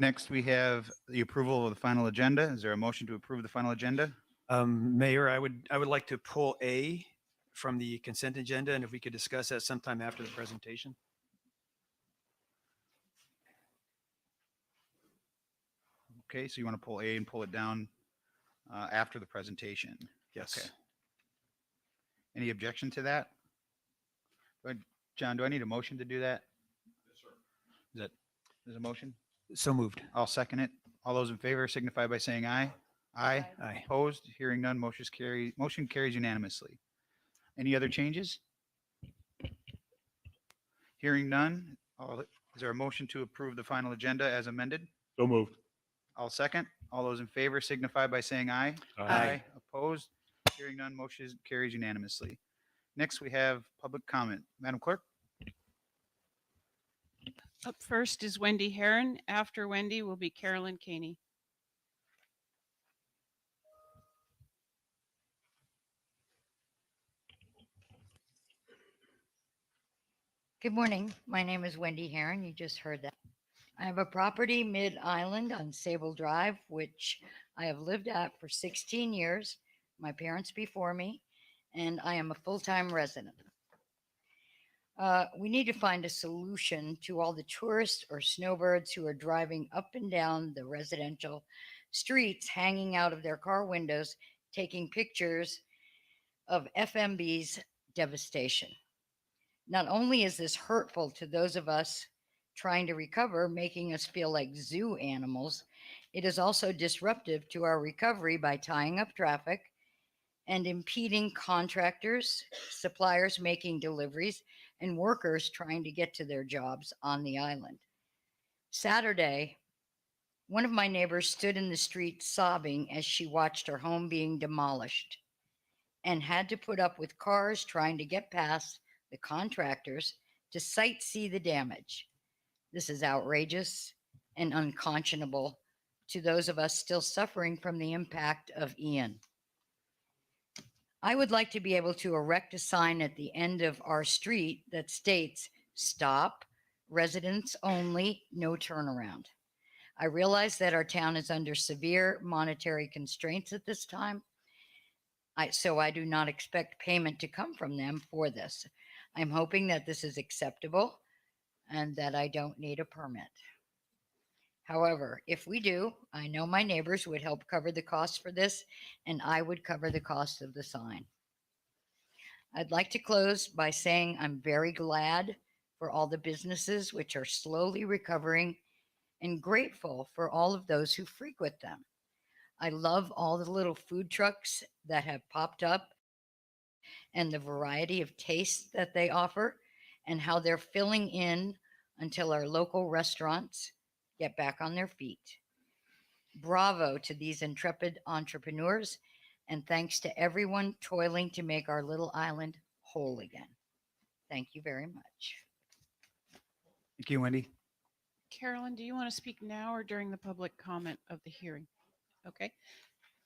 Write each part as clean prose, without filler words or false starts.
Next, we have the approval of the final agenda. Is there a motion to approve the final agenda? Mayor, I would like to pull A from the consent agenda, and if we could discuss that sometime after the presentation. Okay, so you want to pull A and pull it down after the presentation? Yes. Okay. Any objection to that? John, do I need a motion to do that? Yes, sir. There's a motion? So moved. I'll second it. All those in favor signify by saying aye. Aye. Aye. Opposed? Hearing none, motion carries unanimously. Any other changes? Hearing none, is there a motion to approve the final agenda as amended? So moved. I'll second. All those in favor signify by saying aye. Aye. Opposed? Hearing none, motion carries unanimously. Next, we have public comment. Madam Clerk? Up first is Wendy Heron. After Wendy will be Carolyn Caney. Good morning. My name is Wendy Heron. You just heard that. I have a property mid-island on Sable Drive, which I have lived at for 16 years, my parents before me, and I am a full-time resident. We need to find a solution to all the tourists or snowbirds who are driving up and down the residential streets, hanging out of their car windows, taking pictures of FMB's devastation. Not only is this hurtful to those of us trying to recover, making us feel like zoo animals, it is also disruptive to our recovery by tying up traffic and impeding contractors, suppliers making deliveries, and workers trying to get to their jobs on the island. Saturday, one of my neighbors stood in the street sobbing as she watched her home being demolished and had to put up with cars trying to get past the contractors to sightsee the damage. This is outrageous and unconscionable to those of us still suffering from the impact of Ian. I would like to be able to erect a sign at the end of our street that states, "Stop, residents only, no turnaround." I realize that our town is under severe monetary constraints at this time, so I do not expect payment to come from them for this. I'm hoping that this is acceptable and that I don't need a permit. However, if we do, I know my neighbors would help cover the cost for this, and I would cover the cost of the sign. I'd like to close by saying I'm very glad for all the businesses which are slowly recovering and grateful for all of those who frequent them. I love all the little food trucks that have popped up and the variety of tastes that they offer and how they're filling in until our local restaurants get back on their feet. Bravo to these intrepid entrepreneurs, and thanks to everyone toiling to make our little island whole again. Thank you very much. Thank you, Wendy. Carolyn, do you want to speak now or during the public comment of the hearing? Okay.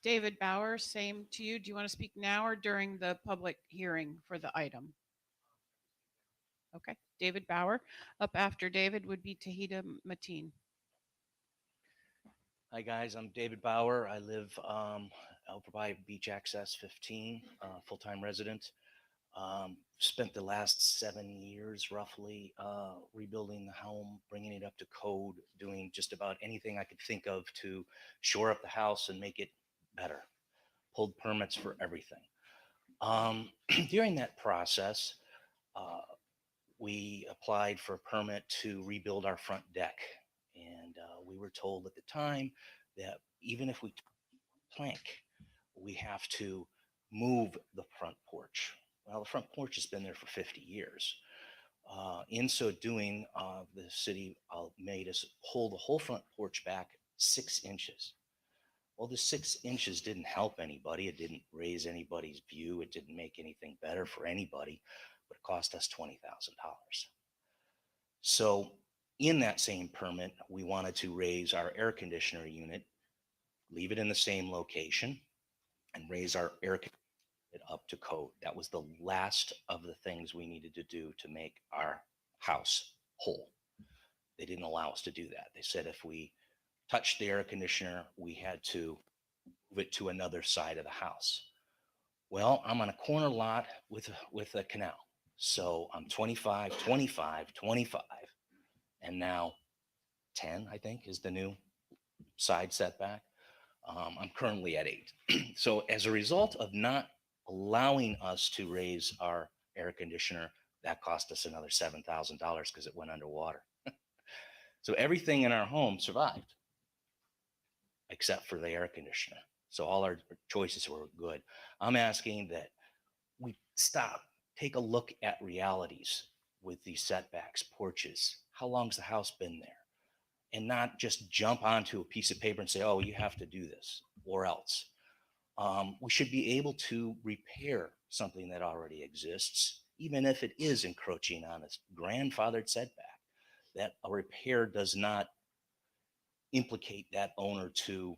David Bauer, same to you. Do you want to speak now or during the public hearing for the item? Okay. David Bauer. Up after David would be Tahita Mateen. Hi guys, I'm David Bauer. I live over by Beach Access 15, full-time resident. Spent the last 7 years roughly rebuilding the home, bringing it up to code, doing just about anything I could think of to shore up the house and make it better. Pulled permits for everything. During that process, we applied for a permit to rebuild our front deck. And we were told at the time that even if we plank, we have to move the front porch. Well, the front porch has been there for 50 years. In so doing, the city made us pull the whole front porch back 6 inches. Well, the 6 inches didn't help anybody. It didn't raise anybody's view. It didn't make anything better for anybody, but it cost us $20,000. So in that same permit, we wanted to raise our air conditioner unit, leave it in the same location, and raise our air conditioner up to code. That was the last of the things we needed to do to make our house whole. They didn't allow us to do that. They said if we touched the air conditioner, we had to move it to another side of the house. Well, I'm on a corner lot with a canal. So I'm 25, 25, 25, and now 10, I think, is the new side setback. I'm currently at 8. So as a result of not allowing us to raise our air conditioner, that cost us another $7,000 because it went underwater. So everything in our home survived except for the air conditioner. So all our choices were good. I'm asking that we stop, take a look at realities with these setbacks, porches. How long's the house been there? And not just jump onto a piece of paper and say, oh, you have to do this or else. We should be able to repair something that already exists, even if it is encroaching on a grandfathered setback. That a repair does not implicate that owner to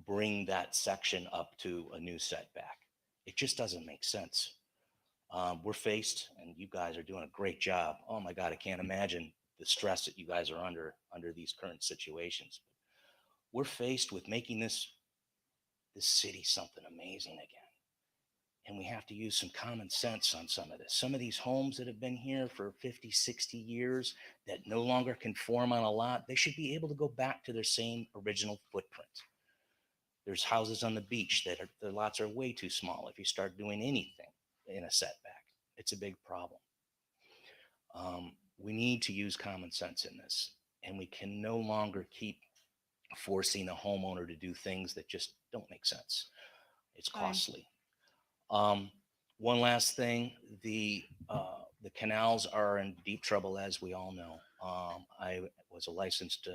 bring that section up to a new setback. It just doesn't make sense. We're faced, and you guys are doing a great job. Oh my God, I can't imagine the stress that you guys are under these current situations. We're faced with making this city something amazing again. And we have to use some common sense on some of this. Some of these homes that have been here for 50, 60 years that no longer conform on a lot, they should be able to go back to their same original footprint. There's houses on the beach that the lots are way too small. If you start doing anything in a setback, it's a big problem. We need to use common sense in this, and we can no longer keep forcing a homeowner to do things that just don't make sense. It's Time. costly. One last thing, the canals are in deep trouble, as we all know. I was a licensed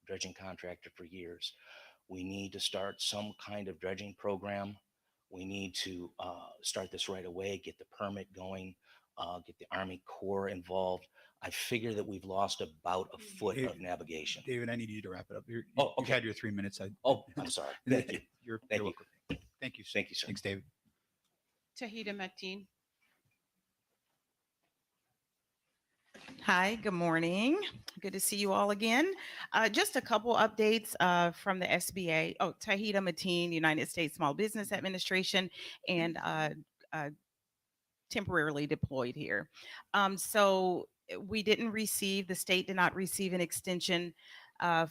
dredging contractor for years. We need to start some kind of dredging program. We need to start this right away, get the permit going, get the Army Corps involved. I figure that we've lost about a foot of navigation. David, I need you to wrap it up. You've Okay. had your 3 minutes. I'm sorry. Thank you. You're Thank you. welcome. Thank you. Thank you, sir. Thanks, David. Tahita Mateen. Hi, good morning. Good to see you all again. Just a couple updates from the SBA. Oh, Tahita Mateen, United States Small Business Administration, and temporarily deployed here. So we didn't receive, the state did not receive an extension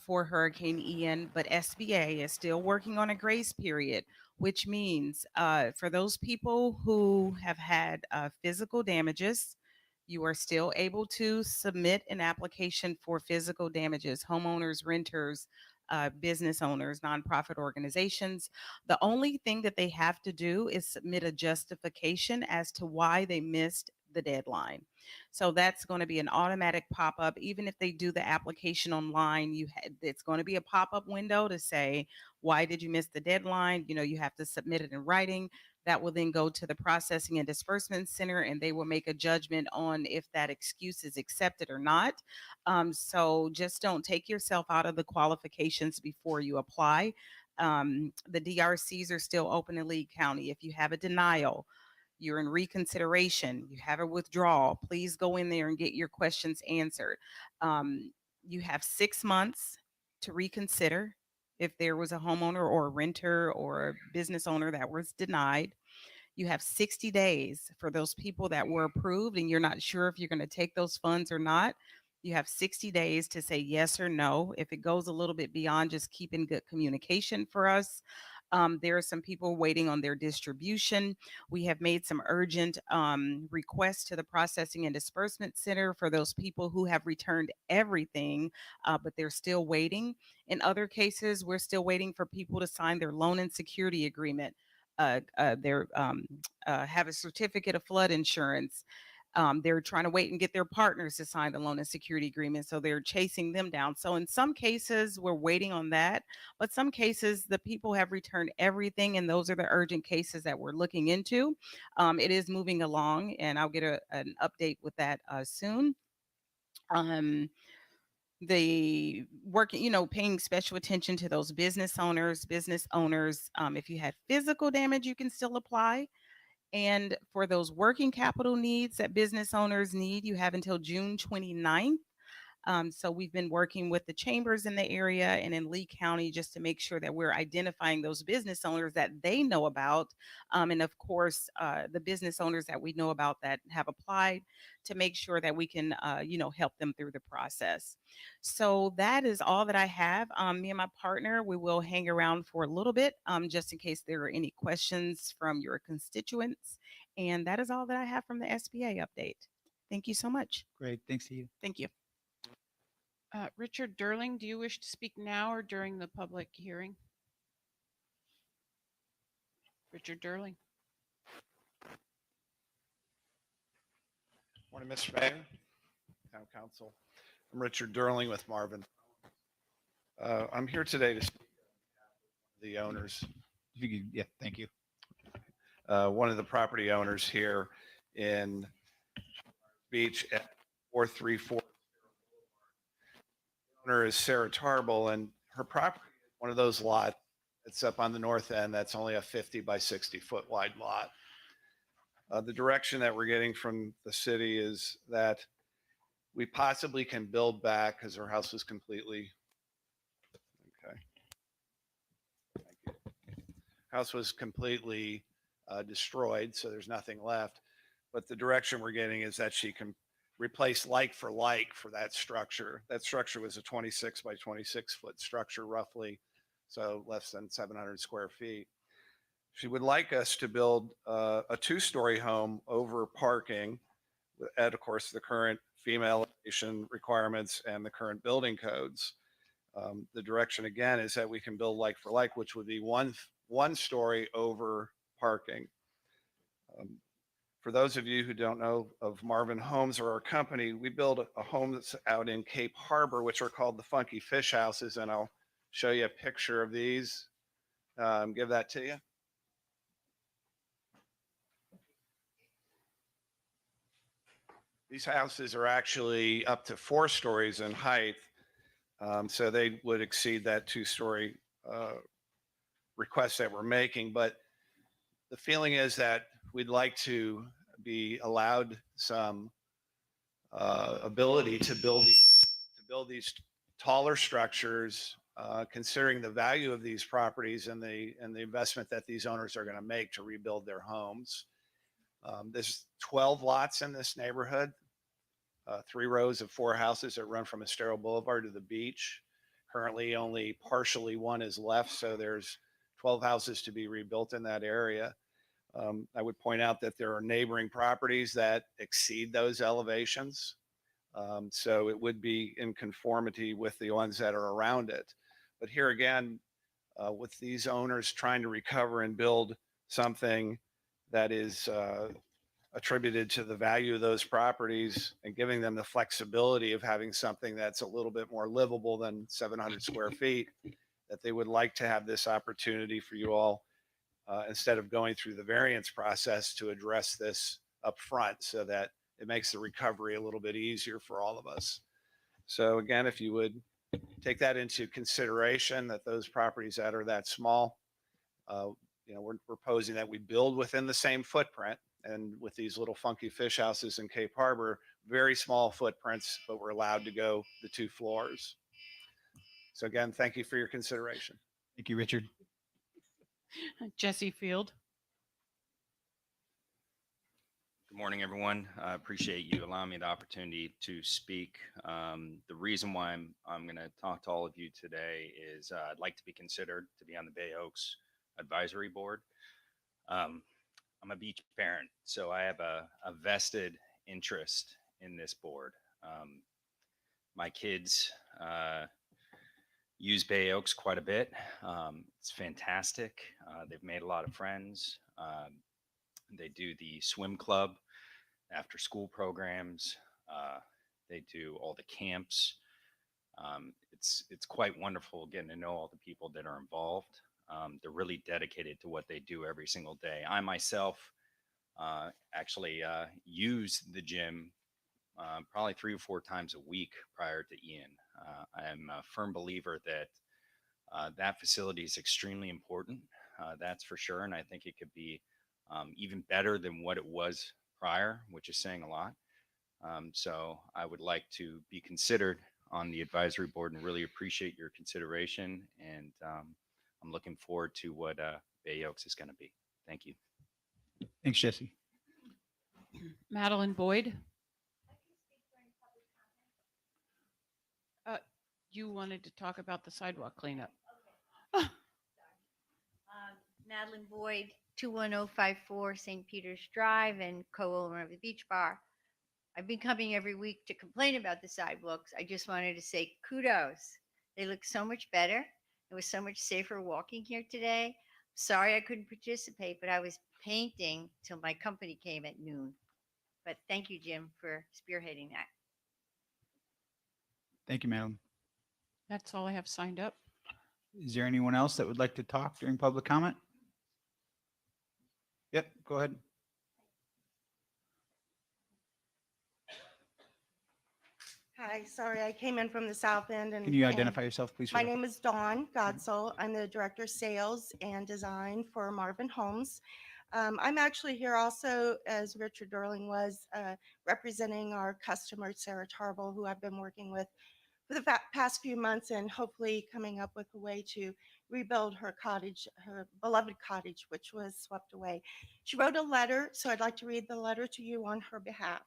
for Hurricane Ian, but SBA is still working on a grace period, which means for those people who have had physical damages, you are still able to submit an application for physical damages, homeowners, renters, business owners, nonprofit organizations. The only thing that they have to do is submit a justification as to why they missed the deadline. So that's going to be an automatic pop-up. Even if they do the application online, it's going to be a pop-up window to say, why did you miss the deadline? You know, you have to submit it in writing. That will then go to the Processing and Disbursement Center, and they will make a judgment on if that excuse is accepted or not. So just don't take yourself out of the qualifications before you apply. The DRCs are still open in Lee County. If you have a denial, you're in reconsideration, you have a withdrawal, please go in there and get your questions answered. You have 6 months to reconsider if there was a homeowner or a renter or a business owner that was denied. You have 60 days for those people that were approved and you're not sure if you're going to take those funds or not. You have 60 days to say yes or no. If it goes a little bit beyond just keeping good communication for us, there are some people waiting on their distribution. We have made some urgent requests to the Processing and Disbursement Center for those people who have returned everything, but they're still waiting. In other cases, we're still waiting for people to sign their loan and security agreement. They have a certificate of flood insurance. They're trying to wait and get their partners to sign the loan and security agreement. So they're chasing them down. So in some cases, we're waiting on that. But some cases, the people have returned everything. And those are the urgent cases that we're looking into. It is moving along, and I'll get an update with that soon. The working, paying special attention to those business owners. If you had physical damage, you can still apply. And for those working capital needs that business owners need, you have until June 29th So we've been working with the chambers in the area and in Lee County just to make sure that we're identifying those business owners that they know about. And of course, the business owners that we know about that have applied to make sure that we can, help them through the process. So that is all that I have. Me and my partner, we will hang around for a little bit just in case there are any questions from your constituents. And that is all that I have from the SBA update. Thank you so much. Great. Thanks to you. Thank you. Richard Durling, do you wish to speak now or during the public hearing? Richard Durling. Morning, Mr. Mayor, Town Council. I'm Richard Durling with Marvin. I'm here today to speak to the owners, If you could, yeah, thank you. one of the property owners here in Beach at 434. The owner is Sarah Tarble, and her property is one of those lots that's up on the north end. That's only a 50 by 60 foot wide lot. The direction that we're getting from the city is that we possibly can build back because her house was completely, okay. Thank you. House was completely destroyed, so there's nothing left. But the direction we're getting is that she can replace like for that structure. That structure was a 26 by 26 foot structure roughly, so less than 700 square feet. She would like us to build a 2-story home over parking at, of course, the current FEMA elevation requirements and the current building codes. The direction again is that we can build like for like, which would be one story over parking. For those of you who don't know of Marvin Homes or our company, we build a home that's out in Cape Harbor, which are called the Funky Fish Houses, and I'll show you a picture of these. Give that to you. These houses are actually up to 4 stories in height, so they would exceed that 2-story request that we're making. But the feeling is that we'd like to be allowed some ability to build these taller structures, considering the value of these properties and the investment that these owners are going to make to rebuild their homes. There's 12 lots in this neighborhood, 3 rows of 4 houses that run from Estero Boulevard to the beach. Currently, only partially one is left, so there's 12 houses to be rebuilt in that area. I would point out that there are neighboring properties that exceed those elevations, so it would be in conformity with the ones that are around it. But here again, with these owners trying to recover and build something that is attributed to the value of those properties and giving them the flexibility of having something that's a little bit more livable than 700 square feet, that they would like to have this opportunity for you all instead of going through the variance process to address this up front so that it makes the recovery a little bit easier for all of us. So again, if you would take that into consideration, that those properties that are that small, we're proposing that we build within the same footprint. And with these little funky fish houses in Cape Harbor, very small footprints, but we're allowed to go the 2 floors. So again, thank you for your consideration. Thank you, Richard. Jesse Field. Good morning, everyone. I appreciate you allowing me the opportunity to speak. The reason why I'm going to talk to all of you today is I'd like to be considered to be on the Bay Oaks Advisory Board. I'm a beach parent, so I have a vested interest in this board. My kids use Bay Oaks quite a bit. It's fantastic. They've made a lot of friends. They do the swim club, after school programs. They do all the camps. It's quite wonderful getting to know all the people that are involved. They're really dedicated to what they do every single day. I myself actually use the gym probably 3 or 4 times a week prior to Ian. I am a firm believer that that facility is extremely important. That's for sure. And I think it could be even better than what it was prior, which is saying a lot. So I would like to be considered on the advisory board and really appreciate your consideration. And I'm looking forward to what Bay Oaks is going to be. Thank you. Thanks, Jesse. Madeline Boyd. You wanted to talk about the sidewalk cleanup. Madeline Boyd, 21054 St. Peter's Drive, and co-owner of the Beach Bar. I've been coming every week to complain about the sidewalks. I just wanted to say kudos. They look so much better. It was so much safer walking here today. Sorry I couldn't participate, but I was painting till my company came at noon. But thank you, Jim, for spearheading that. Thank you, Madeline. That's all I have signed up. Is there anyone else that would like to talk during public comment? Yep, go ahead. Hi, sorry, I came in from the south end and. Can you and identify yourself, please? for My the- name is Dawn Godsell. I'm the Director of Sales and Design for Marvin Homes. I'm actually here also, as Richard Durling was, representing our customer, Sarah Tarble, who I've been working with for the past few months and hopefully coming up with a way to rebuild her cottage, her beloved cottage, which was swept away. She wrote a letter, so I'd like to read the letter to you on her behalf.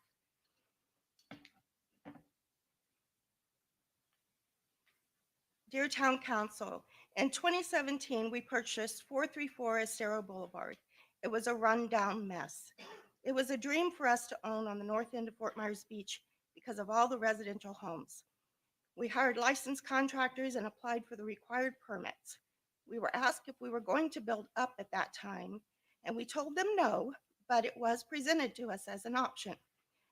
Dear Town Council, in 2017, we purchased 434 Estero Boulevard. It was a rundown mess. It was a dream for us to own on the north end of Fort Myers Beach because of all the residential homes. We hired licensed contractors and applied for the required permits. We were asked if we were going to build up at that time, and we told them no, but it was presented to us as an option.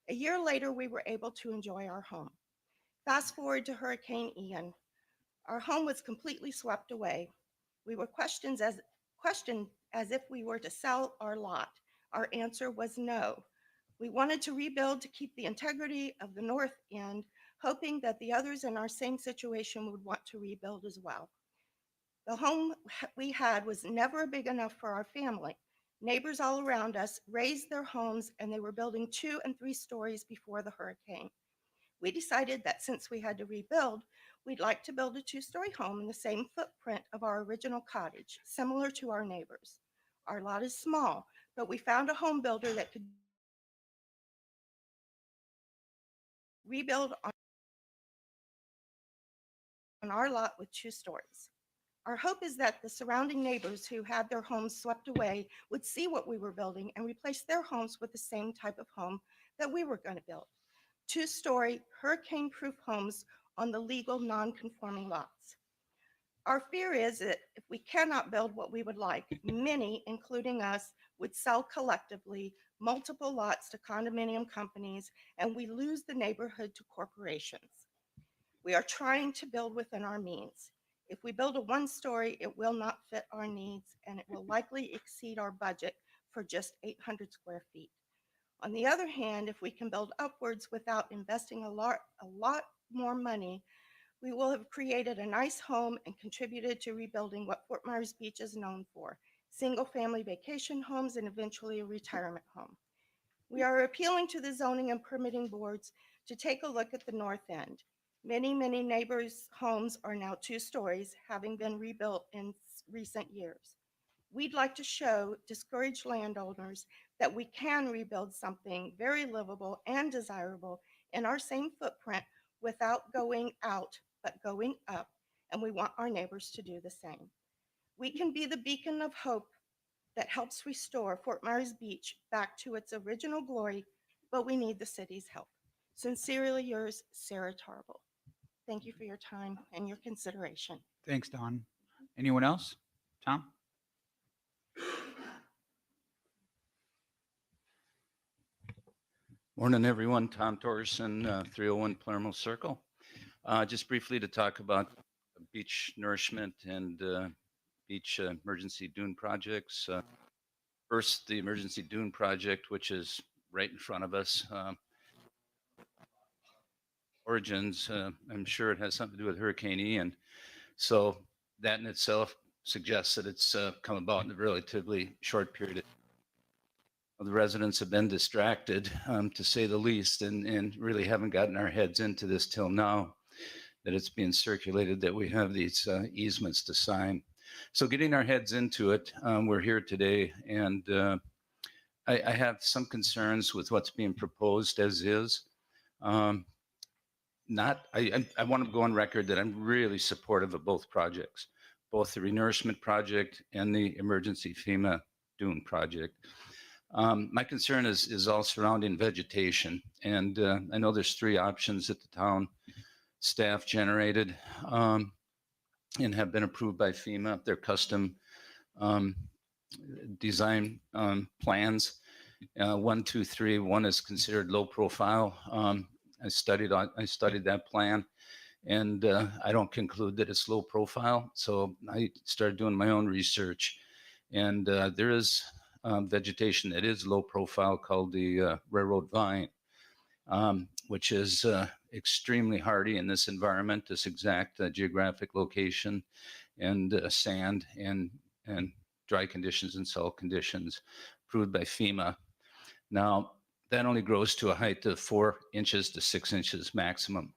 A year later, we were able to enjoy our home. Fast forward to Hurricane Ian. Our home was completely swept away. We were questioned as if we were to sell our lot. Our answer was no. We wanted to rebuild to keep the integrity of the north end, hoping that the others in our same situation would want to rebuild as well. The home we had was never big enough for our family. Neighbors all around us raised their homes and they were building 2 and 3 stories before the hurricane. We decided that since we had to rebuild, we'd like to build a 2-story home in the same footprint of our original cottage, similar to our neighbors. Our lot is small, but we found a home builder that could rebuild on our lot with 2 stories. Our hope is that the surrounding neighbors who had their homes swept away would see what we were building and replace their homes with the same type of home that we were going to build. 2-story, hurricane-proof homes on the legal non-conforming lots. Our fear is that if we cannot build what we would like, many, including us, would sell collectively multiple lots to condominium companies, and we lose the neighborhood to corporations. We are trying to build within our means. If we build a 1-story, it will not fit our needs, and it will likely exceed our budget for just 800 square feet. On the other hand, if we can build upwards without investing a lot more money, we will have created a nice home and contributed to rebuilding what Fort Myers Beach is known for, single-family vacation homes and eventually a retirement home. We are appealing to the zoning and permitting boards to take a look at the north end. Many neighbors' homes are now 2 stories, having been rebuilt in recent years. We'd like to show discouraged landowners that we can rebuild something very livable and desirable in our same footprint without going out, but going up, and we want our neighbors to do the same. We can be the beacon of hope that helps restore Fort Myers Beach back to its original glory, but we need the city's help. Sincerely yours, Sarah Tarble. Thank you for your time and your consideration. Thanks, Don. Anyone else? Tom? Morning, everyone. Tom Torgerson, 301 Palermo Circle. Just briefly to talk about beach nourishment and beach emergency dune projects. First, the emergency dune project, which is right in front of us. Origins, I'm sure it has something to do with Hurricane Ian. So that in itself suggests that it's come about in a relatively short period of time. The residents have been distracted, to say the least, and really haven't gotten our heads into this till now. that it's being circulated that we have these easements to sign. So getting our heads into it, we're here today, and I have some concerns with what's being proposed as is. I want to go on record that I'm really supportive of both projects, both the renourishment project and the emergency FEMA dune project. My concern is all surrounding vegetation. And I know there's 3 options that the town staff generated and have been approved by FEMA. They're custom design plans. 1, 2, 3. 1 is considered low profile. I studied that plan, and I don't conclude that it's low profile. So I started doing my own research, and there is vegetation that is low profile called the railroad vine, which is extremely hardy in this environment, this exact geographic location, and sand and dry conditions and salt conditions, approved by FEMA. Now, that only grows to a height of 4 inches to 6 inches maximum.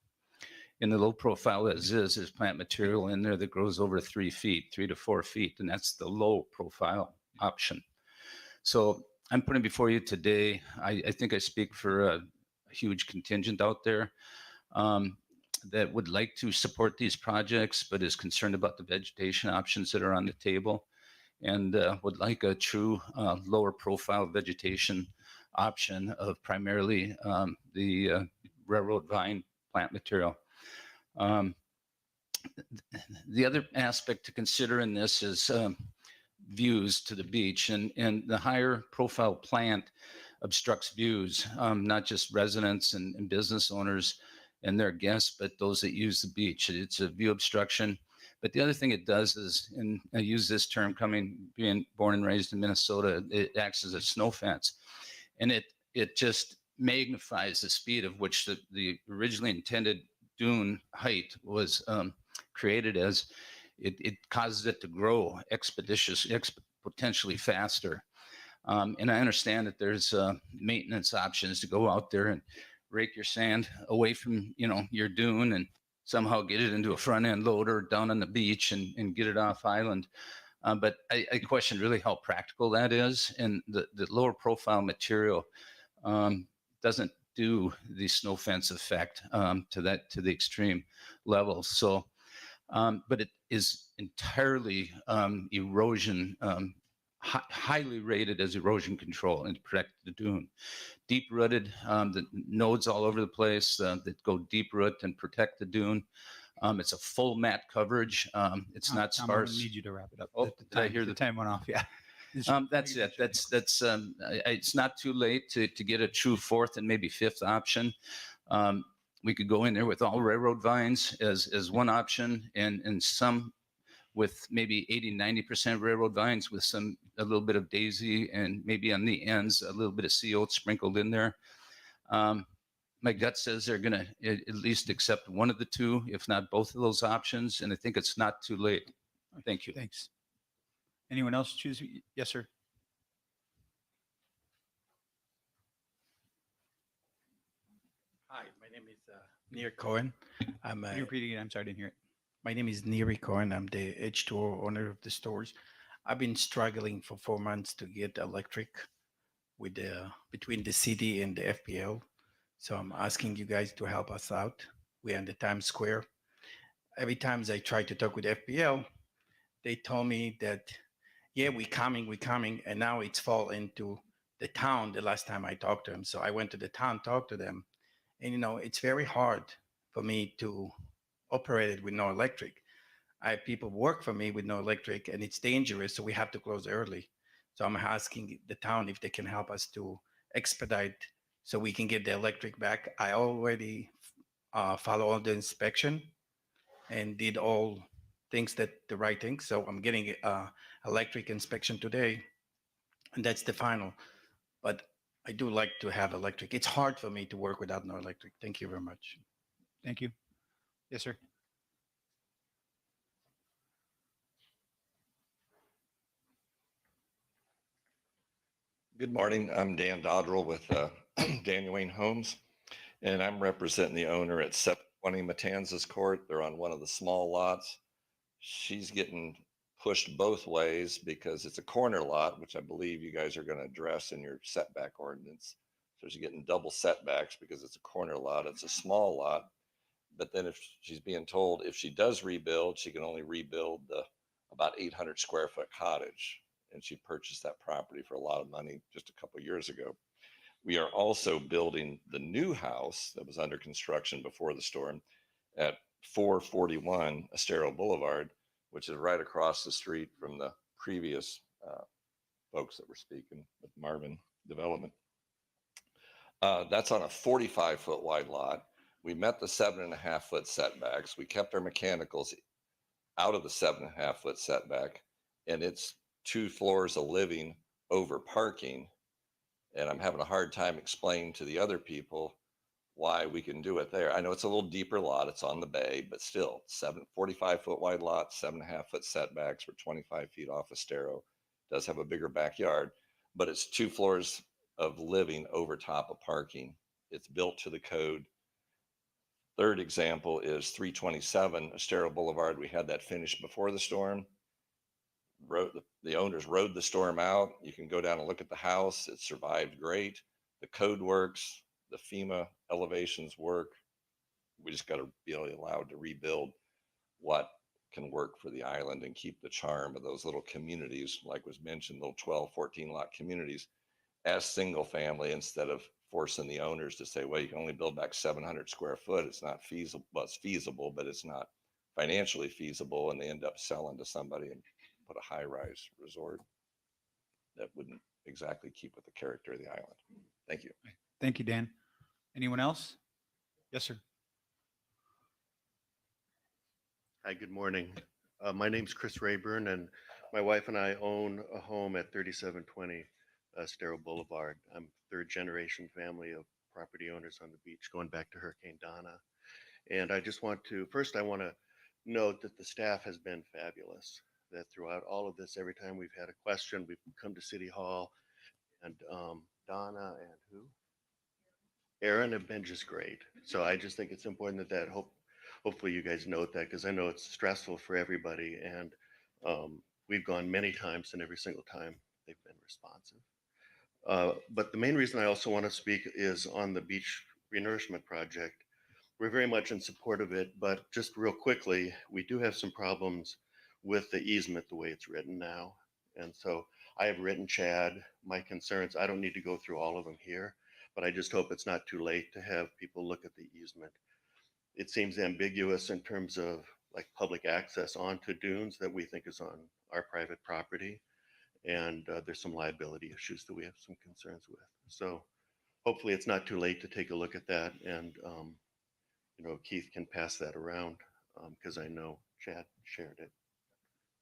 In the low profile as is, there's plant material in there that grows over 3 feet, 3 to 4 feet, and that's the low profile option. So I'm putting before you today, I think I speak for a huge contingent out there that would like to support these projects, but is concerned about the vegetation options that are on the table, and would like a true lower profile vegetation option of primarily the railroad vine plant material. The other aspect to consider in this is views to the beach, and the higher profile plant obstructs views, not just residents and business owners and their guests, but those that use the beach. It's a view obstruction. But the other thing it does is, and I use this term being born and raised in Minnesota, it acts as a snow fence. And it just magnifies the speed of which the originally intended dune height was created as. It causes it to grow exponentially faster. And I understand that there's maintenance options to go out there and rake your sand away from your dune and somehow get it into a front end loader down on the beach and get it off island. But I question really how practical that is. And the lower profile material doesn't do the snow fence effect to the extreme level. So, but it is entirely erosion, highly rated as erosion control and to protect the dune. Deep rooted, the nodes all over the place that go deep root and protect the dune. It's a full mat coverage. It's not Tom, I'm gonna sparse. need you to wrap it up. Oh, did I hear the time went off? Yeah. That's it. It's not too late to get a true 4th and maybe 5th option. We could go in there with all railroad vines as one option, and some with maybe 80-90% railroad vines with a little bit of daisy, and maybe on the ends a little bit of sea oat sprinkled in there. My gut says they're going to at least accept one of the 2, if not both of those options, and I think it's not too late. Thank you. Thanks. Anyone else choose? Yes, sir. Hi, my name is Nir Cohen. Can you repeat again? I'm sorry, I didn't hear it. My name is Neri Cohen. I'm the H2O owner of the stores. I've been struggling for 4 months to get electric with between the city and the FPL. So I'm asking you guys to help us out. We're in the Times Square. Every time I try to talk with FPL, they told me that, yeah, we're coming. And now it's fall into the town the last time I talked to them. So I went to the town, talked to them. And, it's very hard for me to operate it with no electric. I have people work for me with no electric, and it's dangerous. So we have to close early. So I'm asking the town if they can help us to expedite so we can get the electric back. I already follow all the inspection and did all things that the right thing. So I'm getting electric inspection today, and that's the final. But I do like to have electric. It's hard for me to work without no electric. Thank you very much. Thank you. Yes, sir. Good morning. I'm Dan Dodrell with Daniel Wayne Homes, and I'm representing the owner at 20 Matanzas Court. They're on one of the small lots. She's getting pushed both ways because it's a corner lot, which I believe you guys are going to address in your setback ordinance. So she's getting double setbacks because it's a corner lot. It's a small lot. But then if she's being told if she does rebuild, she can only rebuild the about 800 square foot cottage. And she purchased that property for a lot of money just a couple of years ago. We are also building the new house that was under construction before the storm at 441 Estero Boulevard, which is right across the street from the previous folks that were speaking with Marvin Development. That's on a 45-foot wide lot. We met the 7.5-foot setbacks. We kept our mechanicals out of the 7.5-foot setback, and it's 2 floors of living over parking. And I'm having a hard time explaining to the other people why we can do it there. I know it's a little deeper lot. It's on the bay, but still 45-foot wide lot, 7.5-foot setbacks. We're 25 feet off Estero. Does have a bigger backyard, but it's 2 floors of living over top of parking. It's built to the code. Third example is 327 Estero Boulevard. We had that finished before the storm. The owners rode the storm out. You can go down and look at the house. It survived great. The code works. The FEMA elevations work. We just got to be allowed to rebuild what can work for the island and keep the charm of those little communities, like was mentioned, little 12, 14 lot communities as single family, instead of forcing the owners to say, well, you can only build back 700 square foot. It's not feasible. Well, it's feasible, but it's not financially feasible. And they end up selling to somebody and put a high rise resort that wouldn't exactly keep with the character of the island. Thank you. Thank you, Dan. Anyone else? Yes, sir. Hi, good morning. My name's Chris Rayburn, and my wife and I own a home at 3720 Estero Boulevard. I'm third generation family of property owners on the beach going back to Hurricane Donna. And I just want to, first I want to note that the staff has been fabulous, that throughout all of this, every time we've had a question, we've come to City Hall, and Donna and who? Aaron have been just great. So I just think it's important that hopefully you guys note that, because I know it's stressful for everybody, and we've gone many times, and every single time they've been responsive. But the main reason I also want to speak is on the beach renourishment project. We're very much in support of it, but just real quickly, we do have some problems with the easement the way it's written now. And so I have written Chad my concerns. I don't need to go through all of them here, but I just hope it's not too late to have people look at the easement. It seems ambiguous in terms of like public access onto dunes that we think is on our private property. And there's some liability issues that we have some concerns with. So hopefully it's not too late to take a look at that, and Keith can pass that around, because I know Chad shared it.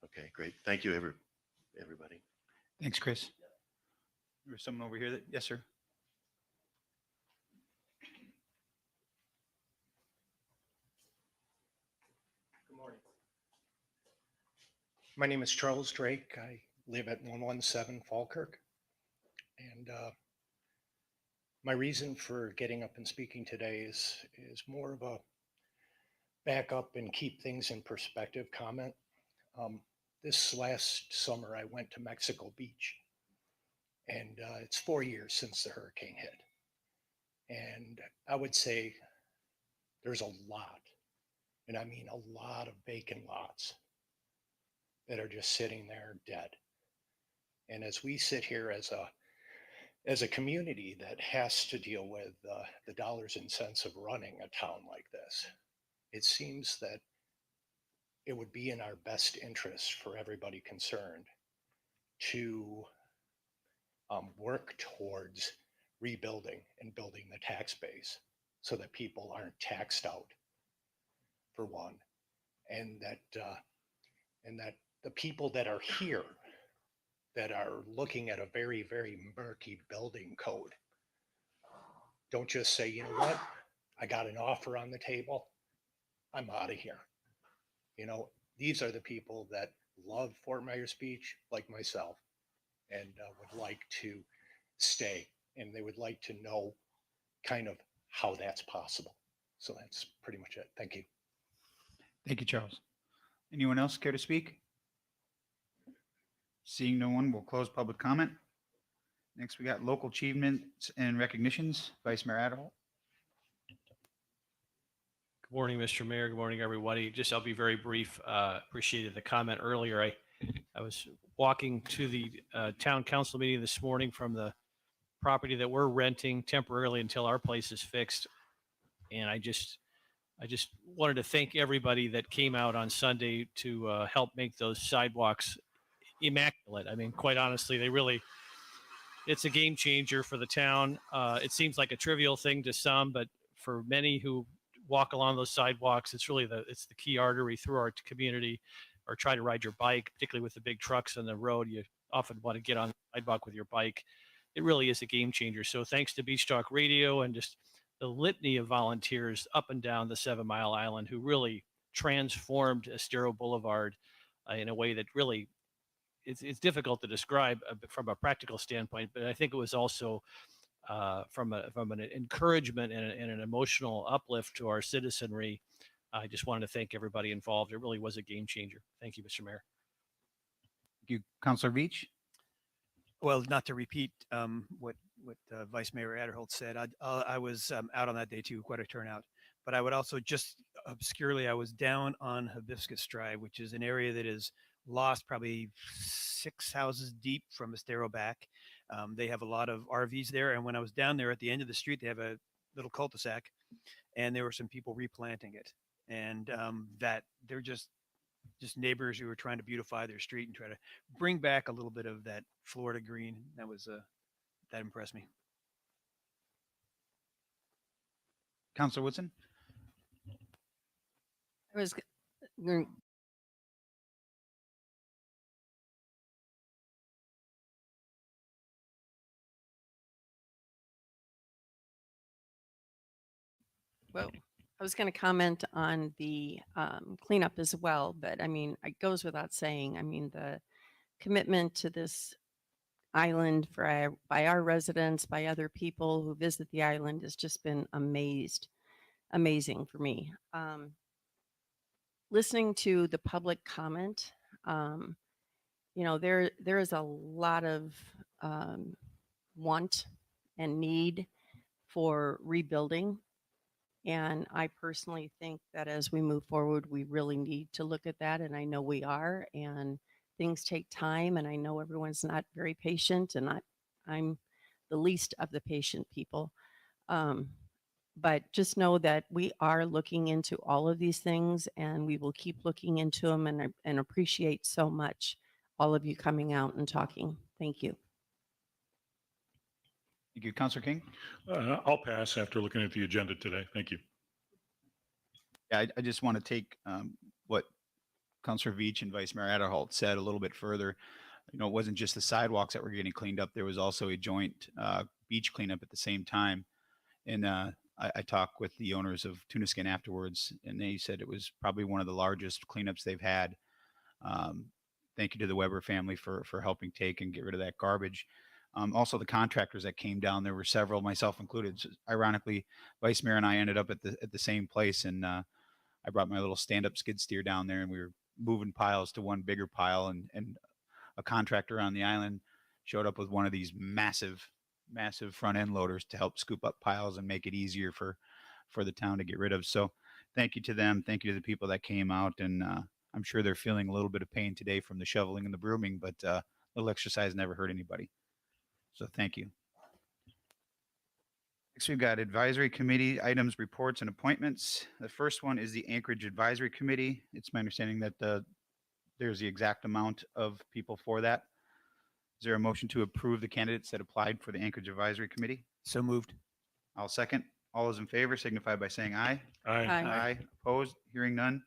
Okay, great. Thank you, everybody. Thanks, Chris. There's someone over here that, yes, sir. Good morning. My name is Charles Drake. I live at 117 Falkirk. And my reason for getting up and speaking today is more of a back up and keep things in perspective comment. This last summer, I went to Mexico Beach, and it's 4 years since the hurricane hit. And I would say there's a lot, and I mean a lot of vacant lots that are just sitting there dead. And as we sit here as a community that has to deal with the dollars and cents of running a town like this, it seems that it would be in our best interest for everybody concerned to work towards rebuilding and building the tax base so that people aren't taxed out, for one, and that the people that are here that are looking at a very, very murky building code don't just say, you know what, I got an offer on the table, I'm out of here. These are the people that love Fort Myers Beach, like myself, and would like to stay, and they would like to know kind of how that's possible. So that's pretty much it. Thank you. Thank you, Charles. Anyone else care to speak? Seeing no one, we'll close public comment. Next, we got local achievements and recognitions. Vice Mayor Adderholt. Good morning, Mr. Mayor. Good morning, everybody. Just, I'll be very brief. Appreciated the comment earlier. I was walking to the town council meeting this morning from the property that we're renting temporarily until our place is fixed. And I just wanted to thank everybody that came out on Sunday to help make those sidewalks immaculate. I mean, quite honestly, it's a game changer for the town. It seems like a trivial thing to some, but for many who walk along those sidewalks, it's really it's the key artery through our community, or try to ride your bike, particularly with the big trucks on the road. You often want to get on the sidewalk with your bike. It really is a game changer. So thanks to Beach Talk Radio and just the litany of volunteers up and down the 7 Mile Island who really transformed Estero Boulevard in a way that really it's difficult to describe from a practical standpoint, but I think it was also from an encouragement and an emotional uplift to our citizenry. I just wanted to thank everybody involved. It really was a game changer. Thank you, Mr. Mayor. Thank you, Councilor Veach. Well, not to repeat what Vice Mayor Adderholt said, I was out on that day too, quite a turnout. But I would also just obscurely, I was down on Hibiscus Drive, which is an area that is lost probably 6 houses deep from Estero back. They have a lot of RVs there. And when I was down there at the end of the street, they have a little cul-de-sac, and there were some people replanting it. And that they're just neighbors who were trying to beautify their street and try to bring back a little bit of that Florida green. That impressed me. Councilor Woodson. I was going. Well, I was going to comment on the cleanup as well, but I mean, it goes without saying. I mean, the commitment to this island by our residents, by other people who visit the island, has just been amazing for me. Listening to the public comment, there is a lot of want and need for rebuilding. And I personally think that as we move forward, we really need to look at that. And I know we are, and things take time. And I know everyone's not very patient, and I'm the least of the patient people. But just know that we are looking into all of these things, and we will keep looking into them, and appreciate so much all of you coming out and talking. Thank you. Thank you, Councilor King. I'll pass after looking at the agenda today. Thank you. Yeah, I just want to take what Councilor Veach and Vice Mayor Adderholt said a little bit further. It wasn't just the sidewalks that were getting cleaned up. There was also a joint beach cleanup at the same time. And I talked with the owners of Tuna Skin afterwards, and they said it was probably one of the largest cleanups they've had. Thank you to the Weber family for helping take and get rid of that garbage. Also, the contractors that came down, there were several, myself included. So, ironically, Vice Mayor and I ended up at the same place, and I brought my little stand-up skid steer down there, and we were moving piles to one bigger pile, and a contractor on the island showed up with one of these massive front end loaders to help scoop up piles and make it easier for the town to get rid of. So thank you to them. Thank you to the people that came out, and I'm sure they're feeling a little bit of pain today from the shoveling and the brooming, but a little exercise never hurt anybody. So thank you. Next, we've got advisory committee items, reports, and appointments. The first one is the Anchorage Advisory Committee. It's my understanding that there's the exact amount of people for that. Is there a motion to approve the candidates that applied for the Anchorage Advisory Committee? So moved. I'll second. All those in favor signify by saying aye. Aye. Aye. Opposed? Hearing none.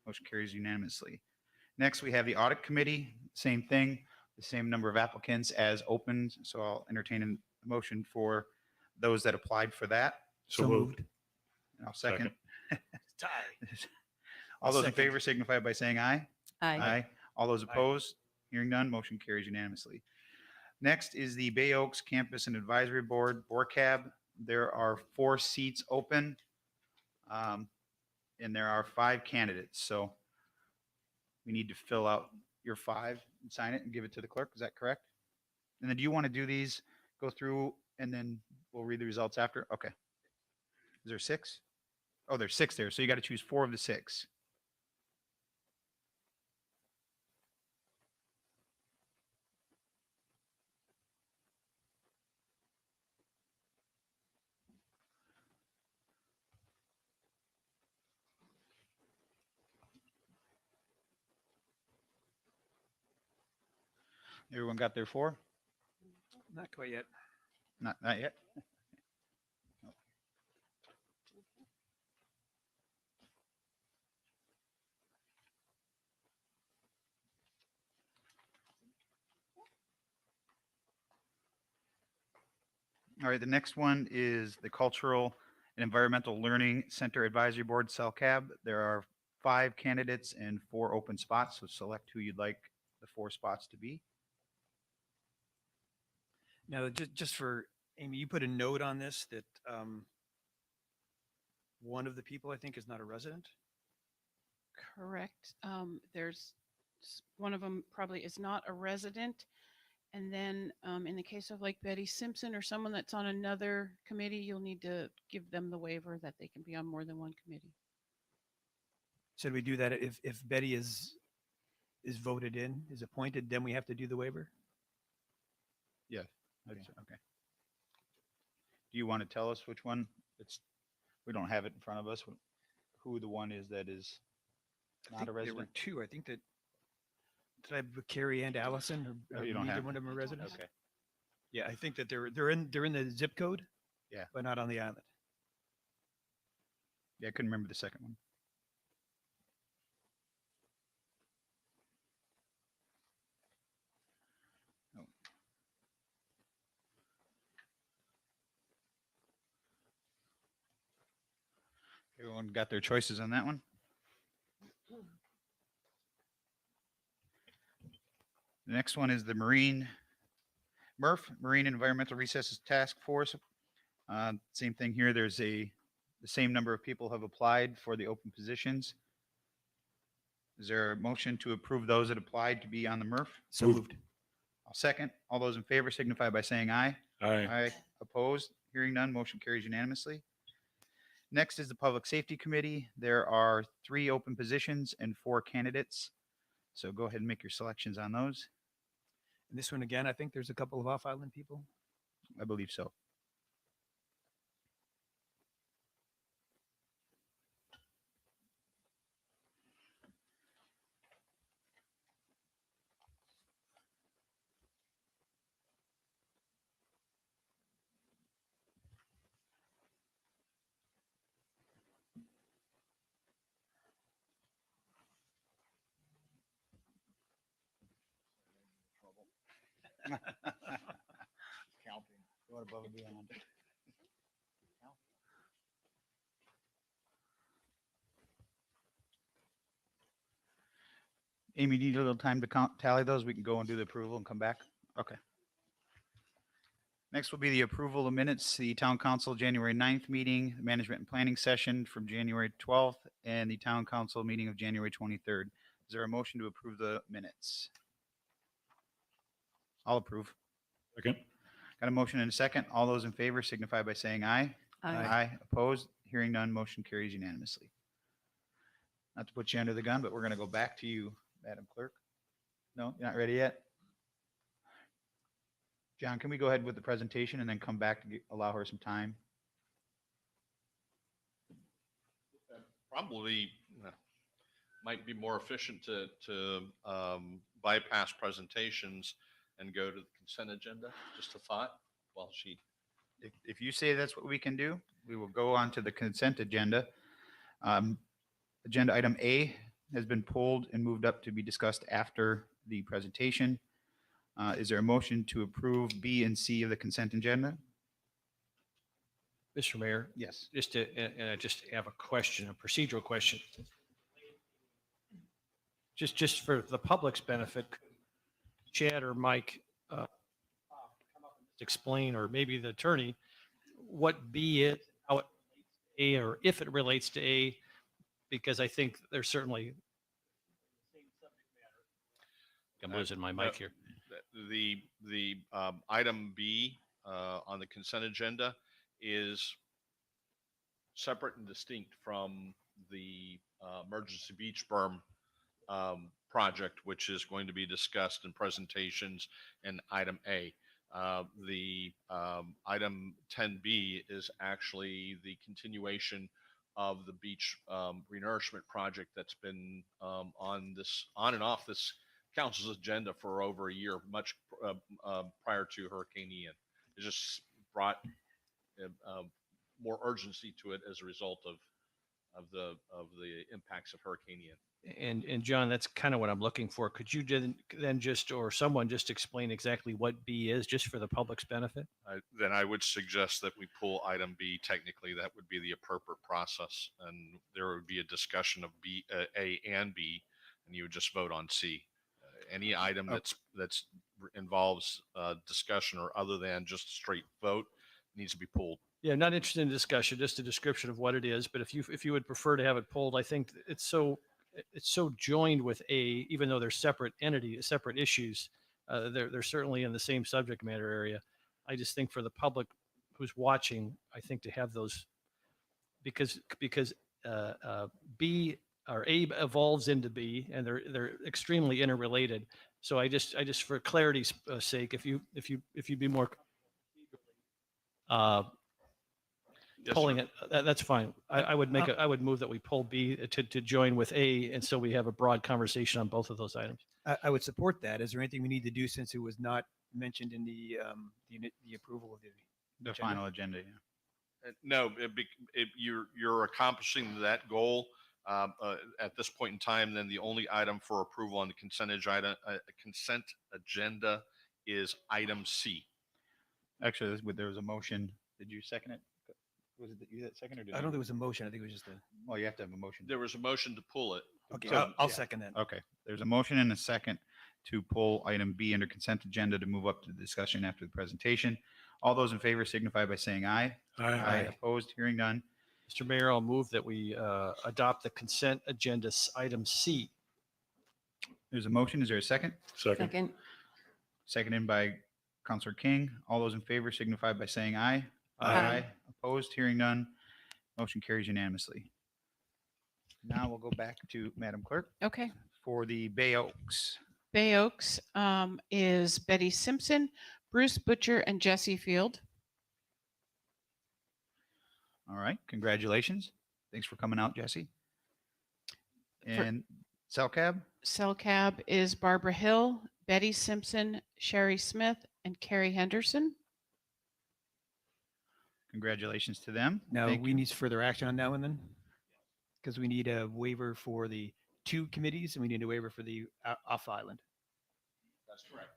Motion carries unanimously. Next, we have the Audit Committee. Same thing, the same number of applicants as opened. So I'll entertain a motion for those that applied for that. So moved. And I'll second. Tie. All those in Second. favor signify by saying aye. Aye. All those opposed? Hearing none, motion carries unanimously. Next is the Bay Oaks Campus and Advisory Board, BORCAB. There are 4 seats open. And there are 5 candidates. So we need to fill out your 5 and sign it and give it to the clerk. Is that correct? And then do you want to do these, go through, and then we'll read the results after? Okay. Is there 6? Oh, there's 6 there. So you got to choose 4 of the 6. Everyone got their 4? Not quite yet. Not yet. All right, the next one is the Cultural and Environmental Learning Center Advisory Board, CELCAB. There are 5 candidates and 4 open spots, so select who you'd like the 4 spots to be. Now, just for Amy, you put a note on this that one of the people, I think, is not a resident. Correct. There's one of them probably is not a resident. And then in the case of like Betty Simpson or someone that's on another committee, you'll need to give them the waiver that they can be on more than one committee. Should we do that if Betty is voted in, is appointed, then we have to do the waiver? Yeah. Okay. Do you want to tell us which one? We don't have it in front of us. Who the one is that is I not think a resident? There were 2. I think that did I put Carrie and Allison? Or You don't neither have one of them are residents. Okay. Yeah, I think that they're in the zip code. Yeah. But not on the island. Yeah, I couldn't remember the second one. Oh. Everyone got their choices on that one? The next one is the Marine Environmental Resources Task Force. Same thing here. There's the same number of people have applied for the open positions. Is there a motion to approve those that applied to be on the MRF? So moved. I'll second. All those in favor signify by saying aye. Aye. Aye. Opposed? Hearing none, motion carries unanimously. Next is the Public Safety Committee. There are 3 open positions and 4 candidates. So go ahead and make your selections on those. And this one again, I think there's a couple of off-island people. I believe so. Counting. Going above and beyond. Amy, do you need a little time to tally those? We can go and do the approval and come back? Okay. Next will be the approval of minutes, the Town Council January 9th meeting, the Management and Planning Session from January 12th, and the Town Council meeting of January 23rd. Is there a motion to approve the minutes? I'll approve. Second. Got a motion and a second. All those in favor signify by saying aye. Aye. Opposed? Hearing none, motion carries unanimously. Not to put you under the gun, but we're going to go back to you, Madam Clerk. No, you're not ready yet? John, can we go ahead with the presentation and then come back to allow her some time? Probably might be more efficient to bypass presentations and go to the consent agenda. Just a thought while she. If you say that's what we can do, we will go on to the consent agenda. Agenda item A has been pulled and moved up to be discussed after the presentation. Is there a motion to approve B and C of the consent agenda? Mr. Mayor, Yes. and I just have a question, a procedural question. Just for the public's benefit, Chad or Mike explain, or maybe the attorney, what B is, how it relates to A, or if it relates to A, because I think there's certainly. I'm losing my mic here. The item B on the consent agenda is separate and distinct from the emergency beach berm project, which is going to be discussed in presentations in item A. The item 10B is actually the continuation of the beach renourishment project that's been on and off this council's agenda for over a year, much prior to Hurricane Ian. It just brought more urgency to it as a result of the impacts of Hurricane Ian. And John, that's kind of what I'm looking for. Could you then just, or someone just explain exactly what B is, just for the public's benefit? Then I would suggest that we pull item B. Technically, that would be the appropriate process, and there would be a discussion of B, A and B, and you would just vote on C. Any item that's involves discussion or other than just a straight vote needs to be pulled. Yeah, not interested in discussion, just a description of what it is. But if you would prefer to have it pulled, I think it's so joined with A, even though they're separate entities, separate issues. They're certainly in the same subject matter area. I just think for the public who's watching, I think to have those, because B or A evolves into B, and they're extremely interrelated. So I just for clarity's sake, if you'd be more Yes, pulling sir. it, that's fine. I would move that we pull B to join with A, and so we have a broad conversation on both of those items. I would support that. Is there anything we need to do since it was not mentioned in the approval of The final agenda, yeah. No, you're accomplishing that goal at this point in time. Then the only item for approval on the consent agenda is item C. Actually, there was a motion. Did you second it? Was it you that seconded it? I don't think it was a motion. I think it was just a. Well, you have to have a motion. There was a motion to pull it. Okay, So- I'll yeah. second that. Okay, there's a motion and a second to pull item B under consent agenda to move up to the discussion after the presentation. All those in favor signify by saying aye. Aye. Opposed, hearing none. Mr. Mayor, I'll move that we adopt the consent agenda item C. There's a motion. Is there a second? Second. Second. Seconded by Counselor King. All those in favor signify by saying aye. Aye. Opposed, hearing none. Motion carries unanimously. Now we'll go back to Madam Clerk Okay. for the Bay Oaks. Bay Oaks is Betty Simpson, Bruce Butcher, and Jesse Field. All right, congratulations. Thanks for coming out, Jesse. And Cell Cab? Cell Cab is Barbara Hill, Betty Simpson, Sherry Smith, and Carrie Henderson. Congratulations to them. Now, Thank we you. need further action on that one then? Because we need a waiver for the 2 committees and we need a waiver for the off island. That's correct.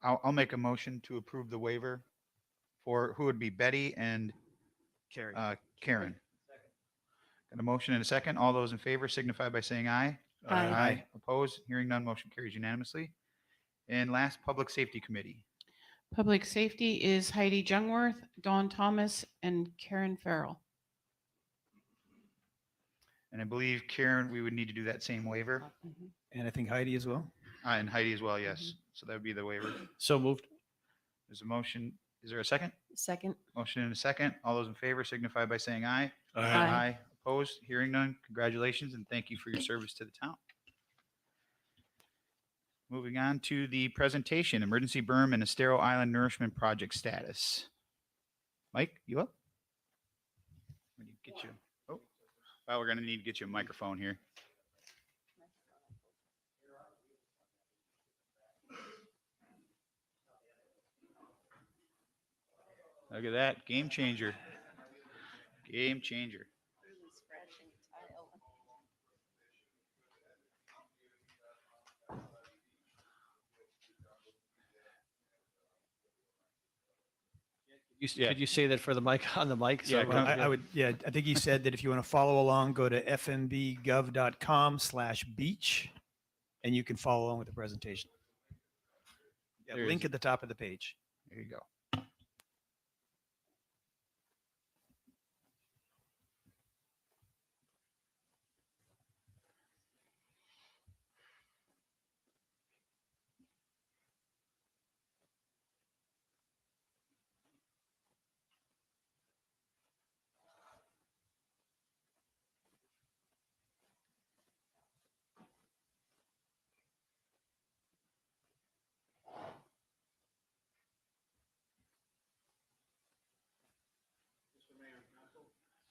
I'll make a motion to approve the waiver for who would be Betty and Carrie. Karen. Got a motion and a second. All those in favor signify by saying aye. Aye. Opposed, hearing none, motion carries unanimously. And last, Public Safety Committee. Public Safety is Heidi Jungworth, Dawn Thomas, and Karen Farrell. And I believe Karen, we would need to do that same waiver. And I think Heidi as well. And Heidi as well, yes. So that would be the waiver. So moved. There's a motion. Is there a second? Second. Motion and a second. All those in favor signify by saying aye. Aye. Opposed, hearing none. Congratulations and thank you for your service to the town. Moving on to the presentation, Emergency Berm and Estero Island Nourishment Project status. Mike, you up? We need to get you. Oh, well, we're going to need to get you a microphone here. Look at that, game changer. Game changer. Could you say that for the mic on the mic? Yeah, So, come- I would, yeah, I think he said that if you want to follow along, go to fmbgov.com/beach and you can follow along with the presentation. Yeah, There link is- at the top of the page. There you go.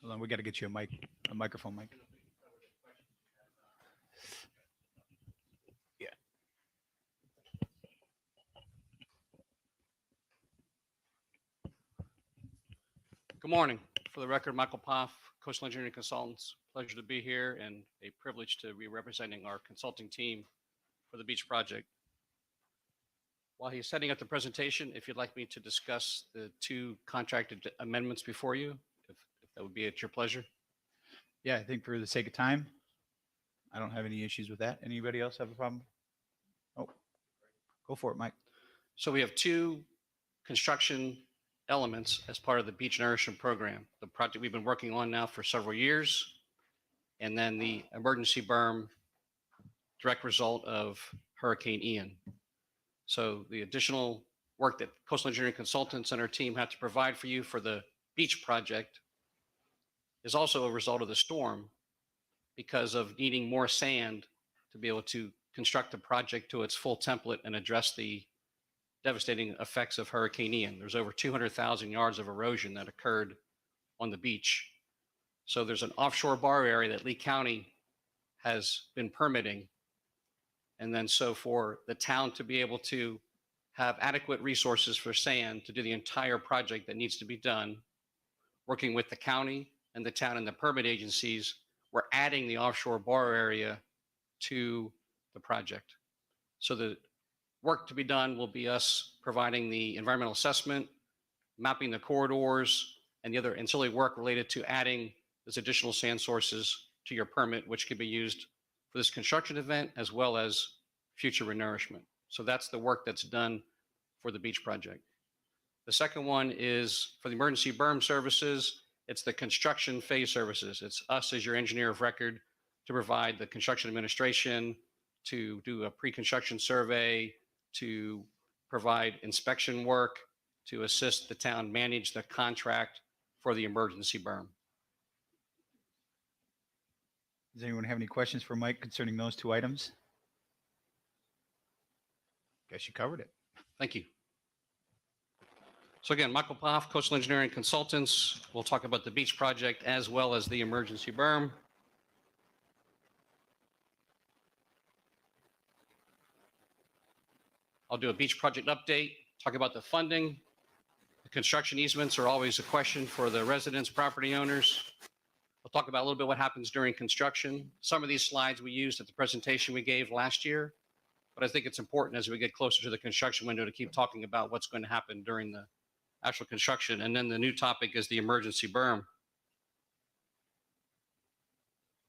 Hold on, we got to get you a microphone mic. Yeah. Good morning. For the record, Michael Poff, Coastal Engineering Consultants. Pleasure to be here and a privilege to be representing our consulting team for the beach project. While he's setting up the presentation, if you'd like me to discuss the two contracted amendments before you, if that would be at your pleasure. Yeah, I think for the sake of time, I don't have any issues with that. Anybody else have a problem? Oh, go for it, Mike. So we have two construction elements as part of the beach nourishment program. The project we've been working on now for several years, and then the emergency berm, direct result of Hurricane Ian. So the additional work that Coastal Engineering Consultants and our team have to provide for you for the beach project is also a result of the storm because of needing more sand to be able to construct the project to its full template and address the devastating effects of Hurricane Ian. There's over 200,000 yards of erosion that occurred on the beach. So there's an offshore bar area that Lee County has been permitting. And then so for the town to be able to have adequate resources for sand to do the entire project that needs to be done, working with the county and the town and the permit agencies, we're adding the offshore bar area to the project. So the work to be done will be us providing the environmental assessment, mapping the corridors, and the other ancillary work related to adding those additional sand sources to your permit, which could be used for this construction event as well as future renourishment. So that's the work that's done for the beach project. The second one is for the emergency berm services. It's the construction phase services. It's us as your engineer of record to provide the construction administration, to do a pre-construction survey, to provide inspection work, to assist the town manage the contract for the emergency berm. Does anyone have any questions for Mike concerning those two items? Guess you covered it. Thank you. So again, Michael Poff, Coastal Engineering Consultants. We'll talk about the beach project as well as the emergency berm. I'll do a beach project update, talk about the funding. The construction easements are always a question for the residents, property owners. We'll talk about a little bit what happens during construction. Some of these slides we used at the presentation we gave last year, but I think it's important as we get closer to the construction window to keep talking about what's going to happen during the actual construction. And then the new topic is the emergency berm.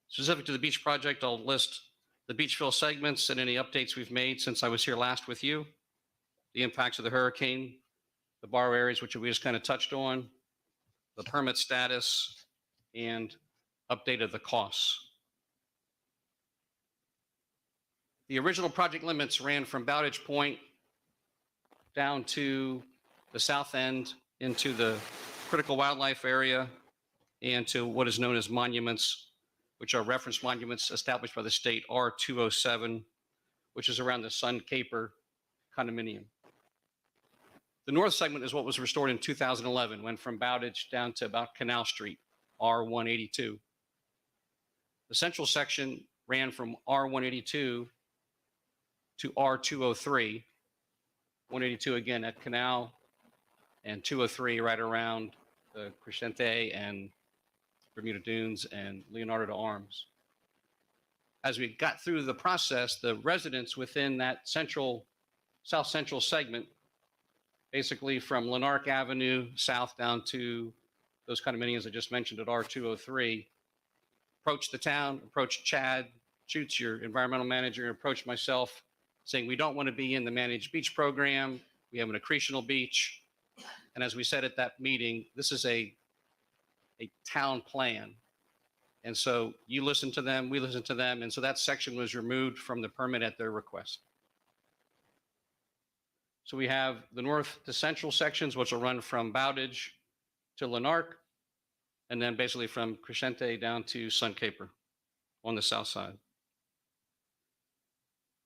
Specific to the beach project, I'll list the beach fill segments and any updates we've made since I was here last with you, the impacts of the hurricane, the bar areas, which we just kind of touched on, the permit status, and update of the costs. The original project limits ran from Bowditch Point down to the south end into the critical wildlife area and to what is known as monuments, which are reference monuments established by the state R207, which is around the Sun Caper condominium. The north segment is what was restored in 2011, went from Bowditch down to about Canal Street, R182. The central section ran from R182 to R203, 182 again at Canal, and 203 right around the Crescente and Bermuda Dunes and Leonardo to Arms. As we got through the process, the residents within that south central segment, basically from Lanark Avenue south down to those condominiums I just mentioned at R203, approached the town, approached Chad Schutz, your environmental manager, and approached myself saying we don't want to be in the managed beach program. We have an accretional beach. And as we said at that meeting, this is a town plan. And so you listen to them, we listen to them. And so that section was removed from the permit at their request. So we have the north to central sections, which will run from Bowditch to Lanark, and then basically from Crescente down to Sun Caper on the south side.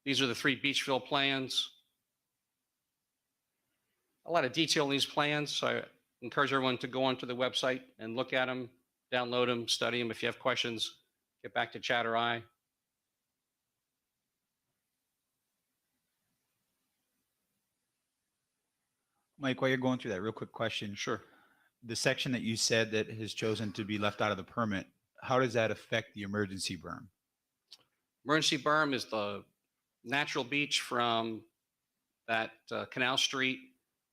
These are the three beach fill plans. A lot of detail in these plans, so I encourage everyone to go onto the website and look at them, download them, study them. If you have questions, get back to chat or I. Mike, while you're going through that, real quick question. Sure. The section that you said that has chosen to be left out of the permit, how does that affect the emergency berm? Emergency berm is the natural beach from that Canal Street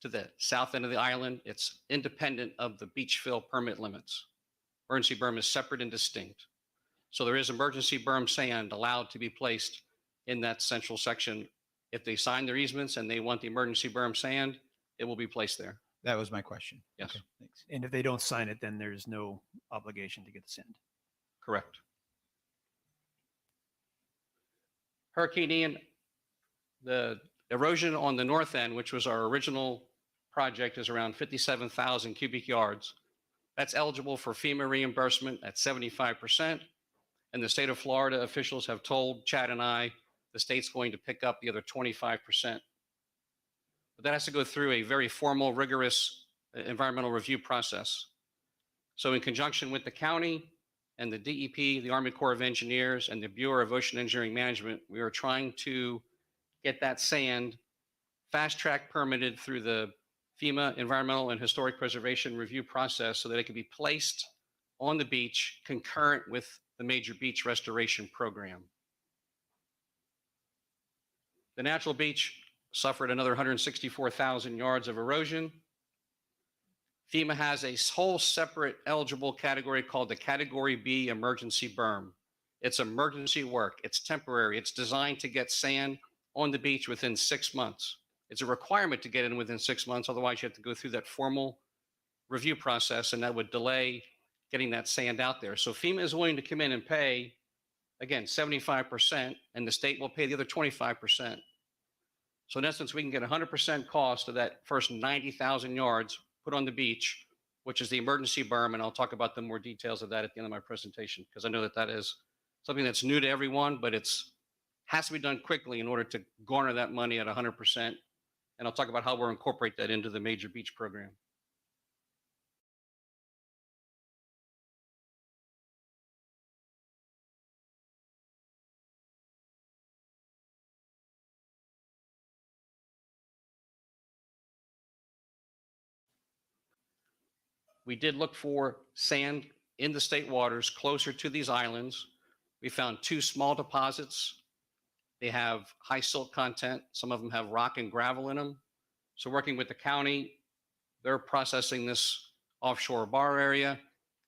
to the south end of the island. It's independent of the beach fill permit limits. Emergency berm is separate and distinct. So there is emergency berm sand allowed to be placed in that central section. If they sign their easements and they want the emergency berm sand, it will be placed there. That was my question. Yes. Okay, thanks. And if they don't sign it, then there's no obligation to get the sand. Correct. Hurricane Ian, the erosion on the north end, which was our original project, is around 57,000 cubic yards. That's eligible for FEMA reimbursement at 75%. And the state of Florida officials have told Chad and I the state's going to pick up the other 25%. But that has to go through a very formal, rigorous environmental review process. So in conjunction with the county and the DEP, the Army Corps of Engineers, and the Bureau of Ocean Engineering Management, we are trying to get that sand fast-track permitted through the FEMA Environmental and Historic Preservation Review process so that it can be placed on the beach concurrent with the major beach restoration program. The natural beach suffered another 164,000 yards of erosion. FEMA has a whole separate eligible category called the Category B emergency berm. It's emergency work. It's temporary. It's designed to get sand on the beach within 6 months. It's a requirement to get in within 6 months. Otherwise, you have to go through that formal review process, and that would delay getting that sand out there. So FEMA is willing to come in and pay, again, 75%, and the state will pay the other 25%. So in essence, we can get 100% cost of that first 90,000 yards put on the beach, which is the emergency berm. And I'll talk about the more details of that at the end of my presentation, because I know that that is something that's new to everyone, but it's has to be done quickly in order to garner that money at 100%. And I'll talk about how we'll incorporate that into the major beach program. We did look for sand in the state waters closer to these islands. We found 2 small deposits. They have high silt content. Some of them have rock and gravel in them. So working with the county, they're processing this offshore bar area,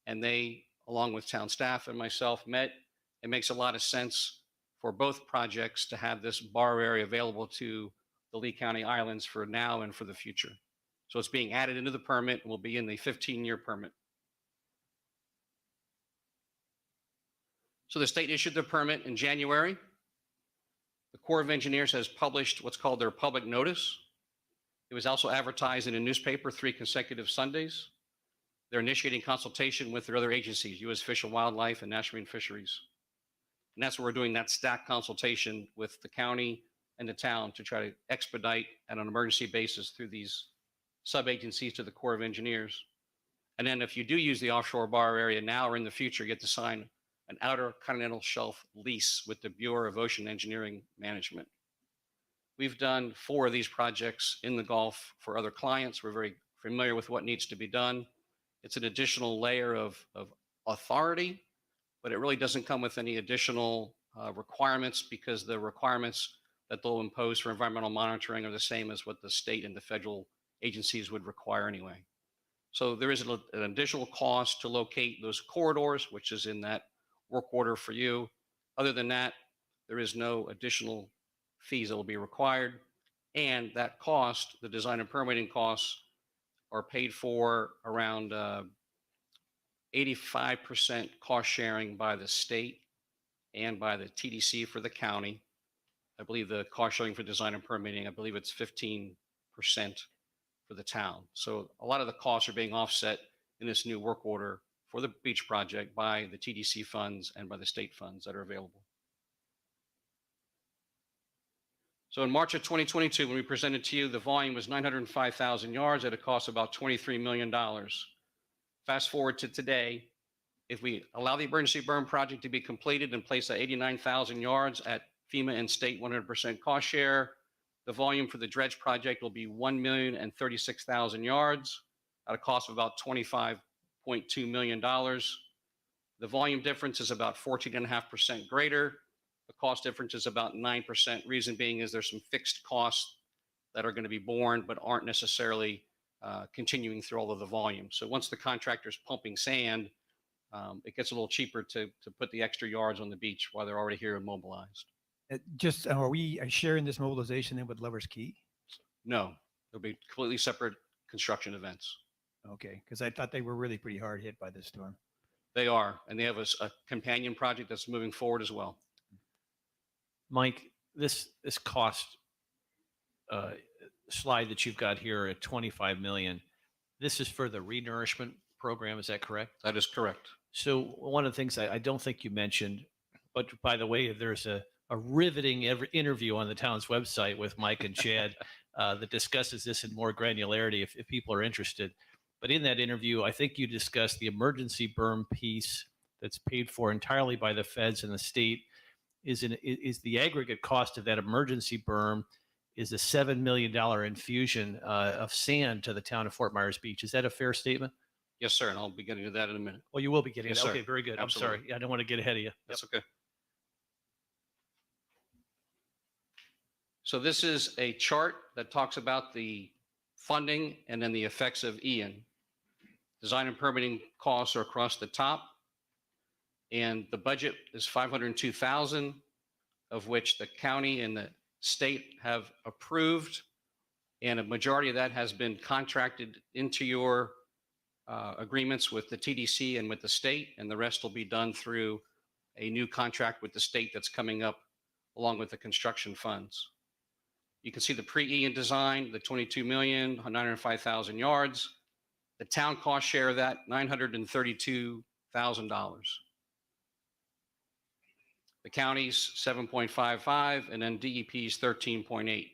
and they, along with town staff and myself, met. It makes a lot of sense for both projects to have this bar area available to the Lee County Islands for now and for the future. So it's being added into the permit and will be in the 15-year permit. So the state issued the permit in January. The Corps of Engineers has published what's called their public notice. It was also advertised in a newspaper 3 consecutive Sundays. They're initiating consultation with their other agencies, U.S. Fish and Wildlife and National Marine Fisheries. And that's where we're doing that stack consultation with the county and the town to try to expedite on an emergency basis through these sub-agencies to the Corps of Engineers. And then if you do use the offshore bar area now or in the future, you get to sign an outer continental shelf lease with the Bureau of Ocean Engineering Management. We've done 4 of these projects in the Gulf for other clients. We're very familiar with what needs to be done. It's an additional layer of authority, but it really doesn't come with any additional requirements, because the requirements that they'll impose for environmental monitoring are the same as what the state and the federal agencies would require anyway. So there is an additional cost to locate those corridors, which is in that work order for you. Other than that, there is no additional fees that will be required. And that cost, the design and permitting costs, are paid for around 85% cost sharing by the state and by the TDC for the county. I believe the cost sharing for design and permitting, I believe it's 15% for the town. So a lot of the costs are being offset in this new work order for the beach project by the TDC funds and by the state funds that are available. So in March of 2022, when we presented to you, the volume was 905,000 yards at a cost of about $23 million. Fast forward to today, if we allow the emergency burn project to be completed and place at 89,000 yards at FEMA and state 100% cost share, the volume for the dredge project will be 1,036,000 yards at a cost of about $25.2 million. The volume difference is about 14.5% greater. The cost difference is about 9%. Reason being is there's some fixed costs that are going to be borne but aren't necessarily continuing through all of the volume. So once the contractor's pumping sand, it gets a little cheaper to put the extra yards on the beach while they're already here and mobilized. Just are we sharing this mobilization then with Lovers Key? No, they'll be completely separate construction events. Okay, because I thought they were really pretty hard hit by this storm. They are, and they have a companion project that's moving forward as well. Mike, this cost slide that you've got here at 25 million, this is for the renourishment program, is that correct? That is correct. So one of the things I don't think you mentioned, but by the way, there's a riveting interview on the town's website with Mike and Chad that discusses this in more granularity if people are interested. But in that interview, I think you discussed the emergency berm piece that's paid for entirely by the feds and the state. Is the aggregate cost of that emergency berm is a $7 million infusion of sand to the town of Fort Myers Beach. Is that a fair statement? Yes, sir, and I'll be getting to that in a minute. Well, you will be getting Yes, that. sir. Okay, very good. Absolutely. I'm sorry. I don't want to get ahead of you. That's okay. So this is a chart that talks about the funding and then the effects of Ian. Design and permitting costs are across the top, and the budget is $502,000, of which the county and the state have approved, and a majority of that has been contracted into your agreements with the TDC and with the state, and the rest will be done through a new contract with the state that's coming up along with the construction funds. You can see the pre-Ian design, the 22 million, 905,000 yards. The town cost share of that, $932,000. The county's 7.55, and then DEP's 13.8.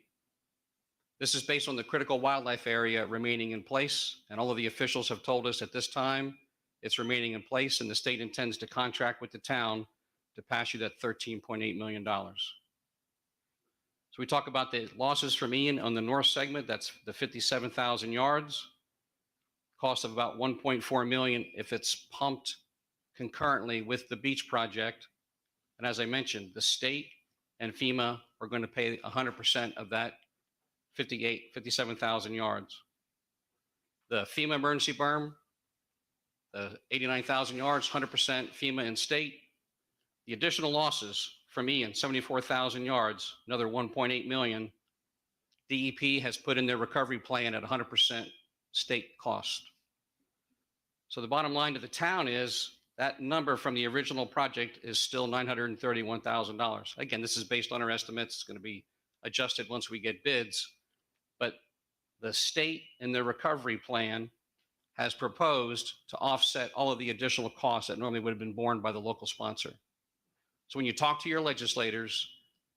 This is based on the critical wildlife area remaining in place, and all of the officials have told us at this time it's remaining in place, and the state intends to contract with the town to pass you that $13.8 million. So we talk about the losses from Ian on the north segment, that's the 57,000 yards, cost of about 1.4 million if it's pumped concurrently with the beach project. And as I mentioned, the state and FEMA are going to pay 100% of that 57,000 yards. The FEMA emergency berm, the 89,000 yards, 100% FEMA and state. The additional losses from Ian, 74,000 yards, another 1.8 million. DEP has put in their recovery plan at 100% state cost. So the bottom line to the town is that number from the original project is still $931,000. Again, this is based on our estimates. It's going to be adjusted once we get bids. But the state in their recovery plan has proposed to offset all of the additional costs that normally would have been borne by the local sponsor. So when you talk to your legislators,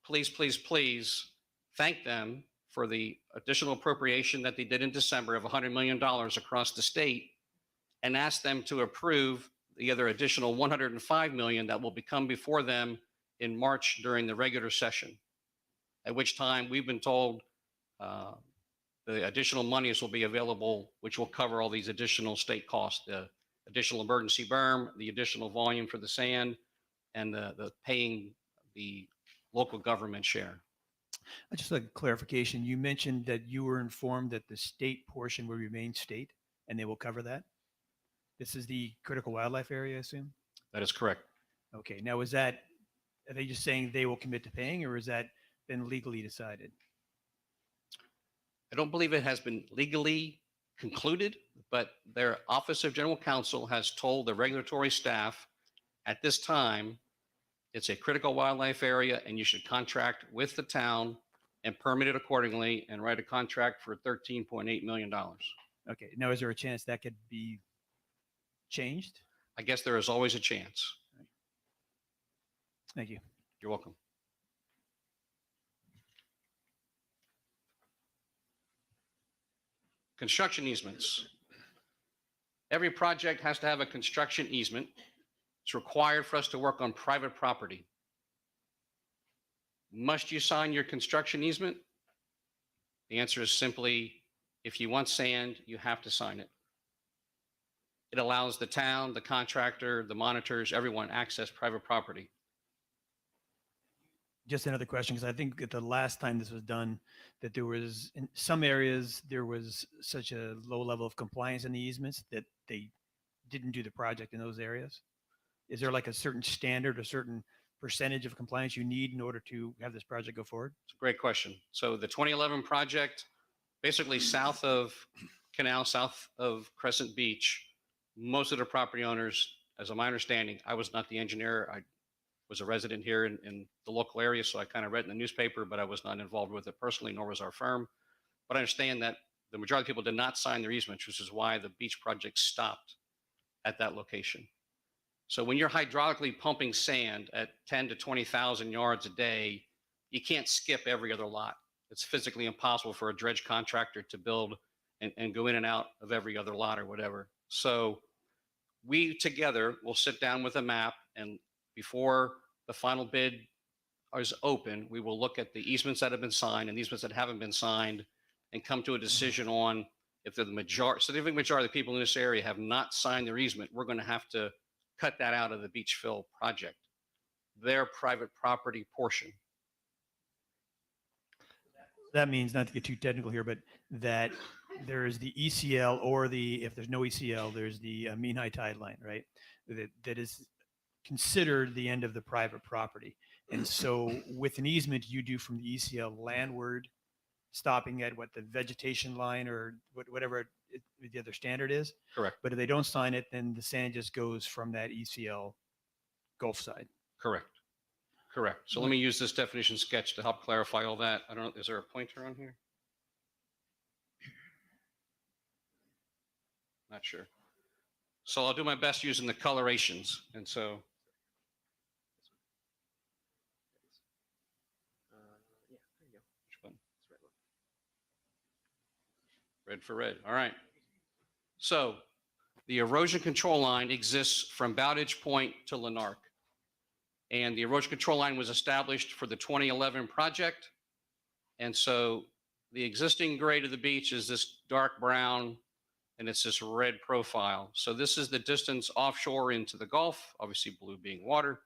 please, please, please thank them for the additional appropriation that they did in December of $100 million across the state, and ask them to approve the other additional $105 million that will become before them in March during the regular session, at which time we've been told the additional monies will be available, which will cover all these additional state costs, the additional emergency berm, the additional volume for the sand, and the paying the local government share. Just a clarification. You mentioned that you were informed that the state portion will remain state and they will cover that. This is the critical wildlife area, I assume? That is correct. Okay. Now, are they just saying they will commit to paying, or has that been legally decided? I don't believe it has been legally concluded, but their Office of General Counsel has told the regulatory staff at this time it's a critical wildlife area and you should contract with the town and permit it accordingly and write a contract for $13.8 million. Okay. Now, is there a chance that could be changed? I guess there is always a chance. Thank you. You're welcome. Construction easements. Every project has to have a construction easement. It's required for us to work on private property. Must you sign your construction easement? The answer is simply, if you want sand, you have to sign it. It allows the town, the contractor, the monitors, everyone access private property. Just another question, because I think at the last time this was done, that there was, in some areas, there was such a low level of compliance in the easements that they didn't do the project in those areas. Is there like a certain standard, a certain percentage of compliance you need in order to have this project go forward? It's a great question. So the 2011 project, basically south of Canal, south of Crescent Beach, most of the property owners, as of my understanding, I was not the engineer. I was a resident here in the local area, so I kind of read in the newspaper, but I was not involved with it personally, nor was our firm. But I understand that the majority of people did not sign their easements, which is why the beach project stopped at that location. So when you're hydraulically pumping sand at 10 to 20,000 yards a day, you can't skip every other lot. It's physically impossible for a dredge contractor to build and go in and out of every other lot or whatever. So we together will sit down with a map, and before the final bid is open, we will look at the easements that have been signed and the easements that haven't been signed and come to a decision on if they're the significant majority of the people in this area have not signed their easement, we're going to have to cut that out of the beach fill project, their private property portion. That means, not to get too technical here, but that there is the ECL, or if there's no ECL, there's the mean high tide line, right? That is considered the end of the private property. And so with an easement, you do from the ECL landward, stopping at what the vegetation line or whatever the other standard is. Correct. But if they don't sign it, then the sand just goes from that ECL Gulf side. Correct. Correct. So let me use this definition sketch to help clarify all that. I don't know, is there a pointer on here? Not sure. So I'll do my best using the colorations. And so red for red. All right. So the erosion control line exists from Bowditch Point to Lanark. And the erosion control line was established for the 2011 project. And so the existing grade of the beach is this dark brown, and it's this red profile. So this is the distance offshore into the Gulf, obviously blue being water,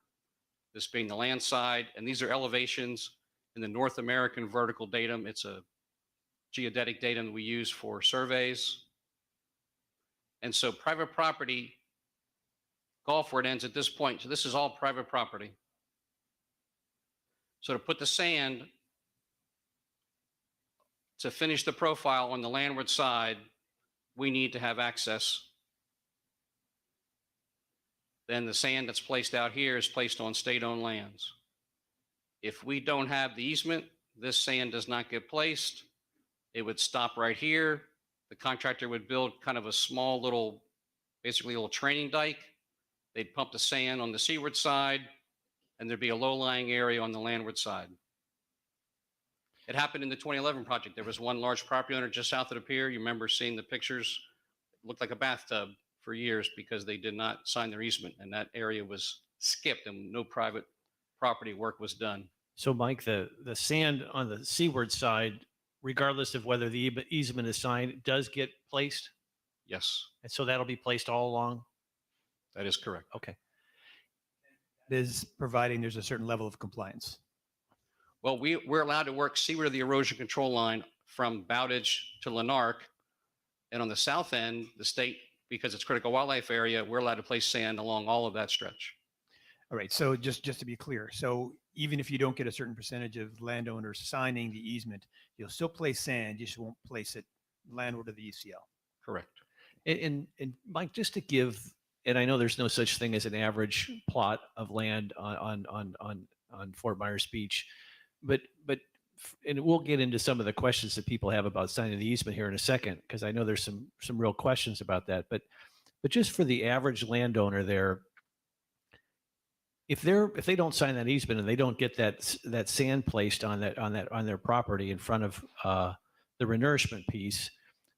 this being the land side. And these are elevations in the North American vertical datum. It's a geodetic datum we use for surveys. And so private property, Gulfward ends at this point. So this is all private property. So to put the sand, to finish the profile on the landward side, we need to have access. Then the sand that's placed out here is placed on state-owned lands. If we don't have the easement, this sand does not get placed. It would stop right here. The contractor would build kind of a small little, basically a little training dike. They'd pump the sand on the seaward side, and there'd be a low-lying area on the landward side. It happened in the 2011 project. There was one large property owner just south of the pier. You remember seeing the pictures? It looked like a bathtub for years because they did not sign their easement, and that area was skipped and no private property work was done. So Mike, the sand on the seaward side, regardless of whether the easement is signed, does get placed? Yes. And so that'll be placed all along? That is correct. Okay. It is providing there's a certain level of compliance. Well, we're allowed to work seaward of the erosion control line from Bowditch to Lanark. And on the south end, the state, because it's critical wildlife area, we're allowed to place sand along all of that stretch. All right. So just to be clear, so even if you don't get a certain percentage of landowners signing the easement, you'll still place sand, you just won't place it landward of the ECL. Correct. And Mike, just to give, and I know there's no such thing as an average plot of land on Fort Myers Beach, but and we'll get into some of the questions that people have about signing the easement here in a second, because I know there's some real questions about that. But just for the average landowner there, if they don't sign that easement and they don't get that sand placed on their property in front of the renourishment piece,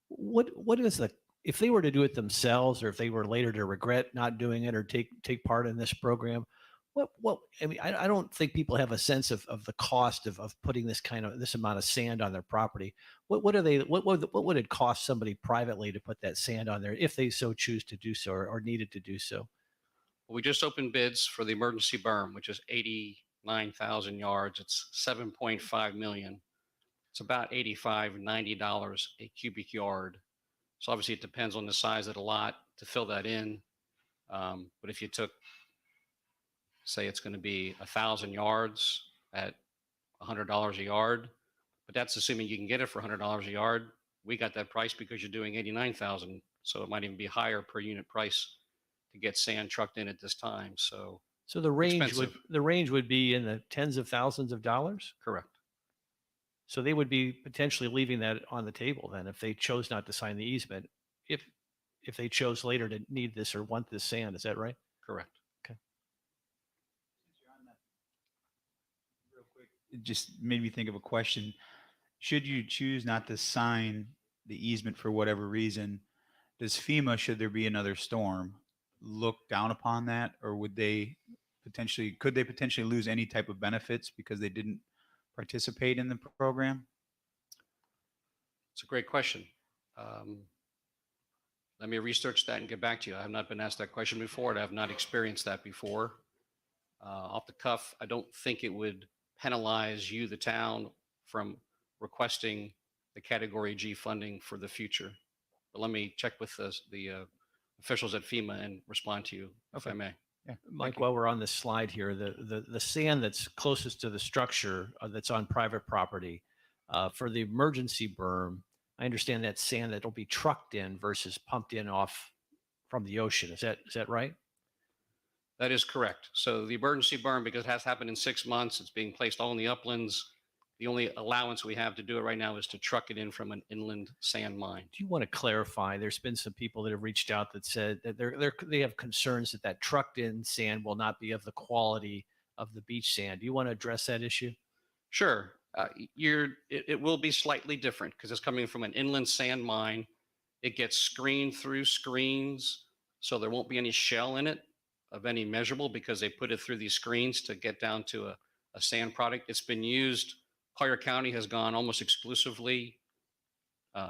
what is if they were to do it themselves, or if they were later to regret not doing it or take part in this program, what I mean, I don't think people have a sense of the cost of putting this amount of sand on their property. What are they, what would it cost somebody privately to put that sand on there if they so choose to do so, or needed to do so? We just opened bids for the emergency berm, which is 89,000 yards. It's 7.5 million. It's about $85-90 a cubic yard. So obviously it depends on the size of the lot to fill that in. But if you took, say it's going to be 1,000 yards at $100 a yard, but that's assuming you can get it for $100 a yard. We got that price because you're doing 89,000. So it might even be higher per unit price to get sand trucked in at this time. So the range expensive. would be in the tens of thousands of dollars. Correct. So they would be potentially leaving that on the table then if they chose not to sign the easement, if they chose later to need this or want this sand. Is that right? Correct. Okay. It just made me think of a question. Should you choose not to sign the easement for whatever reason, does FEMA, should there be another storm, look down upon that, or could they potentially lose any type of benefits because they didn't participate in the program? It's a great question. Let me research that and get back to you. I have not been asked that question before, and I have not experienced that before. Off the cuff, I don't think it would penalize you, the town, from requesting the Category G funding for the future. But let me check with the officials at FEMA and respond to you, if I may. Yeah. Mike, while we're on this slide here, the sand that's closest to the structure that's on private property, for the emergency berm, I understand that sand that'll be trucked in versus pumped in off from the ocean. Is that right? That is correct. So the emergency berm, because it has happened in 6 months, it's being placed all in the uplands. The only allowance we have to do it right now is to truck it in from an inland sand mine. Do you want to clarify? There's been some people that have reached out that said that they have concerns that trucked in sand will not be of the quality of the beach sand. Do you want to address that issue? Sure. It will be slightly different because it's coming from an inland sand mine. It gets screened through screens, so there won't be any shell in it of any measurable because they put it through these screens to get down to a sand product. It's been used. Collier County has gone almost exclusively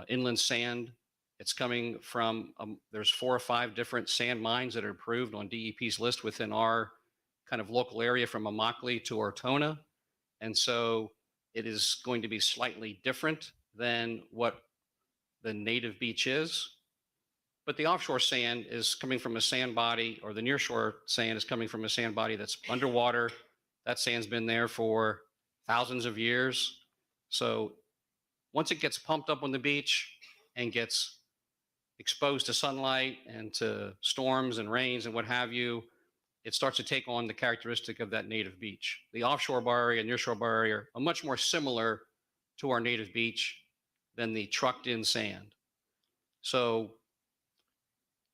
inland sand. It's coming from, there's 4 or 5 different sand mines that are approved on DEP's list within our kind of local area from Immokalee to Ortona. And so it is going to be slightly different than what the native beach is. But the offshore sand is coming from a sand body, or the nearshore sand is coming from a sand body that's underwater. That sand's been there for thousands of years. So once it gets pumped up on the beach and gets exposed to sunlight and to storms and rains and what have you, it starts to take on the characteristic of that native beach. The offshore bar area and nearshore bar area are much more similar to our native beach than the trucked in sand. So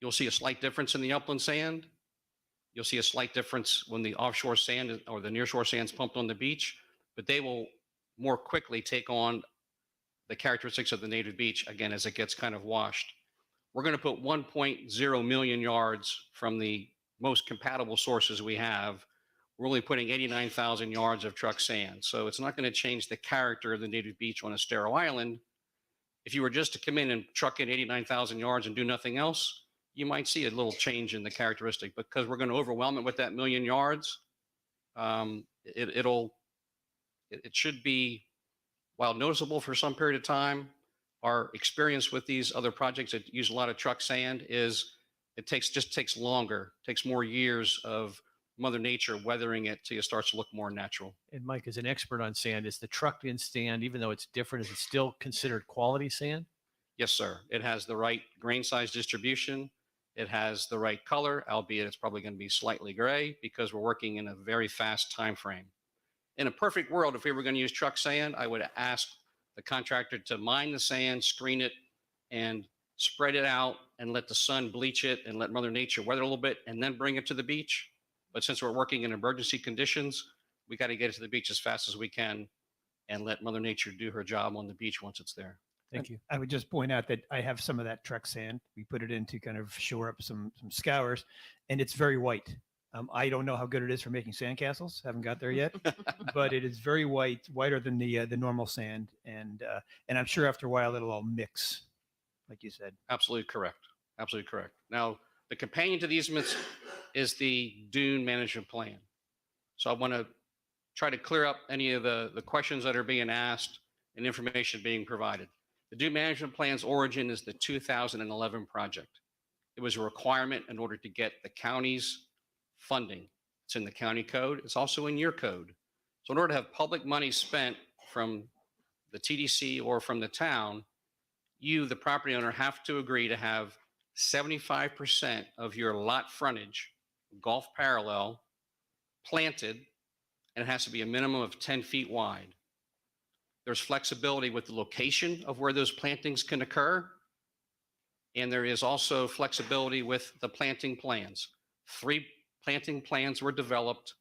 you'll see a slight difference in the upland sand. You'll see a slight difference when the offshore sand or the nearshore sand is pumped on the beach, but they will more quickly take on the characteristics of the native beach again as it gets kind of washed. We're going to put 1.0 million yards from the most compatible sources we have. We're only putting 89,000 yards of truck sand. So it's not going to change the character of the native beach on Estero Island. If you were just to come in and truck in 89,000 yards and do nothing else, you might see a little change in the characteristic. Because we're going to overwhelm it with that million yards, it should be, while noticeable for some period of time, our experience with these other projects that use a lot of truck sand is it just takes longer, takes more years of Mother Nature weathering it till it starts to look more natural. And Mike, as an expert on sand, is the trucked in sand, even though it's different, is it still considered quality sand? Yes, sir. It has the right grain size distribution. It has the right color, albeit it's probably going to be slightly gray because we're working in a very fast time frame. In a perfect world, if we were going to use truck sand, I would ask the contractor to mine the sand, screen it, and spread it out and let the sun bleach it and let Mother Nature weather a little bit and then bring it to the beach. But since we're working in emergency conditions, we got to get it to the beach as fast as we can and let Mother Nature do her job on the beach once it's there. Thank you. I would just point out that I have some of that Trex sand. We put it in to kind of shore up some scours, and it's very white. I don't know how good it is for making sandcastles. Haven't got there yet, but it is very white, whiter than the normal sand, and I'm sure after a while it'll all mix, like you said. Absolutely correct. Absolutely correct. Now, the companion to the easements is the dune management plan. So I want to try to clear up any of the questions that are being asked and information being provided. The dune management plan's origin is the 2011 project. It was a requirement in order to get the county's funding. It's in the county code. It's also in your code. So in order to have public money spent from the TDC or from the town, you, the property owner, have to agree to have 75% of your lot frontage, golf parallel, planted, and it has to be a minimum of 10 feet wide. There's flexibility with the location of where those plantings can occur. And there is also flexibility with the planting plans. 3 planting plans were developed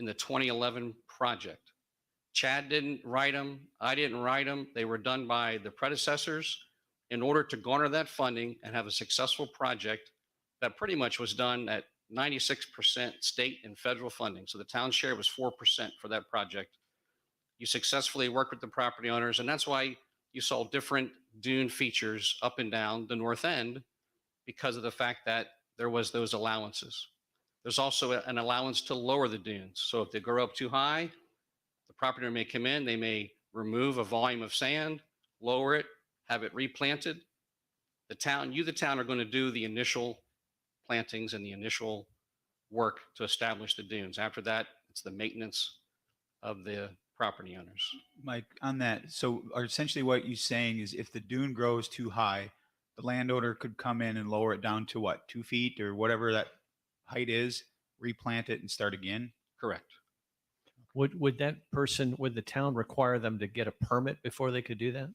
in the 2011 project. Chad didn't write them. I didn't write them. They were done by the predecessors in order to garner that funding and have a successful project that pretty much was done at 96% state and federal funding. So the town share was 4% for that project. You successfully worked with the property owners, and that's why you saw different dune features up and down the north end, because of the fact that there was those allowances. There's also an allowance to lower the dunes. So if they grow up too high, the property owner may come in, they may remove a volume of sand, lower it, have it replanted. The town, the town, are going to do the initial plantings and the initial work to establish the dunes. After that, it's the maintenance of the property owners. Mike, on that, so essentially what you're saying is if the dune grows too high, the landowner could come in and lower it down to what, 2 feet or whatever that height is, replant it and start again? Correct. Would the town require them to get a permit before they could do that?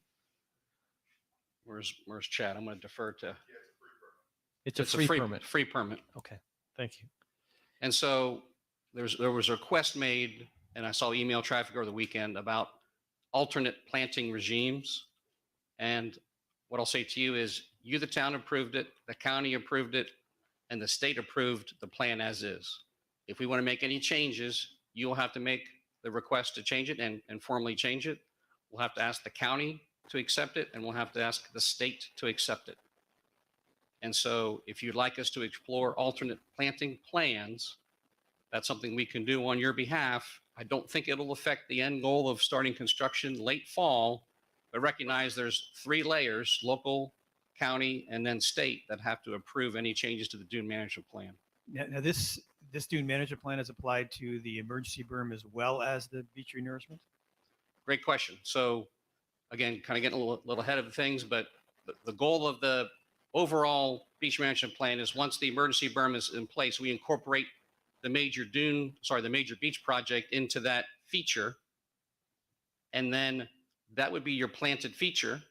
Where's Chad? I'm going to defer to. It's a free permit. Free permit. Okay, thank you. And so there was a request made, and I saw email traffic over the weekend about alternate planting regimes. And what I'll say to you is, you, the town, approved it, the county approved it, and the state approved the plan as is. If we want to make any changes, you'll have to make the request to change it and formally change it. We'll have to ask the county to accept it, and we'll have to ask the state to accept it. And so if you'd like us to explore alternate planting plans, that's something we can do on your behalf. I don't think it'll affect the end goal of starting construction late fall, but recognize there's 3 layers, local, county, and then state, that have to approve any changes to the dune management plan. Now this dune management plan is applied to the emergency berm as well as the beach renourishment? Great question. So again, kind of getting a little ahead of things, but the goal of the overall beach management plan is, once the emergency berm is in place, we incorporate the major beach project into that feature. And then that would be your planted feature.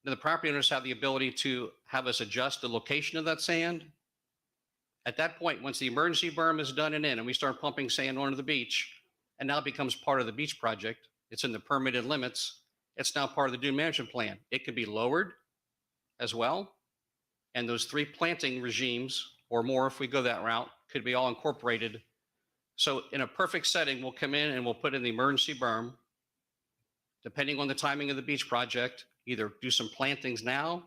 Then the property owners have the ability to have us adjust the location of that sand. At that point, once the emergency berm is done and we start pumping sand onto the beach, and now it becomes part of the beach project, it's in the permitted limits, it's now part of the dune management plan. It could be lowered as well. And those 3 planting regimes, or more if we go that route, could be all incorporated. So in a perfect setting, we'll come in and we'll put in the emergency berm. Depending on the timing of the beach project, either do some plantings now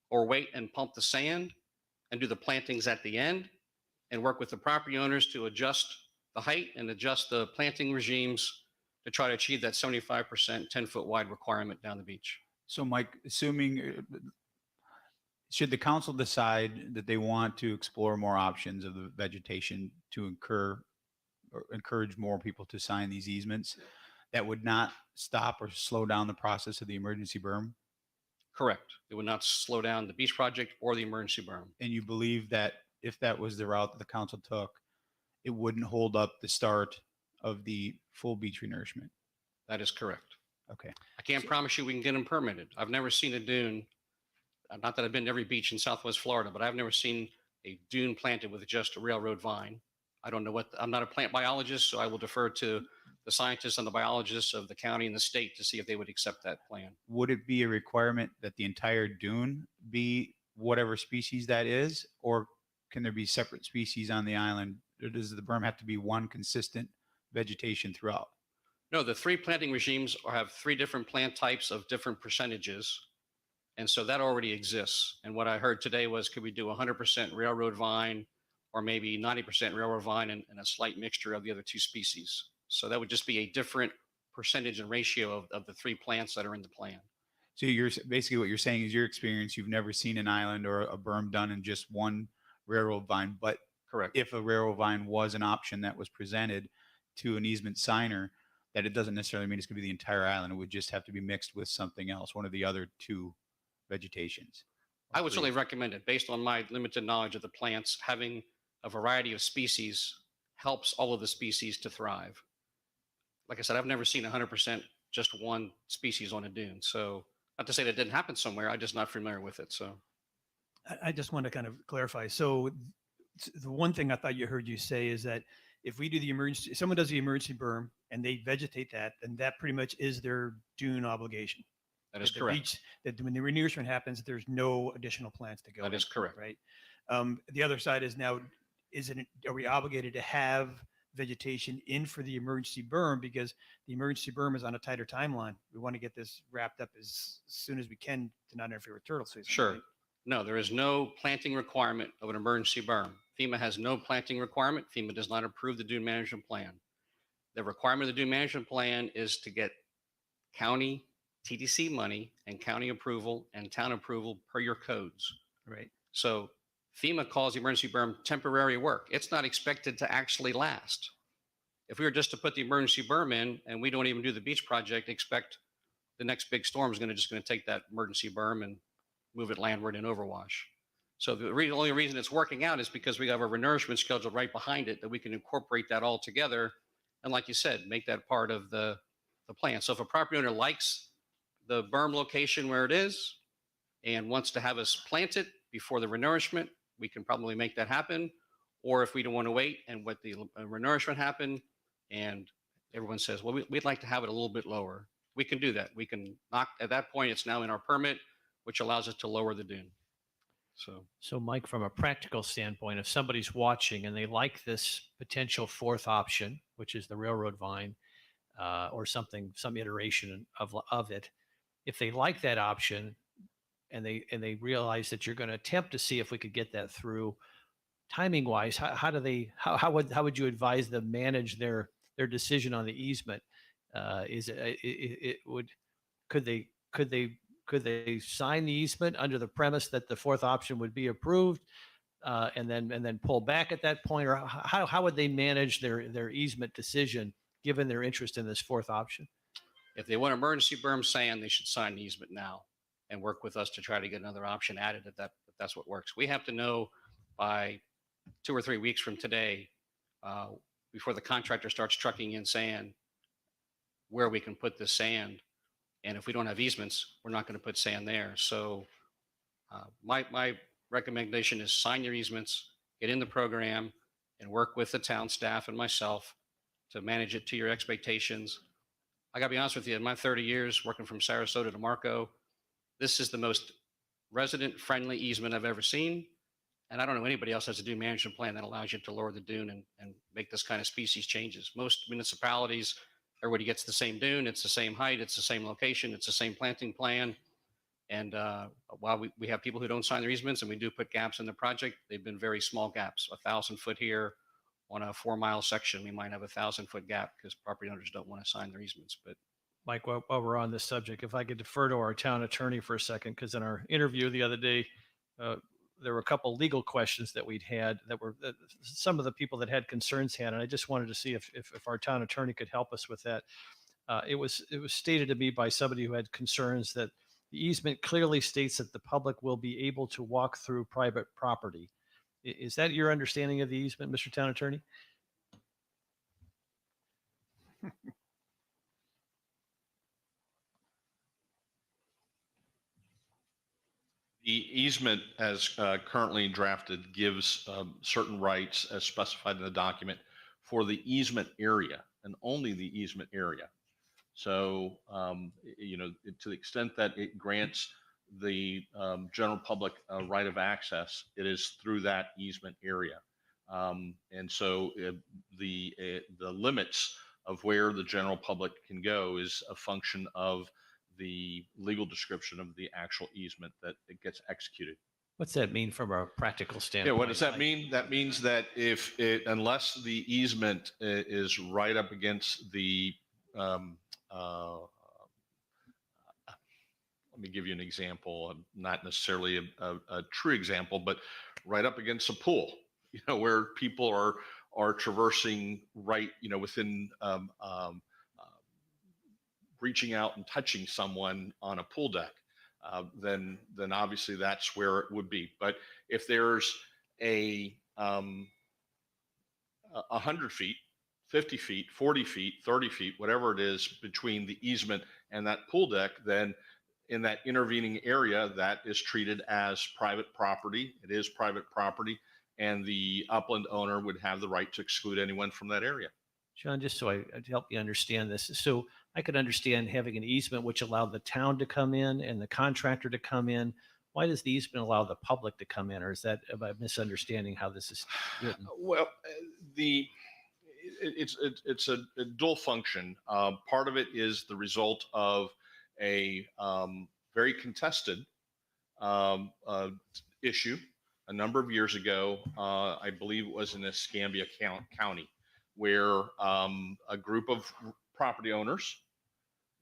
or wait and pump the sand and do the plantings at the end, and work with the property owners to adjust the height and adjust the planting regimes to try to achieve that 75% 10-foot wide requirement down the beach. So Mike, assuming, should the council decide that they want to explore more options of the vegetation to encourage more people to sign these easements, that would not stop or slow down the process of the emergency berm? Correct. It would not slow down the beach project or the emergency berm. And you believe that if that was the route that the council took, it wouldn't hold up the start of the full beach renourishment? That is correct. Okay. I can't promise you we can get them permitted. I've never seen a dune, not that I've been to every beach in Southwest Florida, but I've never seen a dune planted with just a railroad vine. I don't know I'm not a plant biologist, so I will defer to the scientists and the biologists of the county and the state to see if they would accept that plan. Would it be a requirement that the entire dune be whatever species that is, or can there be separate species on the island? Or does the berm have to be one consistent vegetation throughout? No, the three planting regimes have three different plant types of different percentages. And so that already exists. And what I heard today was, could we do 100% railroad vine or maybe 90% railroad vine and a slight mixture of the other two species? So that would just be a different percentage and ratio of the three plants that are in the plan. So you're basically what you're saying is your experience, you've never seen an island or a berm done in just one railroad vine, but correct. If a railroad vine was an option that was presented to an easement signer, that it doesn't necessarily mean it's going to be the entire island. It would just have to be mixed with something else, one of the other two vegetations. I would certainly recommend it. Based on my limited knowledge of the plants, having a variety of species helps all of the species to thrive. Like I said, I've never seen 100% just one species on a dune. So not to say that didn't happen somewhere, I'm just not familiar with it. So I just want to kind of clarify. So the one thing I thought you heard you say is that if we do the emergency, someone does the emergency berm and they vegetate that, then that pretty much is their dune obligation. That is the correct. beach, that when the renourishment happens, there's no additional plants to go. That is in, correct. Right. The other side is now, are we obligated to have vegetation in for the emergency berm, because the emergency berm is on a tighter timeline? We want to get this wrapped up as soon as we can to not interfere with turtle season. Sure. Right? No, there is no planting requirement of an emergency berm. FEMA has no planting requirement. FEMA does not approve the dune management plan. The requirement of the dune management plan is to get county TDC money and county approval and town approval per your codes. Right. So FEMA calls the emergency berm temporary work. It's not expected to actually last. If we were just to put the emergency berm in and we don't even do the beach project, expect the next big storm is going to take that emergency berm and move it landward in overwash. So the only reason it's working out is because we have a renourishment schedule right behind it that we can incorporate that all together. And like you said, make that part of the plan. So if a property owner likes the berm location where it is and wants to have us plant it before the renourishment, we can probably make that happen. Or if we don't want to wait and let the renourishment happen and everyone says, well, we'd like to have it a little bit lower, we can do that. We can knock, at that point, it's now in our permit, which allows us to lower the dune. So Mike, from a practical standpoint, if somebody's watching and they like this potential fourth option, which is the railroad vine, or something, some iteration of it, if they like that option and they realize that you're going to attempt to see if we could get that through, timing wise, how would you advise them manage their decision on the easement? Could they sign the easement under the premise that the fourth option would be approved, and then pull back at that point, or how would they manage their easement decision given their interest in this fourth option? If they want emergency berm sand, they should sign the easement now and work with us to try to get another option added if that's what works. We have to know by 2 or 3 weeks from today, before the contractor starts trucking in sand, where we can put this sand. And if we don't have easements, we're not going to put sand there. So my recommendation is sign your easements, get in the program, and work with the town staff and myself to manage it to your expectations. I got to be honest with you, in my 30 years working from Sarasota to Marco, this is the most resident-friendly easement I've ever seen. And I don't know anybody else has a dune management plan that allows you to lower the dune and make this kind of species changes. Most municipalities, everybody gets the same dune, it's the same height, it's the same location, it's the same planting plan. And while we have people who don't sign their easements and we do put gaps in the project, they've been very small gaps. 1,000 foot here on a 4-mile section, we might have 1,000-foot gap because property owners don't want to sign their easements. But Mike, while we're on this subject, if I could defer to our town attorney for a second, because in our interview the other day, there were a couple legal questions that we'd had that were some of the people that had concerns had, and I just wanted to see if our town attorney could help us with that. It was stated to me by somebody who had concerns that the easement clearly states that the public will be able to walk through private property. Is that your understanding of the easement, Mr. Town Attorney? The easement as currently drafted gives certain rights as specified in the document for the easement area. and only the easement area. So, to the extent that it grants the general public a right of access, it is through that easement area. And so the limits of where the general public can go is a function of the legal description of the actual easement that it gets executed. What's that mean from a practical Yeah, standpoint? what does that mean? That means that unless the easement is right up against the, let me give you an example, not necessarily a true example, but right up against a pool, where people are traversing right, within reaching out and touching someone on a pool deck. Then obviously that's where it would be. But if there's 100 feet, 50 feet, 40 feet, 30 feet, whatever it is between the easement and that pool deck, then in that intervening area, that is treated as private property. It is private property, and the upland owner would have the right to exclude anyone from that area. John, just so to help you understand this, so I could understand having an easement which allowed the town to come in and the contractor to come in. Why does the easement allow the public to come in, or is that a misunderstanding how this is written? Well, it's a dual function. Part of it is the result of a very contested issue a number of years ago. I believe it was in Escambia County, where a group of property owners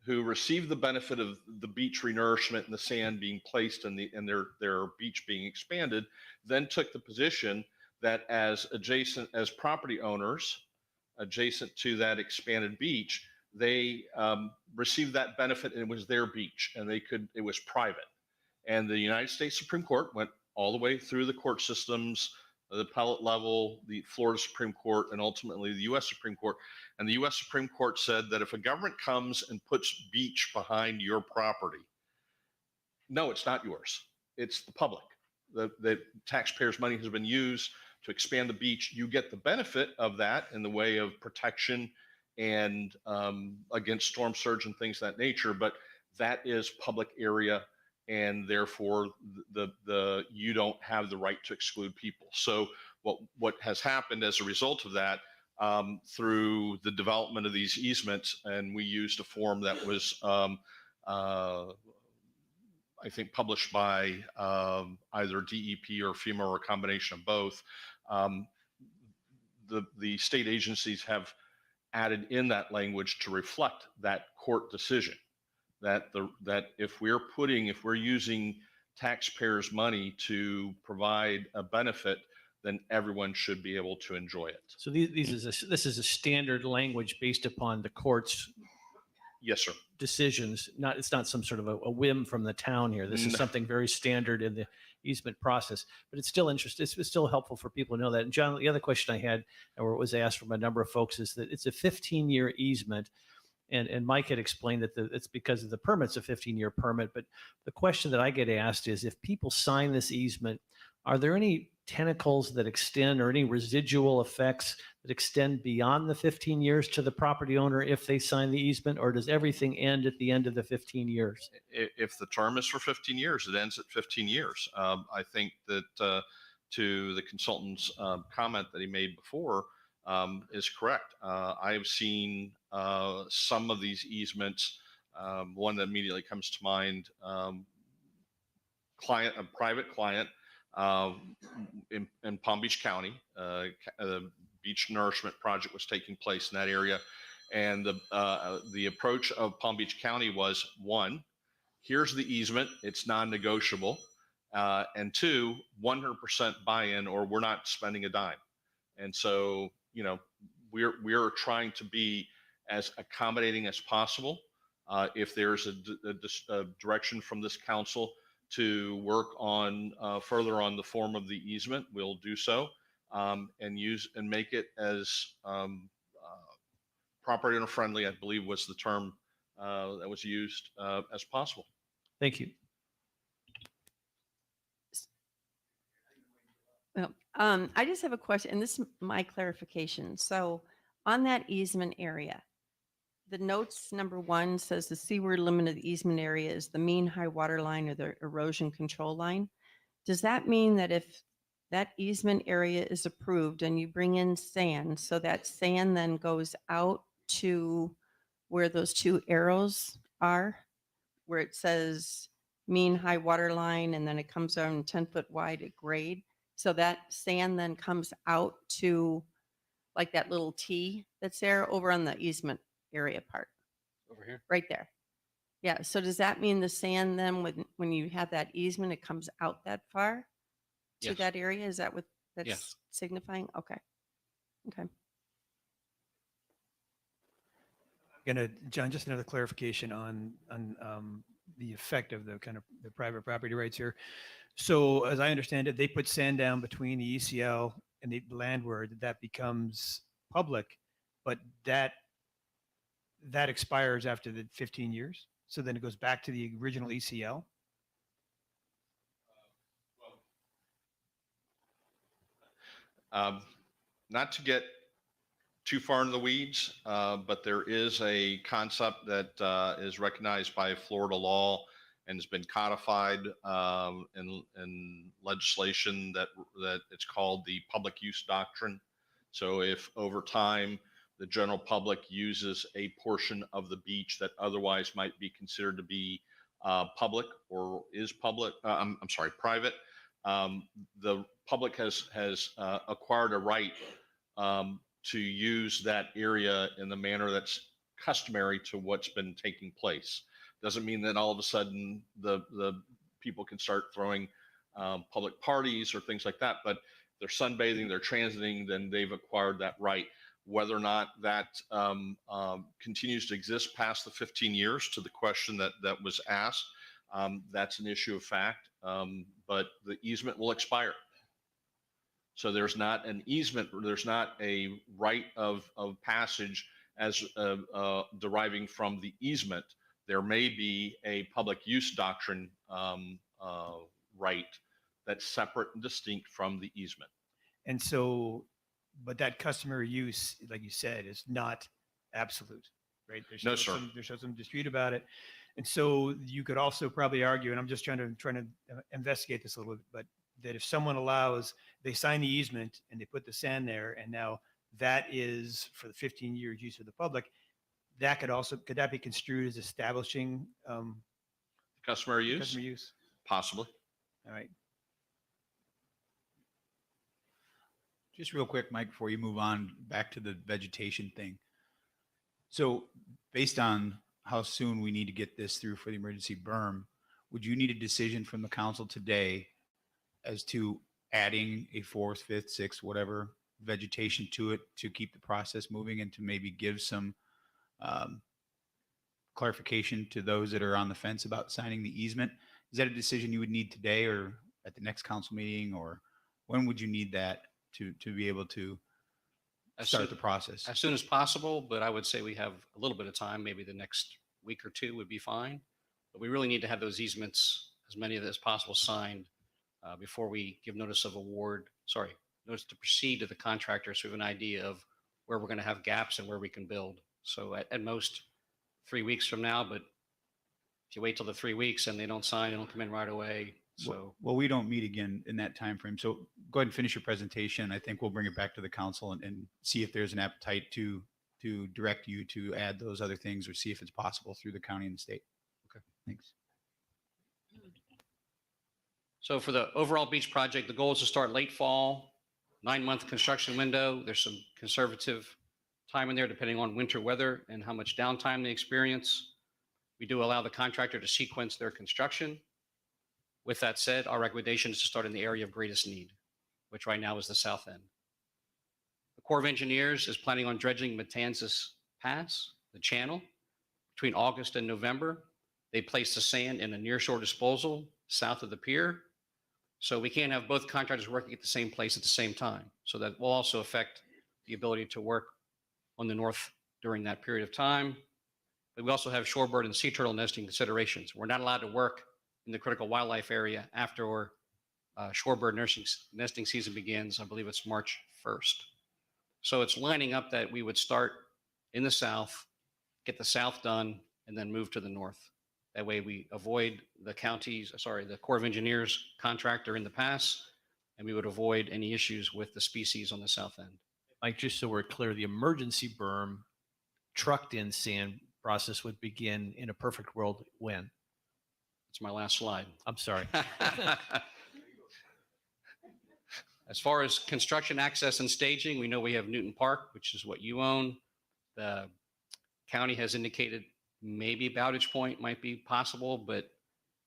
who received the benefit of the beach renourishment and the sand being placed in their beach being expanded, then took the position that as property owners adjacent to that expanded beach, they received that benefit, and it was their beach, and it was private. And the United States Supreme Court went all the way through the court systems, the appellate level, the Florida Supreme Court, and ultimately the U.S. Supreme Court. And the U.S. Supreme Court said that if a government comes and puts beach behind your property, no, it's not yours. It's the public. The taxpayers' money has been used to expand the beach. You get the benefit of that in the way of protection and against storm surge and things of that nature, but that is public area, and therefore you don't have the right to exclude people. So what has happened as a result of that, through the development of these easements, and we used a form that was I think published by either DEP or FEMA or a combination of both. The state agencies have added in that language to reflect that court decision, that if we're using taxpayers' money to provide a benefit, then everyone should be able to enjoy it. So this is a standard language based upon the court's Yes, sir. decisions. It's not some sort of a whim from the town here. This is No. something very standard in the easement process. But it's still interesting. It's still helpful for people to know that. And John, the other question I had, or it was asked from a number of folks, is that it's a 15-year easement. And Mike had explained that it's because of the permit's a 15-year permit. But the question that I get asked is, if people sign this easement, are there any tentacles that extend or any residual effects that extend beyond the 15 years to the property owner if they sign the easement, or does everything end at the end of the 15 years? If the term is for 15 years, it ends at 15 years. I think that to the consultant's comment that he made before is correct. I have seen some of these easements. One that immediately comes to mind, a private client in Palm Beach County. The beach nourishment project was taking place in that area, and the approach of Palm Beach County was, one, here's the easement, it's non-negotiable, and two, 100% buy-in, or we're not spending a dime. And so, we're trying to be as accommodating as possible. If there's a direction from this council to work on further on the form of the easement, we'll do so, and make it as property owner friendly, I believe was the term that was used, as possible. Thank you. Well, I just have a question, and this is my clarification. So On that easement area, the notes number 1 says the seaward limit of the easement area is the mean high water line or the erosion control line. Does that mean that if that easement area is approved and you bring in sand, so that sand then goes out to where those 2 arrows are, where it says mean high water line, and then it comes on 10-foot wide at grade? So that sand then comes out to like that little T that's there over on the easement area part, Over here. right there. Yeah. So does that mean the sand then, when you have that easement, it comes out that far to Yes. that area? Is that what that's Yes. signifying? Okay. Okay. John, just another clarification on the effect of the kind of the private property rights here. So as I understand it, they put sand down between the ECL and the landward, that becomes public, but that expires after the 15 years. So then it goes back to the original ECL. Not to get too far into the weeds, but there is a concept that is recognized by Florida law and has been codified in legislation that it's called the public use doctrine. So if over time the general public uses a portion of the beach that otherwise might be considered to be public or is public, I'm sorry, private, the public has acquired a right to use that area in the manner that's customary to what's been taking place. Doesn't mean that all of a sudden the people can start throwing public parties or things like that, but they're sunbathing, they're transiting, then they've acquired that right. Whether or not that continues to exist past the 15 years, to the question that was asked, that's an issue of fact, but the easement will expire. So there's not an easement, there's not a right of passage as deriving from the easement. There may be a public use doctrine right that's separate and distinct from the easement. And so, but that customary use, like you said, is not absolute, right? No, sir. There's some dispute about it. And so you could also probably argue, and I'm just trying to investigate this a little bit, but that if someone they sign the easement and they put the sand there, and now that is for the 15 years use of the public, that could that be construed as establishing Customary use? Customer use? Possibly. All right. Just real quick, Mike, before you move on back to the vegetation thing. So based on how soon we need to get this through for the emergency berm, would you need a decision from the council today as to adding a 4th, 5th, 6th, whatever vegetation to it to keep the process moving and to maybe give some clarification to those that are on the fence about signing the easement? Is that a decision you would need today or at the next council meeting, or when would you need that to be able to start the process? As soon as possible, but I would say we have a little bit of time, maybe the next week or 2 would be fine. But we really need to have those easements, as many of it as possible, signed before we give notice of award, notice to proceed to the contractor, so we have an idea of where we're going to have gaps and where we can build. So at most 3 weeks from now, but if you wait till the 3 weeks and they don't sign, they don't come in right away. So well, we don't meet again in that time frame. So go ahead and finish your presentation. I think we'll bring it back to the council and see if there's an appetite to direct you to add those other things, or see if it's possible through the county and the state. Okay. Thanks. So for the overall beach project, the goal is to start late fall, 9-month construction window. There's some conservative time in there depending on winter weather and how much downtime they experience. We do allow the contractor to sequence their construction. With that said, our recommendation is to start in the area of greatest need, which right now is the south end. The Corps of Engineers is planning on dredging Matanzas Pass, the channel, between August and November. They place the sand in a nearshore disposal south of the pier. So we can't have both contractors working at the same place at the same time. So that will also affect the ability to work on the north during that period of time. But we also have shorebird and sea turtle nesting considerations. We're not allowed to work in the critical wildlife area after shorebird nesting season begins. I believe it's March 1st. So it's lining up that we would start in the south, get the south done, and then move to the north. That way we avoid the Corps of Engineers contractor in the pass, and we would avoid any issues with the species on the south end. Mike, just so we're clear, the emergency berm trucked in sand process would begin in a perfect world when? It's my last slide. I'm sorry. As far as construction access and staging, we know we have Newton Park, which is what you own. The county has indicated maybe Bowditch Point might be possible, but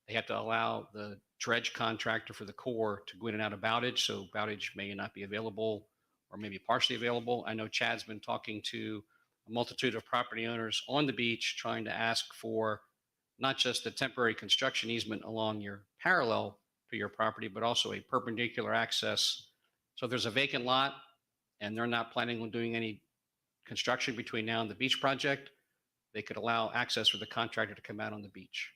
they have to allow the dredge contractor for the Corps to go in and out of Bowditch. So Bowditch may not be available or maybe partially available. I know Chad's been talking to a multitude of property owners on the beach trying to ask for not just a temporary construction easement along your parallel to your property, but also a perpendicular access. So if there's a vacant lot and they're not planning on doing any construction between now and the beach project, they could allow access for the contractor to come out on the beach.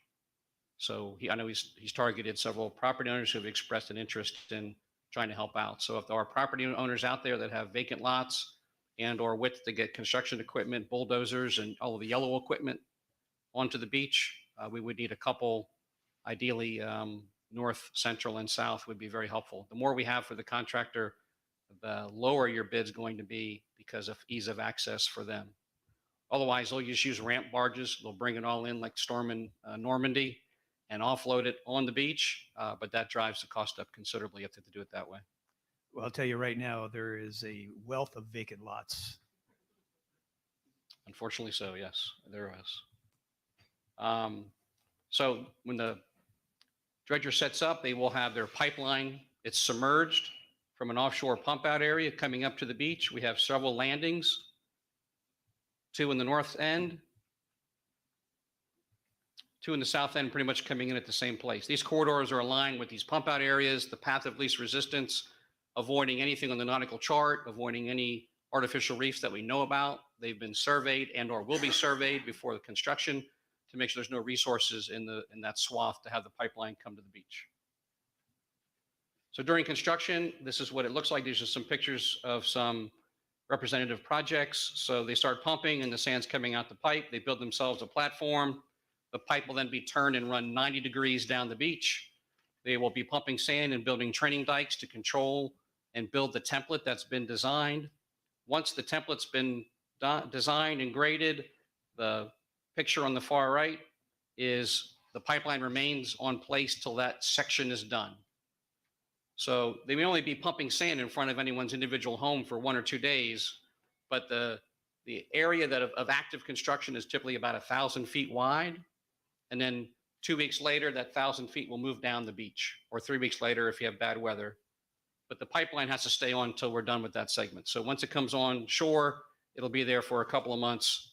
So I know he's targeted several property owners who have expressed an interest in trying to help out. So if there are property owners out there that have vacant lots and or width to get construction equipment, bulldozers, and all of the yellow equipment onto the beach, we would need a couple, ideally north, central, and south would be very helpful. The more we have for the contractor, the lower your bid's going to be because of ease of access for them. Otherwise, they'll just use ramp barges. They'll bring it all in like Storm in Normandy and offload it on the beach, but that drives the cost up considerably if they have to do it that way. Well, I'll tell you right now, there is a wealth of vacant lots. Unfortunately so, yes, there is. So when the dredger sets up, they will have their pipeline. It's submerged from an offshore pump out area coming up to the beach. We have several landings, 2 in the north end, 2 in the south end, pretty much coming in at the same place. These corridors are aligned with these pump out areas, the path of least resistance, avoiding anything on the nautical chart, avoiding any artificial reefs that we know about. They've been surveyed and or will be surveyed before the construction to make sure there's no resources in that swath to have the pipeline come to the beach. So during construction, this is what it looks like. These are some pictures of some representative projects. So they start pumping and the sand's coming out the pipe. They build themselves a platform. The pipe will then be turned and run 90 degrees down the beach. They will be pumping sand and building training dikes to control and build the template that's been designed. Once the template's been designed and graded, the picture on the far right is the pipeline remains on place till that section is done. So they may only be pumping sand in front of anyone's individual home for 1 or 2 days, but the area of active construction is typically about 1,000 feet wide. And then 2 weeks later, that 1,000 feet will move down the beach, or 3 weeks later if you have bad weather. But the pipeline has to stay on until we're done with that segment. So once it comes on shore, it'll be there for a couple of months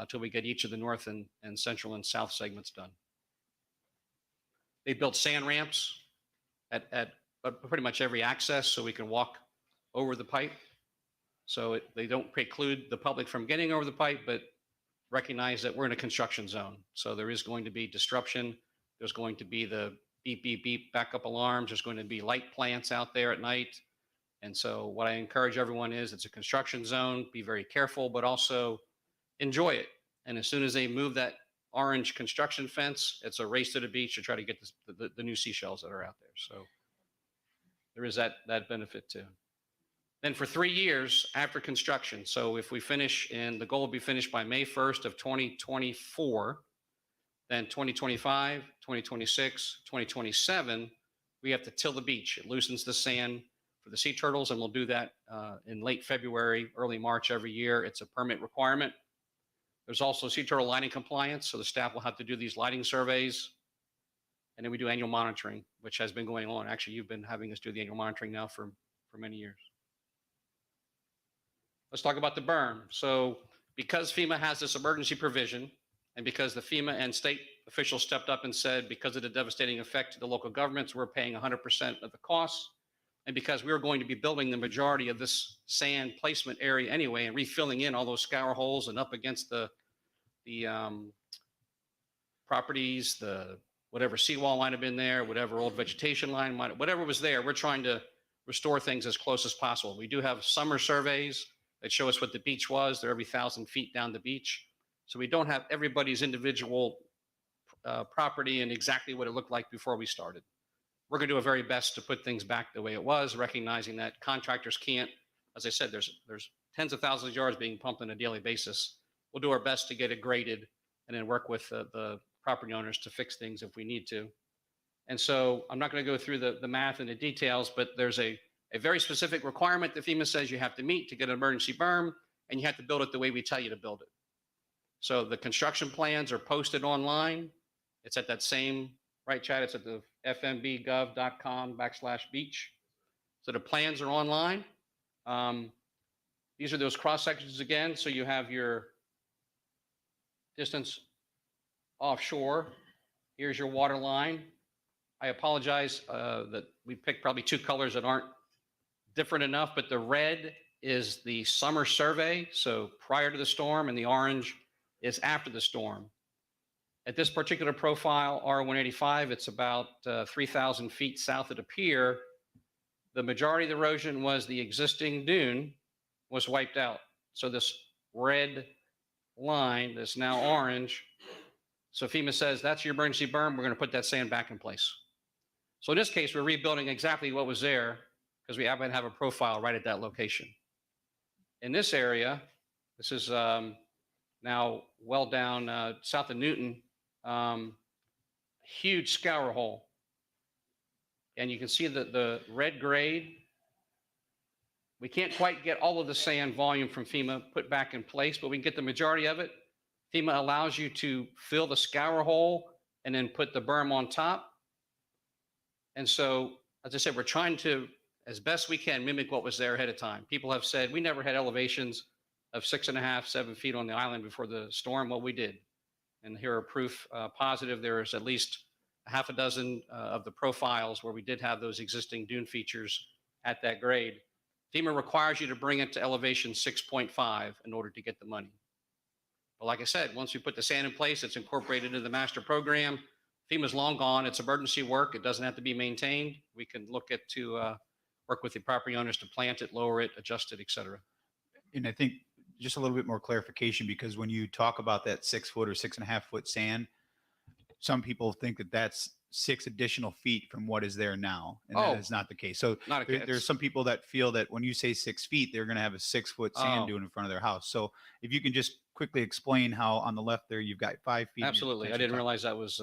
till we get each of the north and central and south segments done. They built sand ramps at pretty much every access so we can walk over the pipe. So they don't preclude the public from getting over the pipe, but recognize that we're in a construction zone. So there is going to be disruption. There's going to be the beep, beep, beep backup alarms. There's going to be light plants out there at night. And so what I encourage everyone is it's a construction zone. Be very careful, but also enjoy it. And as soon as they move that orange construction fence, it's a race to the beach to try to get the new seashells that are out there. So there is that benefit too. Then for 3 years after construction, so if we finish, and the goal will be finished by May 1st of 2024, then 2025, 2026, 2027, we have to till the beach. It loosens the sand for the sea turtles, and we'll do that in late February, early March every year. It's a permit requirement. There's also sea turtle lighting compliance, so the staff will have to do these lighting surveys. And then we do annual monitoring, which has been going on. Actually, you've been having us do the annual monitoring now for many years. Let's talk about the berm. So because FEMA has this emergency provision, and because the FEMA and state officials stepped up and said, because of the devastating effect to the local governments, we're paying 100% of the costs. And because we were going to be building the majority of this sand placement area anyway, and refilling in all those scour holes and up against the properties, the whatever seawall might have been there, whatever old vegetation line whatever was there, we're trying to restore things as close as possible. We do have summer surveys that show us what the beach was. They're every 1,000 feet down the beach. So we don't have everybody's individual property and exactly what it looked like before we started. We're going to do our very best to put things back the way it was, recognizing that contractors can't, as I said, there's tens of thousands of yards being pumped on a daily basis. We'll do our best to get it graded and then work with the property owners to fix things if we need to. And so I'm not going to go through the math and the details, but there's a very specific requirement that FEMA says you have to meet to get an emergency berm, and you have to build it the way we tell you to build it. So the construction plans are posted online. It's at that same, right, Chad? It's at the fmbgov.com/beach. So the plans are online. These are those cross sections again. So you have your distance offshore. Here's your water line. I apologize that we picked probably two colors that aren't different enough, but the red is the summer survey, so prior to the storm, and the orange is after the storm. At this particular profile, R185, it's about 3,000 feet south of the pier. The majority of the erosion was the existing dune was wiped out. So this red line that's now orange, so FEMA says that's your emergency berm, we're going to put that sand back in place. So in this case, we're rebuilding exactly what was there because we happen to have a profile right at that location. In this area, this is now well down south of Newton, huge scour hole. And you can see the red grade. We can't quite get all of the sand volume from FEMA put back in place, but we can get the majority of it. FEMA allows you to fill the scour hole and then put the berm on top. And so, as I said, we're trying to, as best we can, mimic what was there ahead of time. People have said, we never had elevations of 6.5, 7 feet on the island before the storm. Well, we did. And here are proof positive. There is at least a half a dozen of the profiles where we did have those existing dune features at that grade. FEMA requires you to bring it to elevation 6.5 in order to get the money. But like I said, once we put the sand in place, it's incorporated into the master program. FEMA's long gone. It's emergency work. It doesn't have to be maintained. We can look at to work with the property owners to plant it, lower it, adjust it, et cetera. And I think just a little bit more clarification, because when you talk about that 6 foot or 6.5 foot sand, some people think that that's 6 additional feet from what is there now. And that is not the case. So there's some people that feel that when you say 6 feet, they're going to have a 6 foot sand dune in front of their house. So if you can just quickly explain how on the left there, you've got 5 feet. Absolutely. I didn't realize that was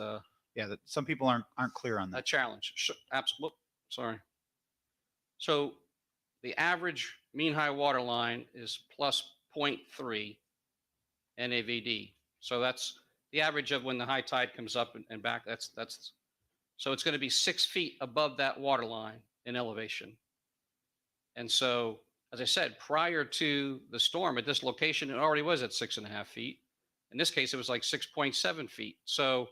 yeah, that some people aren't clear on that. A challenge. Absolutely. Sorry. So the average mean high water line is plus 0.3 NAVD. So that's the average of when the high tide comes up and back. That's so it's going to be 6 feet above that water line in elevation. And so, as I said, prior to the storm at this location, it already was at 6.5 feet. In this case, it was like 6.7 feet. So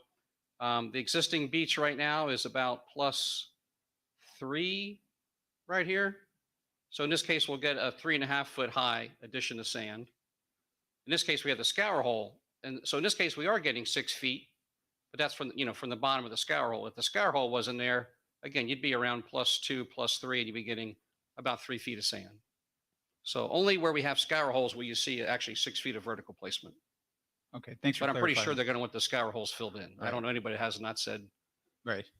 the existing beach right now is about plus 3 right here. So in this case, we'll get a 3.5 foot high addition of sand. In this case, we have the scour hole. And so in this case, we are getting 6 feet, but that's from, from the bottom of the scour hole. If the scour hole wasn't there, again, you'd be around plus 2, plus 3, and you'd be getting about 3 feet of sand. So only where we have scour holes will you see actually 6 feet of vertical placement. Okay, thanks for But I'm pretty clarifying. sure they're going to want the scour holes filled in. I Right. don't know anybody that has not said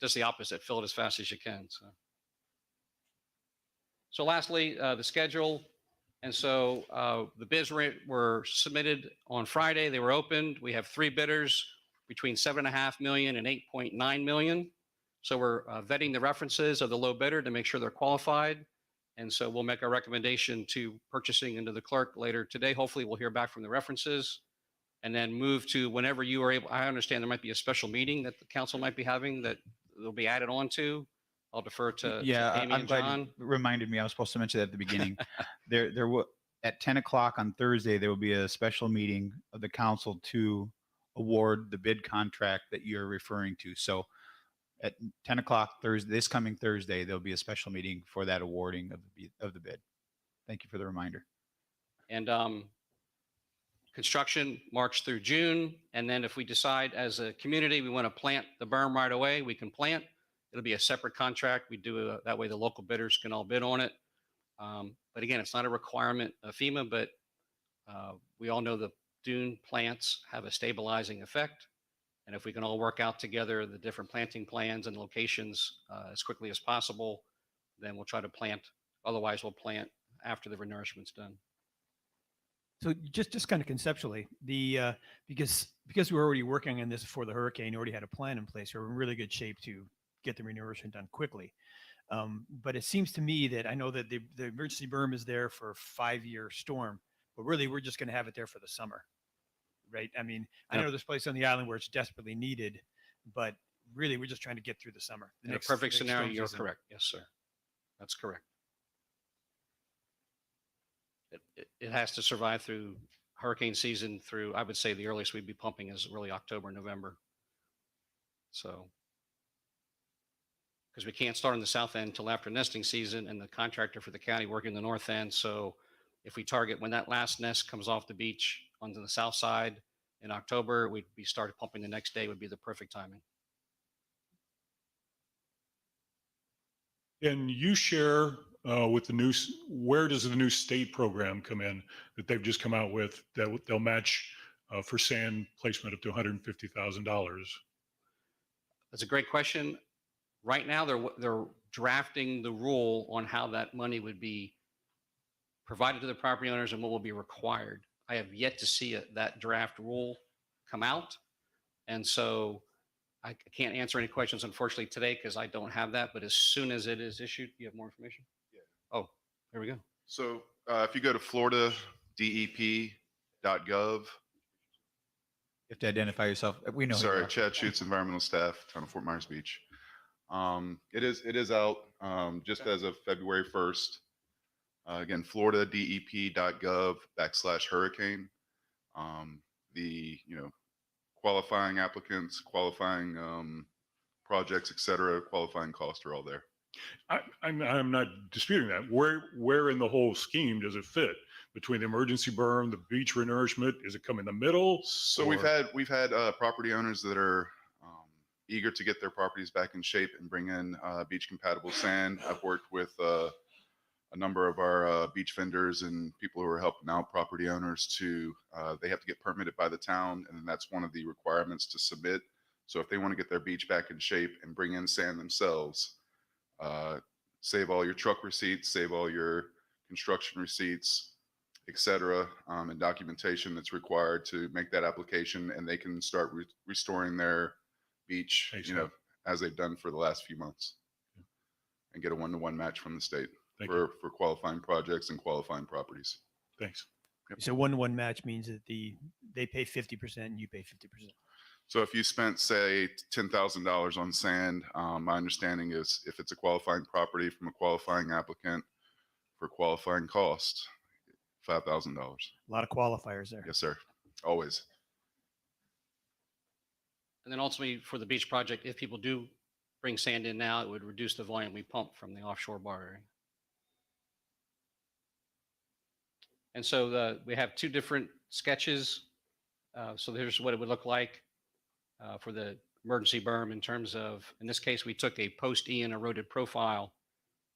just the opposite, fill it as fast as you can. So lastly, the schedule. And so the bids were submitted on Friday. They were opened. We have 3 bidders between $7.5 million and $8.9 million. So we're vetting the references of the low bidder to make sure they're qualified. And so we'll make a recommendation to purchasing into the clerk later today. Hopefully we'll hear back from the references and then move to whenever you are able. I understand there might be a special meeting that the council might be having that will be added on to. I'll defer to Amy I'm and glad John. you reminded me. I was supposed to mention that at the beginning. there will at 10 o'clock on Thursday, there will be a special meeting of the council to award the bid contract that you're referring to. So at 10 o'clock Thursday, this coming Thursday, there'll be a special meeting for that awarding of the bid. Thank you for the reminder. And construction March through June. And then if we decide as a community we want to plant the berm right away, we can plant. It'll be a separate contract. We do that way the local bidders can all bid on it. But again, it's not a requirement of FEMA, but we all know the dune plants have a stabilizing effect. And if we can all work out together the different planting plans and locations as quickly as possible, then we'll try to plant. Otherwise, we'll plant after the renourishment's done. So just kind of conceptually, because we're already working on this before the hurricane, you already had a plan in place. We're in really good shape to get the renourishment done quickly. But it seems to me that I know that the emergency berm is there for a 5-year storm, but really we're just going to have it there for the summer, right? I mean, I know there's a place on the island where it's desperately needed, but really we're just trying to get through the summer. In a perfect scenario, you're correct. Yes, sir. That's correct. It has to survive through hurricane season through, I would say the earliest we'd be pumping is really October, November. So, because we can't start on the south end until after nesting season, and the contractor for the county working the north end. So if we target when that last nest comes off the beach onto the south side in October, we'd be started pumping the next day would be the perfect timing. And you share with the new, where does the new state program come in that they've just come out with that they'll match for sand placement up to $150,000? That's a great question. Right now, they're drafting the rule on how that money would be provided to the property owners and what will be required. I have yet to see that draft rule come out. And so I can't answer any questions, unfortunately, today because I don't have that. But as soon as it is issued, you have more information? Yeah. Oh, there we go. So if you go to floridadep.gov. You have to identify yourself. We know. Sorry, Chad Schutz, environmental staff, town of Fort Myers Beach. It is out just as of February 1st. Again, floridadep.gov/hurricane. The qualifying applicants, qualifying projects, etc., qualifying costs are all there. I'm not disputing that. Where in the whole scheme does it fit between the emergency berm, the beach renourishment? Is it come in the middle? So we've had property owners that are eager to get their properties back in shape and bring in beach compatible sand. I've worked with a number of our beach vendors and people who are helping out property owners to, they have to get permitted by the town, and that's one of the requirements to submit. So if they want to get their beach back in shape and bring in sand themselves, save all your truck receipts, save all your construction receipts, etc., and documentation that's required to make that application, and they can start restoring their beach, as they've done for the last few months, and get a 1-to-1 match from the state for qualifying projects and qualifying properties. Thanks. Yep. So 1-to-1 match means that they pay 50% and you pay 50%. So if you spent, say, $10,000 on sand, my understanding is if it's a qualifying property from a qualifying applicant for qualifying cost, $5,000. A lot of qualifiers there. Yes, sir. Always. And then ultimately for the beach project, if people do bring sand in now, it would reduce the volume we pump from the offshore bar area. And so we have two different sketches. So here's what it would look like for the emergency berm in terms of, in this case, we took a post-Ian eroded profile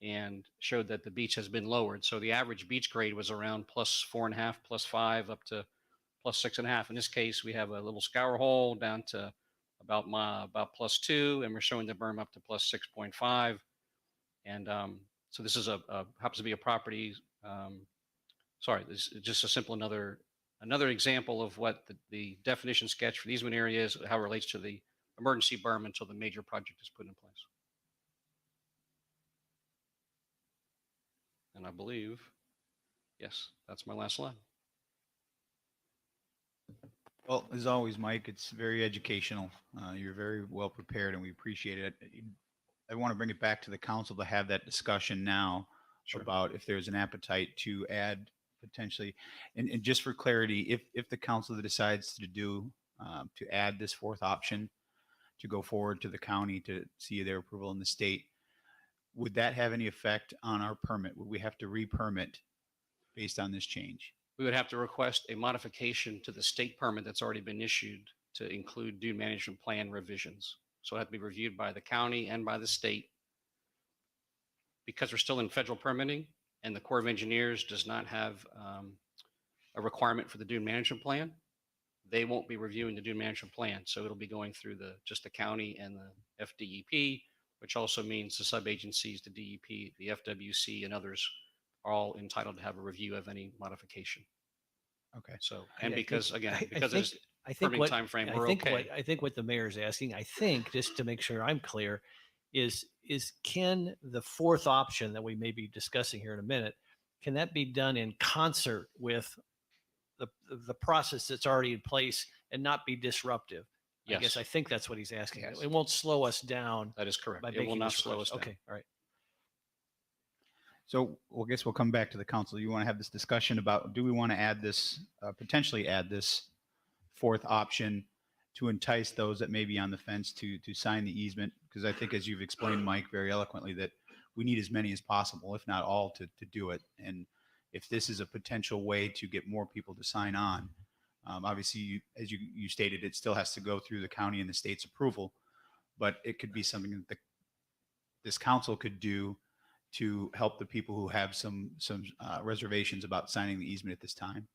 and showed that the beach has been lowered. So the average beach grade was around +4.5, +5, up to +6.5. In this case, we have a little scour hole down to about +2, and we're showing the berm up to +6.5. And so this is happens to be a property. Sorry, this is just a simple another example of what the definition sketch for the easement area is, how it relates to the emergency berm until the major project is put in place. And I believe, yes, that's my last slide. Well, as always, Mike, it's very educational. You're very well prepared, and we appreciate it. I want to bring it back to the council to have that discussion now about if there's an appetite to add potentially, and just for clarity, if the council decides to do to add this fourth option to go forward to the county to see their approval in the state, would that have any effect on our permit? Would we have to re-permit based on this change? We would have to request a modification to the state permit that's already been issued to include dune management plan revisions. So it had to be reviewed by the county and by the state. Because we're still in federal permitting, and the Corps of Engineers does not have a requirement for the dune management plan, they won't be reviewing the dune management plan. So it'll be going through just the county and the FDEP, which also means the sub-agencies, the DEP, the FWC, and others are all entitled to have a review of any modification. Okay. So, I and because, think- again, I because think- it's I think permitting what timeframe, I we're think okay. what I think what the mayor's asking, I think, just to make sure I'm clear, is can the fourth option that we may be discussing here in a minute, can that be done in concert with the process that's already in place and not be disruptive? I guess Yes. I think that's what he's asking. Yes. It won't slow us down. That is correct. By It will making not this slow first. us down. Okay. All right. So I guess we'll come back to the council. You want to have this discussion about, do we want to add this, potentially add this fourth option to entice those that may be on the fence to sign the easement? Because I think, as you've explained, Mike, very eloquently, that we need as many as possible, if not all, to do it. And if this is a potential way to get more people to sign on, obviously, as you stated, it still has to go through the county and the state's approval, but it could be something that this council could do to help the people who have some reservations about signing the easement at this time.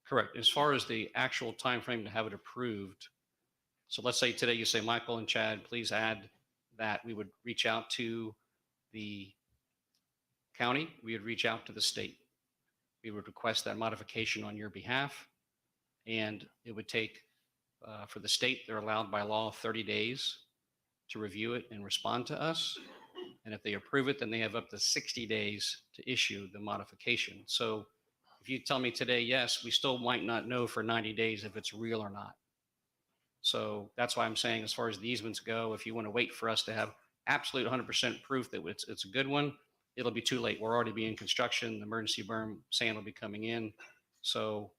Correct. As far as the actual time frame to have it approved, so let's say today you say, Michael and Chad, please add that. We would reach out to the county. We would reach out to the state. We would request that modification on your behalf. And it would take, for the state, they're allowed by law 30 days to review it and respond to us. And if they approve it, then they have up to 60 days to issue the modification. So if you tell me today, yes, we still might not know for 90 days if it's real or not. So that's why I'm saying, as far as the easements go, if you want to wait for us to have absolute 100% proof that it's a good one, it'll be too late. We're already being construction. The emergency berm sand will be coming in. So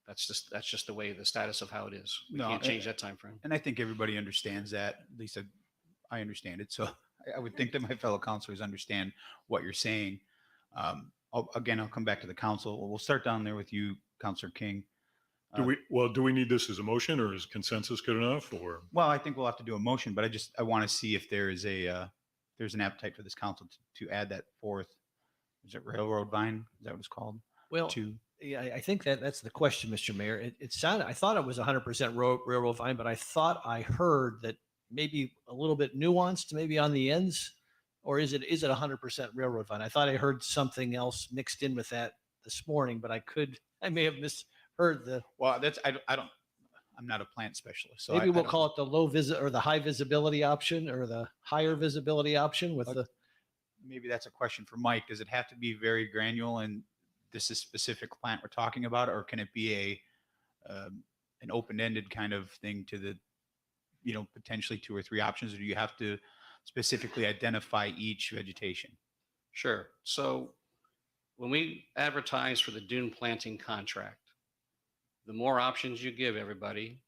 that's just the way, the status of how it is. We can't change that time frame. And I think everybody understands that. At least I understand it. So I would think that my fellow councilors understand what you're saying. I'll come back to the council. We'll start down there with you, Councilor King. Do we need this as a motion, or is consensus good enough, or? Well, I think we'll have to do a motion, but I want to see if there is there's an appetite for this council to add that fourth. Is it railroad vine? Is that what it's called? Well, yeah, I think that's the question, Mr. Mayor. It sounded, I thought it was 100% railroad vine, but I thought I heard that maybe a little bit nuanced, maybe on the ends, or is it 100% railroad vine? I thought I heard something else mixed in with that this morning, but I may have misheard the. Well, I'm not a plant specialist, so Maybe we'll call it the low visit or the high visibility option, or the higher visibility option with the. Maybe that's a question for Mike. Does it have to be very granular and this is specific plant we're talking about, or can it be an open-ended kind of thing to the, potentially 2 or 3 options, or do you have to specifically identify each vegetation? Sure. So when we advertise for the dune planting contract, the more options you give everybody,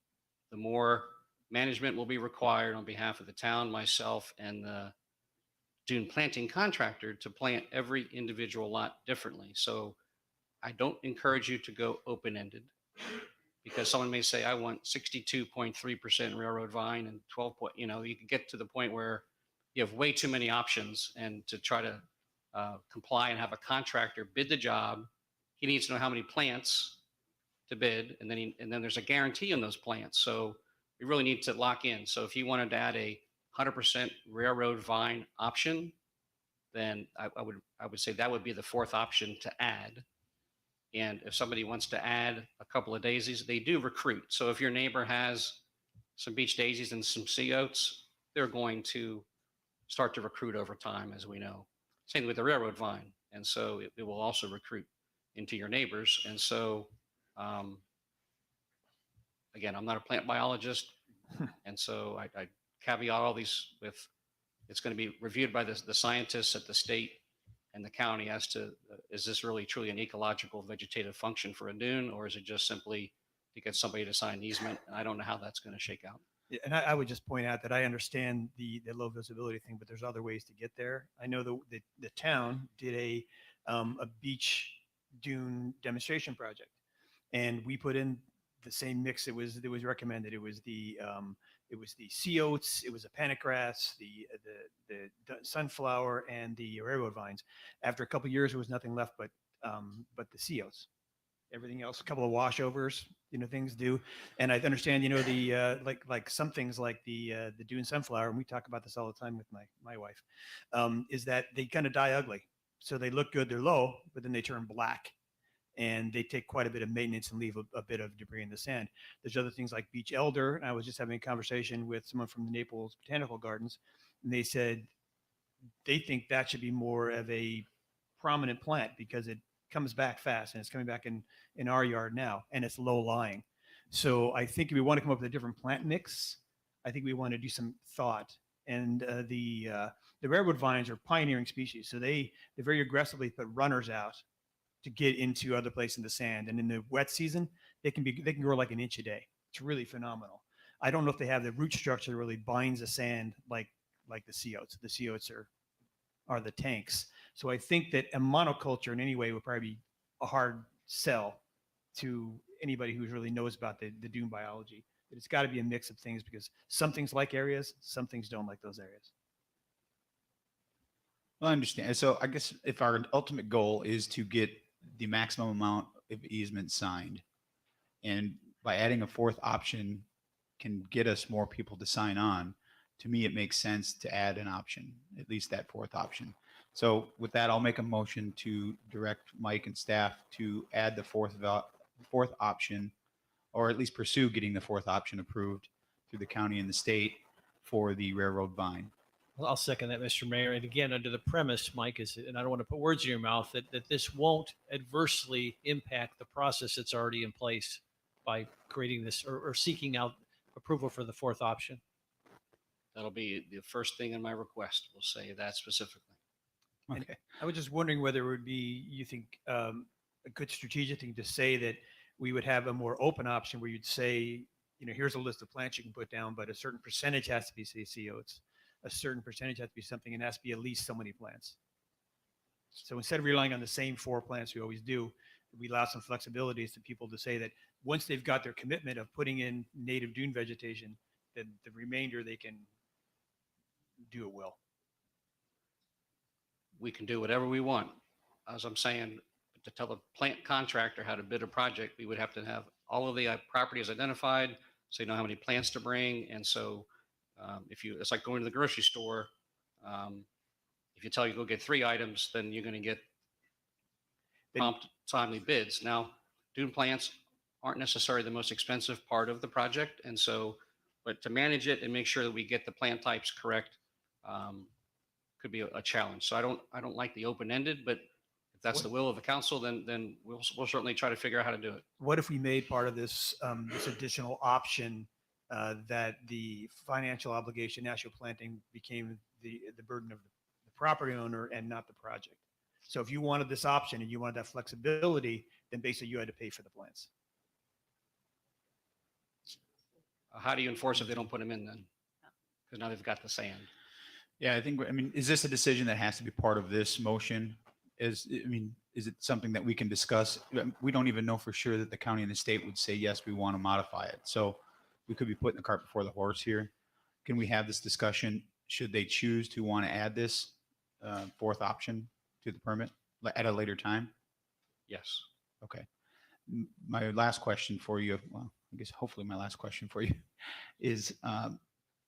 the more management will be required on behalf of the town, myself, and the dune planting contractor to plant every individual lot differently. So I don't encourage you to go open-ended, because someone may say, I want 62.3% railroad vine and 12 point, you can get to the point where you have way too many options, and to try to comply and have a contractor bid the job, he needs to know how many plants to bid, and then there's a guarantee on those plants. So we really need to lock in. So if you wanted to add a 100% railroad vine option, then I would say that would be the fourth option to add. And if somebody wants to add a couple of daisies, they do recruit. So if your neighbor has some beach daisies and some sea oats, they're going to start to recruit over time, as we know. Same with the railroad vine. And so it will also recruit into your neighbors. And so, again, I'm not a plant biologist. And so I caveat all these with, it's going to be reviewed by the scientists at the state and the county as to, is this really truly an ecological vegetative function for a dune, or is it just simply to get somebody to sign an easement? And I don't know how that's going to shake out. Yeah, and I would just point out that I understand the low visibility thing, but there's other ways to get there. I know the town did a beach dune demonstration project, and we put in the same mix that was recommended. It was the sea oats, it was the panic grass, the sunflower, and the railroad vines. After a couple of years, there was nothing left but the sea oats. Everything else, a couple of washovers, things do. And I understand, the like some things like the dune sunflower, and we talk about this all the time with my wife, is that they kind of die ugly. So they look good, they're low, but then they turn black, and they take quite a bit of maintenance and leave a bit of debris in the sand. There's other things like beech elder. And I was just having a conversation with someone from the Naples Botanical Gardens, and they said they think that should be more of a prominent plant because it comes back fast, and it's coming back in our yard now, and it's low lying. So I think if we want to come up with a different plant mix, I think we want to do some thought. And the redwood vines are pioneering species, so they very aggressively put runners out to get into other places in the sand. And in the wet season, they can grow like an inch a day. It's really phenomenal. I don't know if they have the root structure that really binds the sand like the sea oats. The sea oats are the tanks. So I think that a monoculture in any way would probably be a hard sell to anybody who really knows about the dune biology. But it's got to be a mix of things because some things like areas, some things don't like those areas. Well, I understand. So I guess if our ultimate goal is to get the maximum amount of easement signed, and by adding a fourth option can get us more people to sign on, to me, it makes sense to add an option, at least that fourth option. So with that, I'll make a motion to direct Mike and staff to add the fourth option, or at least pursue getting the fourth option approved through the county and the state for the railroad vine. Well, I'll second that, Mr. Mayor. And again, under the premise, Mike, and I don't want to put words in your mouth, that this won't adversely impact the process that's already in place by creating this or seeking out approval for the fourth option. That'll be the first thing in my request. We'll say that specifically. Okay. I was just wondering whether it would be, you think, a good strategic thing to say that we would have a more open option where you'd say, here's a list of plants you can put down, but a certain percentage has to be, say, sea oats. A certain percentage has to be something, and it has to be at least so many plants. So instead of relying on the same 4 plants we always do, we allow some flexibilities to people to say that once they've got their commitment of putting in native dune vegetation, then the remainder they can do it well. We can do whatever we want. As I'm saying, to tell the plant contractor how to bid a project, we would have to have all of the properties identified, so you know how many plants to bring. And so it's like going to the grocery store. If you tell you go get 3 items, then you're going to get prompt, timely bids. Now, dune plants aren't necessarily the most expensive part of the project. And so, but to manage it and make sure that we get the plant types correct could be a challenge. So I don't like the open-ended, but if that's the will of the council, then we'll certainly try to figure out how to do it. What if we made part of this this additional option that the financial obligation, national planting, became the burden of the property owner and not the project? So if you wanted this option and you wanted that flexibility, then basically you had to pay for the plants. How do you enforce if they don't put them in then? Because now they've got the sand. Yeah, is this a decision that has to be part of this motion? Is it something that we can discuss? We don't even know for sure that the county and the state would say, yes, we want to modify it. So we could be putting the cart before the horse here. Can we have this discussion? Should they choose to want to add this fourth option to the permit at a later time? Yes. Okay. My last question for you, well, I guess hopefully my last question for you is,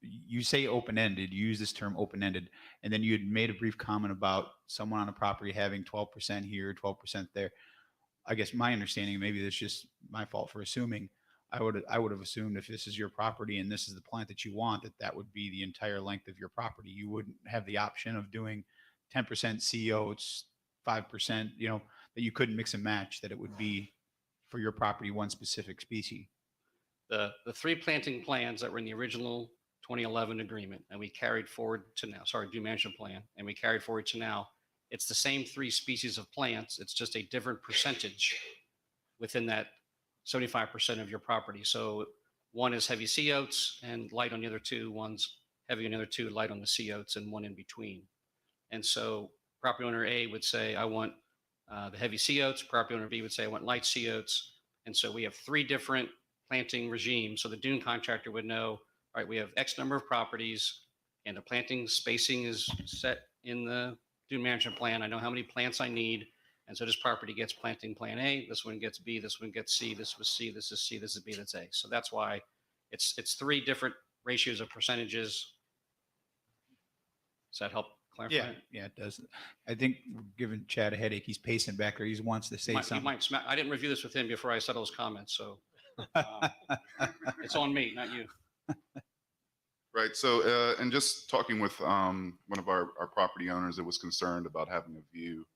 you say open-ended, you use this term open-ended, and then you had made a brief comment about someone on a property having 12% here, 12% there. I guess my understanding, maybe that's just my fault for assuming, I would have assumed if this is your property and this is the plant that you want, that would be the entire length of your property. You wouldn't have the option of doing 10% sea oats, 5%, that you couldn't mix and match, that it would be for your property, one specific species. The 3 planting plans that were in the original 2011 agreement, and we carried forward to now, dune management plan, and we carried forward to now, it's the same 3 species of plants. It's just a different percentage within that 75% of your property. So one is heavy sea oats and light on the other 2. One's heavy on the other 2, light on the sea oats, and one in between. And so property owner A would say, I want the heavy sea oats. Property owner B would say, I want light sea oats. And so we have 3 different planting regime. So the dune contractor would know, all right, we have X number of properties and the planting spacing is set in the dune management plan. I know how many plants I need. And so this property gets planting plan A, this one gets B, this one gets C, this was C, this is C, this is B, that's A. So that's why it's three different ratios of percentages. Does that help clarify? Yeah, yeah, it does. I think we're giving Chad a headache. He's pacing back there. He wants to say You something. might smack, I didn't review this with him before I said those comments, so it's on me, not you. Right. So, and just talking with one of our property owners that was concerned about having a view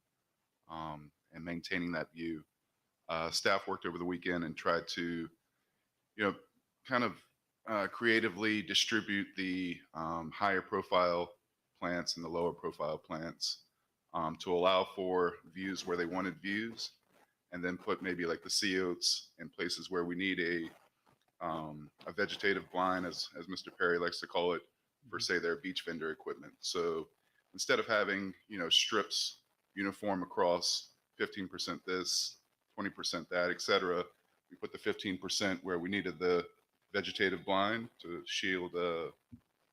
and maintaining that view, staff worked over the weekend and tried to, kind of creatively distribute the higher profile plants and the lower profile plants to allow for views where they wanted views, and then put maybe like the sea oats in places where we need a vegetative blind, as Mr. Perry likes to call it, for say their beach vendor equipment. So instead of having strips uniform across 15% this, 20% that, et cetera, we put the 15% where we needed the vegetative blind to shield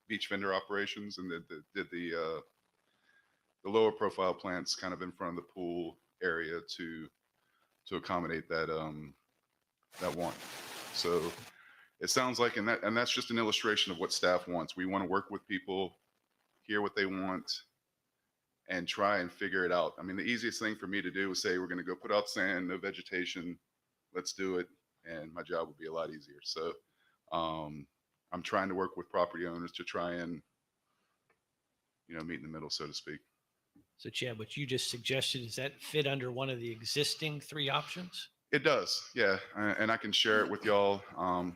beach vendor operations, and did the lower profile plants kind of in front of the pool area to accommodate that that want. So it sounds like, and that's just an illustration of what staff wants. We want to work with people, hear what they want, and try and figure it out. I mean, the easiest thing for me to do is say, we're going to go put out sand, no vegetation, let's do it. And my job would be a lot easier. So I'm trying to work with property owners to try and, meet in the middle, so to speak. So Chad, what you just suggested, does that fit under one of the existing three options? It does, yeah, and I can share it with y'all.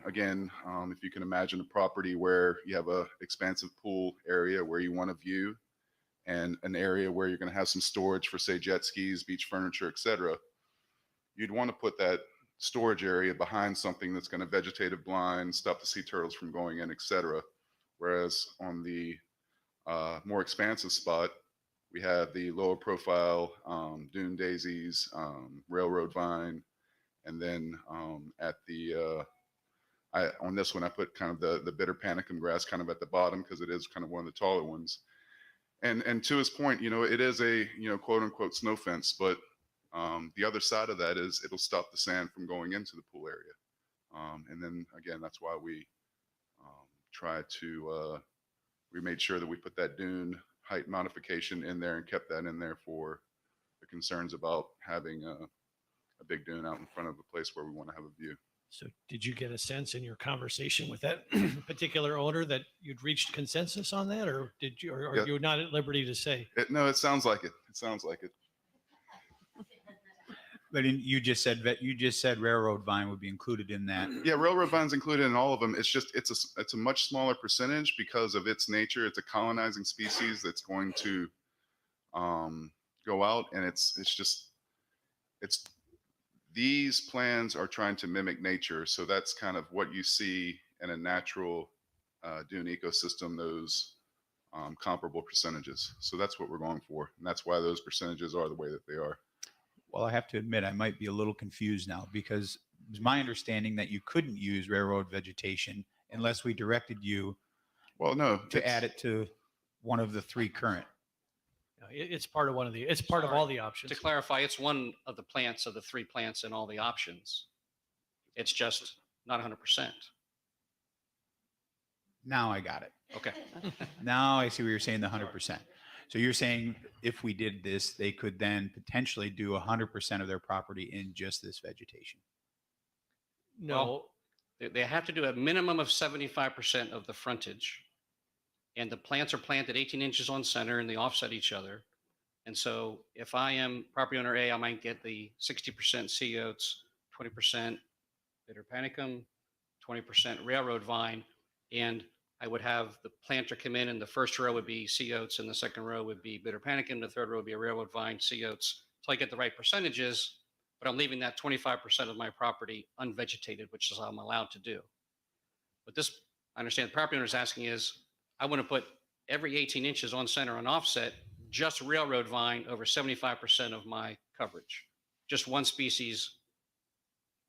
Again, if you can imagine a property where you have a expansive pool area where you want a view, and an area where you're going to have some storage for, say, jet skis, beach furniture, etc., you'd want to put that storage area behind something that's going to vegetative blind, stop the sea turtles from going in, etc. Whereas on the more expansive spot, we have the lower profile dune daisies, railroad vine, and then at the on this one I put kind of the bitter panicum grass kind of at the bottom because it is kind of one of the taller ones. And to his point, it is a quote unquote snow fence, but the other side of that is it'll stop the sand from going into the pool area. And then again, that's why we try to we made sure that we put that dune height modification in there and kept that in there for the concerns about having a big dune out in front of a place where we want to have a view. So did you get a sense in your conversation with that particular owner that you'd reached consensus on that, or did you, or are you not at liberty to say? No, it sounds like it. It sounds like it. But you just said railroad vine would be included in that. Yeah, railroad vine's included in all of them. It's just it's a much smaller percentage because of its nature. It's a colonizing species that's going to go out, and it's these plans are trying to mimic nature. So that's kind of what you see in a natural dune ecosystem, those comparable percentages. So that's what we're going for, and that's why those percentages are the way that they are. Well, I have to admit, I might be a little confused now because it was my understanding that you couldn't use railroad vegetation unless we directed you to add it to one of the three current. It's part of one of the, it's part of all the options. To clarify, it's one of the plants of the three plants in all the options. It's just not 100%. Now I got it. Okay. Now I see what you're saying, the 100%. So you're saying if we did this, they could then potentially do 100% of their property in just this vegetation. No. Well, they have to do a minimum of 75% of the frontage. And the plants are planted 18 inches on center and they offset each other. And so if I am property owner A, I might get the 60% sea oats, 20% bitter panicum, 20% railroad vine, and I would have the planter come in and the first row would be sea oats and the second row would be bitter panicum. The third row would be a railroad vine, sea oats. So I get the right percentages, but I'm leaving that 25% of my property unvegetated, which is what I'm allowed to do. But this, I understand the property owner is asking is, I want to put every 18 inches on center on offset, just railroad vine over 75% of my coverage. Just one species,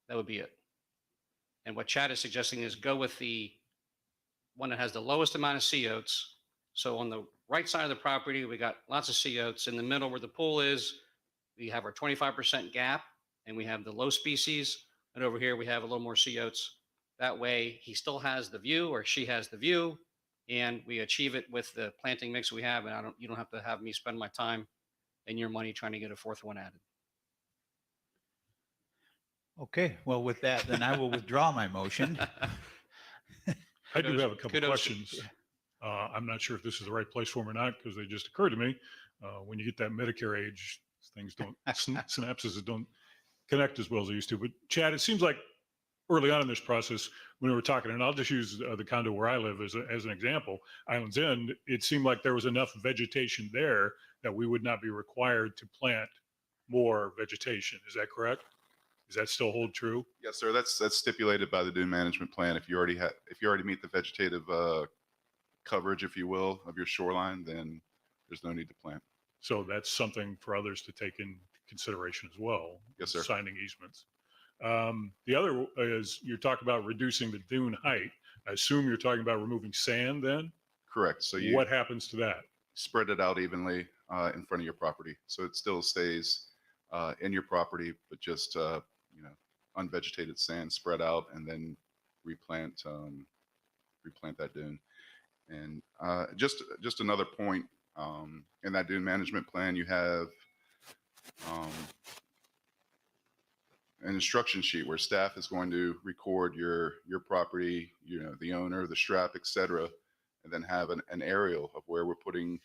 that would be it. And what Chad is suggesting is go with the one that has the lowest amount of sea oats. So on the right side of the property, we got lots of sea oats. In the middle where the pool is, we have our 25% gap and we have the low species. And over here, we have a little more sea oats. That way he still has the view, or she has the view, and we achieve it with the planting mix we have. And you don't have to have me spend my time and your money trying to get a fourth one added. Okay, well, with that, then I will withdraw my motion. I do Kudos- have a couple kudos. questions. I'm not sure if this is the right place for them or not, because they just occurred to me. When you get that Medicare age, things don't, synapses don't connect as well as they used to. But Chad, it seems like early on in this process, when we were talking, and I'll just use the condo where I live as an example, Islands End, it seemed like there was enough vegetation there that we would not be required to plant more vegetation. Is that correct? Does that still hold true? Yes, sir. That's stipulated by the dune management plan. If you already meet the vegetative coverage, if you will, of your shoreline, then there's no need to plant. So that's something for others to take in consideration as well. Yes, sir. Signing easements. The other is you're talking about reducing the dune height. I assume you're talking about removing sand then? Correct. So What happens to that? spread it out evenly in front of your property, so it still stays in your property, but just unvegetated sand spread out, and then replant that dune. And just another point, in that dune management plan, you have an instruction sheet where staff is going to record your property, the owner, the strap, etc., and then have an aerial of where we're putting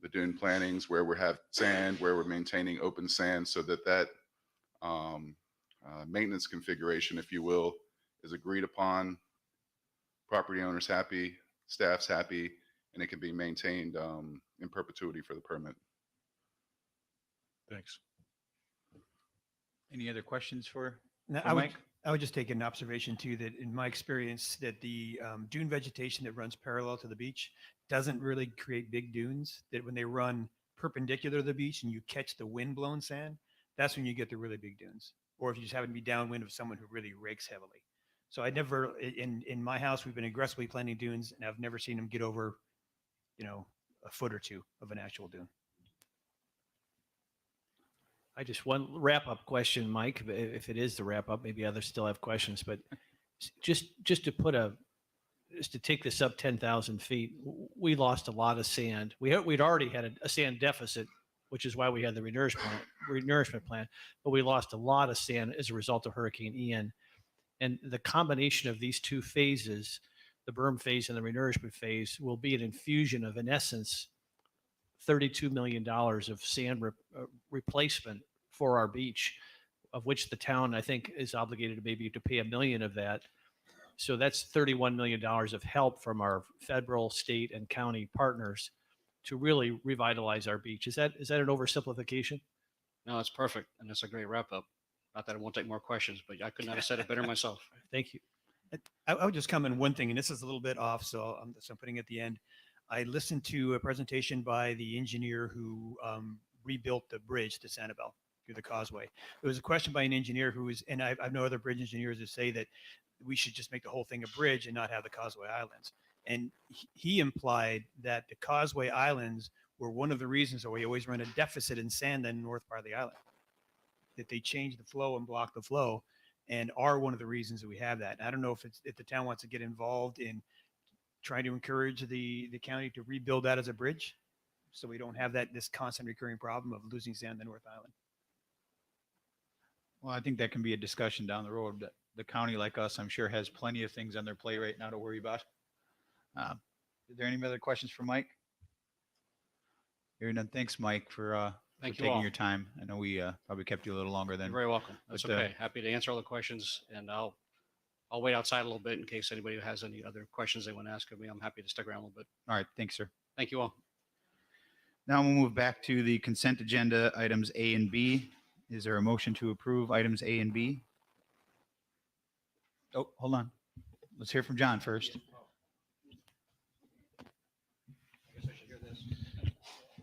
the dune plantings, where we have sand, where we're maintaining open sand, so that maintenance configuration, if you will, is agreed upon. Property owners happy, staff's happy, and it can be maintained in perpetuity for the permit. Thanks. Any other questions for Now, for Mike? I would just take an observation too, that in my experience, that the dune vegetation that runs parallel to the beach doesn't really create big dunes. That when they run perpendicular to the beach and you catch the wind blown sand, that's when you get the really big dunes. Or if you just happen to be downwind of someone who really rakes heavily. So I never, in my house, we've been aggressively planting dunes, and I've never seen them get over, a foot or two of an actual dune. I just one wrap up question, Mike, if it is the wrap up, maybe others still have questions, but just to take this up 10,000 feet, we lost a lot of sand. We'd already had a sand deficit, which is why we had the renourishment plan, but we lost a lot of sand as a result of Hurricane Ian. And the combination of these two phases, the berm phase and the renourishment phase, will be an infusion of, in essence, $32 million of sand replacement for our beach, of which the town, I think, is obligated to maybe to pay $1 million of that. So that's $31 million of help from our federal, state, and county partners to really revitalize our beach. Is that an oversimplification? No, it's perfect. And that's a great wrap up. Not that I won't take more questions, but I could not have said it better myself. Thank you. I would just comment one thing, and this is a little bit off, so I'm putting it at the end. I listened to a presentation by the engineer who rebuilt the bridge to Sanibel through the causeway. It was a question by an engineer who is, and I've known other bridge engineers who say that we should just make the whole thing a bridge and not have the causeway islands. And he implied that the causeway islands were one of the reasons that we always run a deficit in sand in the north part of the island. That they change the flow and block the flow, and are one of the reasons that we have that. And I don't know if the town wants to get involved in trying to encourage the county to rebuild that as a bridge, so we don't have this constant recurring problem of losing sand in the North Island. Well, I think that can be a discussion down the road. The county, like us, I'm sure, has plenty of things on their plate right now to worry about. Is there any other questions for Mike? Hearing none. Thanks, Mike, for Thank you taking all. your time. I know we probably kept you a little longer than. You're very welcome. That's but, okay. Happy to answer all the questions, and I'll wait outside a little bit in case anybody has any other questions they want to ask of me. I'm happy to stick around a little bit. All right. Thanks, sir. Thank you all. Now we'll move back to the consent agenda, items A and B. Is there a motion to approve items A and B? Oh, hold on. Let's hear from John first.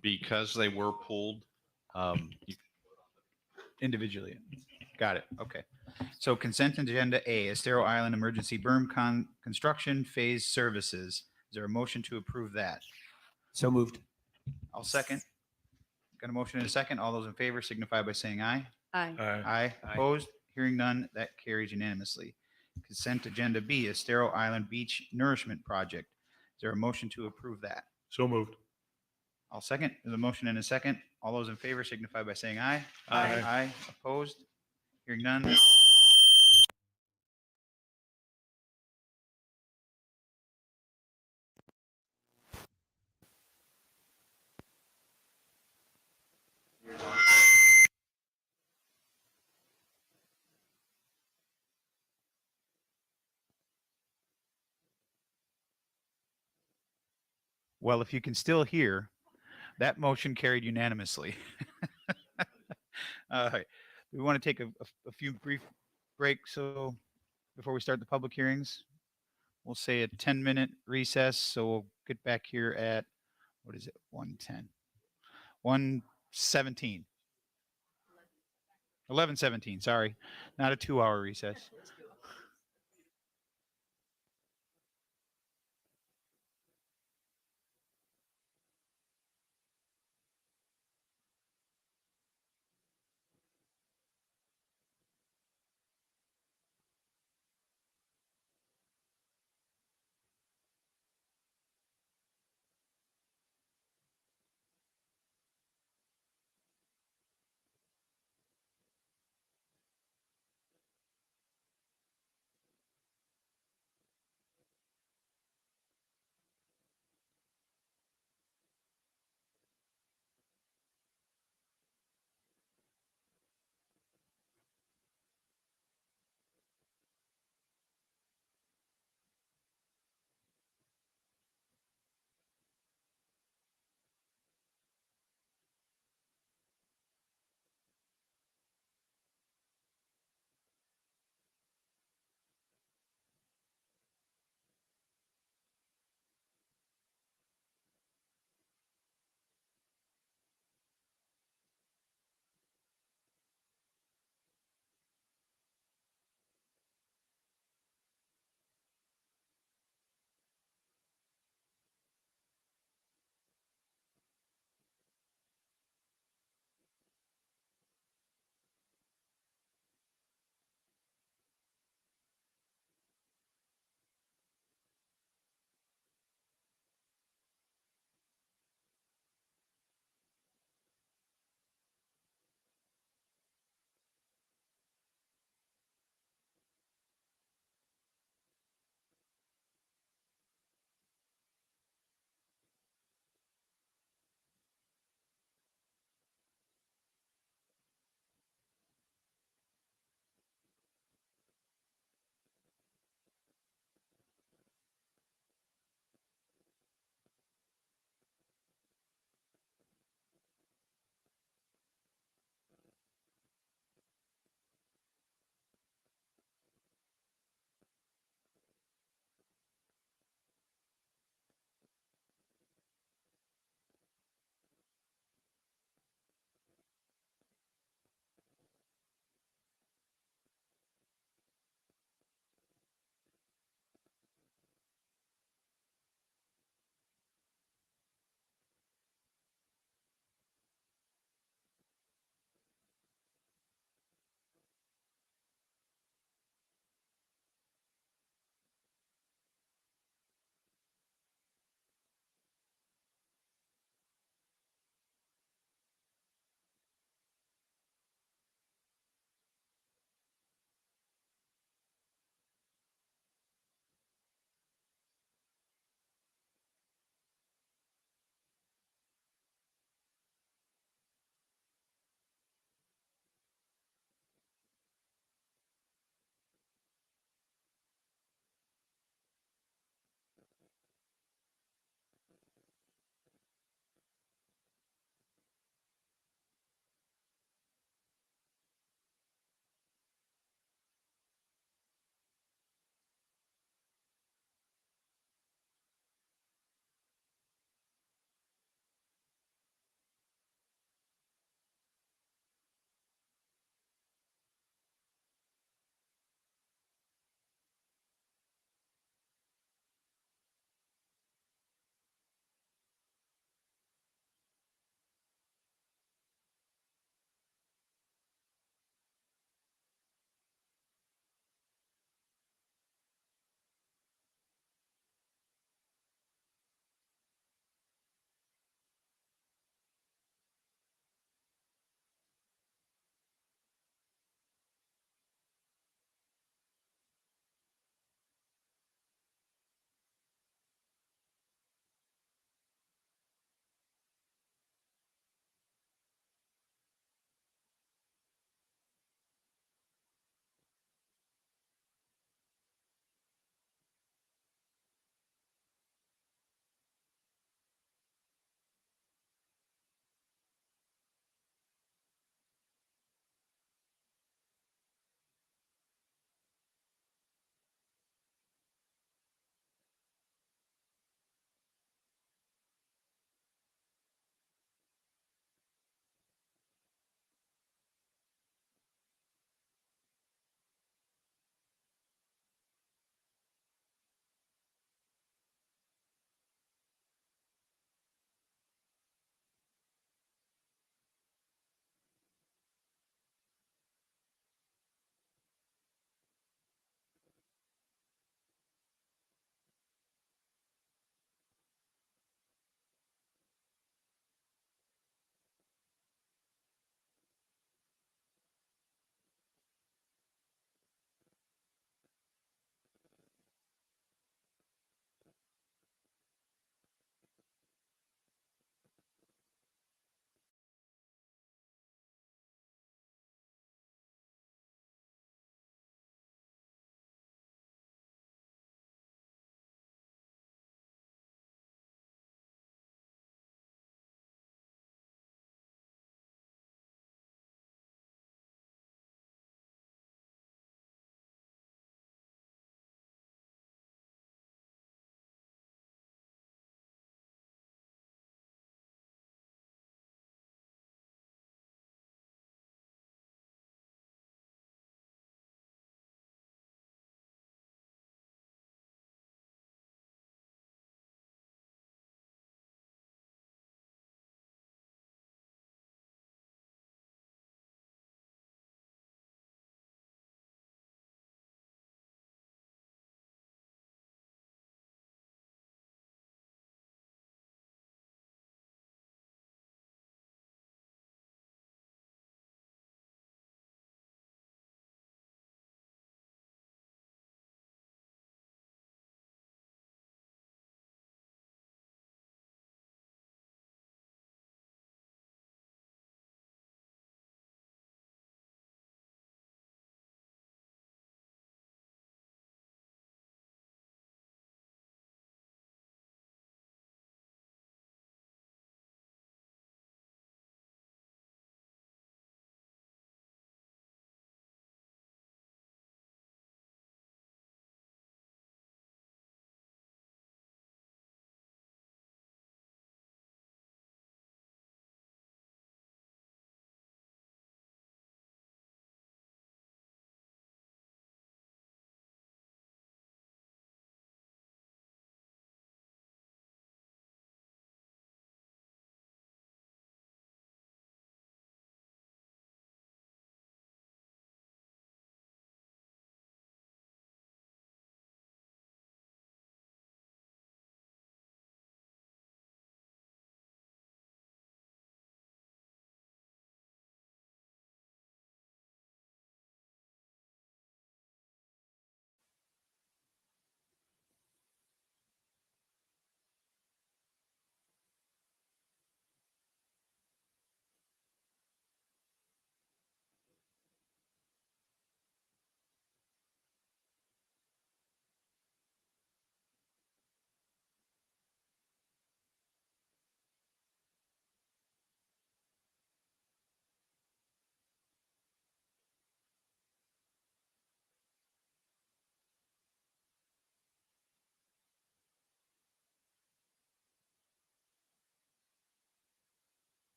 Because they were pulled, Individually. Got it. Okay. So consent agenda A, Estero Island Emergency Berm Construction Phase Services. Is there a motion to approve that? So moved. I'll second. Got a motion and a second. All those in favor signify by saying aye. Aye. Aye. Opposed? Hearing none, that carries unanimously. Consent agenda B, Estero Island Beach Nourishment Project. Is there a motion to approve that? So moved. I'll second. There's a motion and a second. All those in favor signify by saying aye. Aye. Aye. Opposed? Hearing none. Well, if you can still hear, that motion carried unanimously. All right. We want to take a few brief breaks. So before we start the public hearings, we'll say a 10-minute recess. So we'll get back here at, what is it? 1:10, 1:17, 11:17. Sorry, not a 2-hour recess.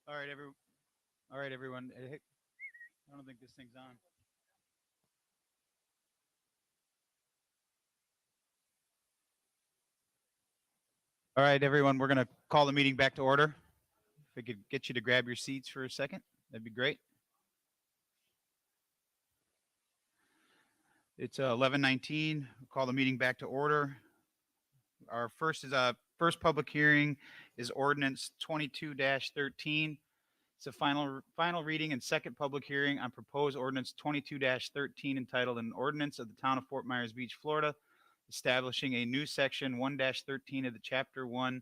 All right, all right, everyone. Hey, I don't think this thing's on. All right, everyone, we're going to call the meeting back to order. If we could get you to grab your seats for a second, that'd be great. It's 11:19. We'll call the meeting back to order. Our first public hearing is ordinance 22-13. It's a final reading and second public hearing on proposed ordinance 22-13 entitled an ordinance of the town of Fort Myers Beach, Florida, establishing a new section 1-13 of the chapter 1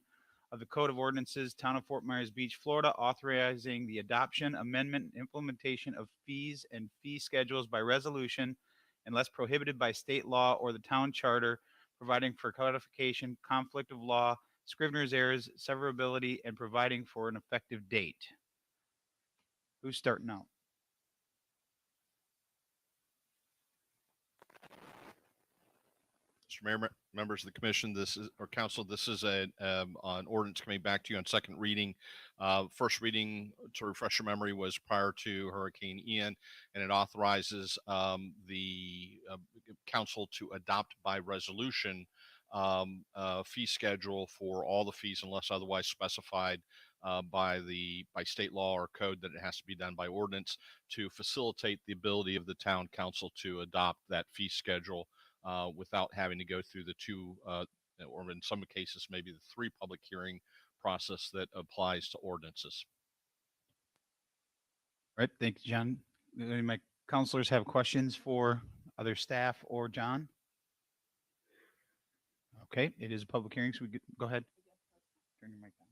of the Code of Ordinances, Town of Fort Myers Beach, Florida, authorizing the adoption, amendment, and implementation of fees and fee schedules by resolution unless prohibited by state law or the town charter, providing for codification, conflict of law, scrivener's errors, severability, and providing for an effective date. Who's starting out? Mr. Mayor, members of the commission, this is, or council, this is an ordinance coming back to you on second reading. First reading, to refresh your memory, was prior to Hurricane Ian, and it authorizes the council to adopt by resolution a fee schedule for all the fees unless otherwise specified by state law or code that it has to be done by ordinance to facilitate the ability of the town council to adopt that fee schedule without having to go through the two, or in some cases, maybe the 3 public hearing process that applies to ordinances. All right, thank you, John. Do any of my counselors have questions for other staff or John? Okay, it is a public hearing, so we could go ahead. Turn your mic on.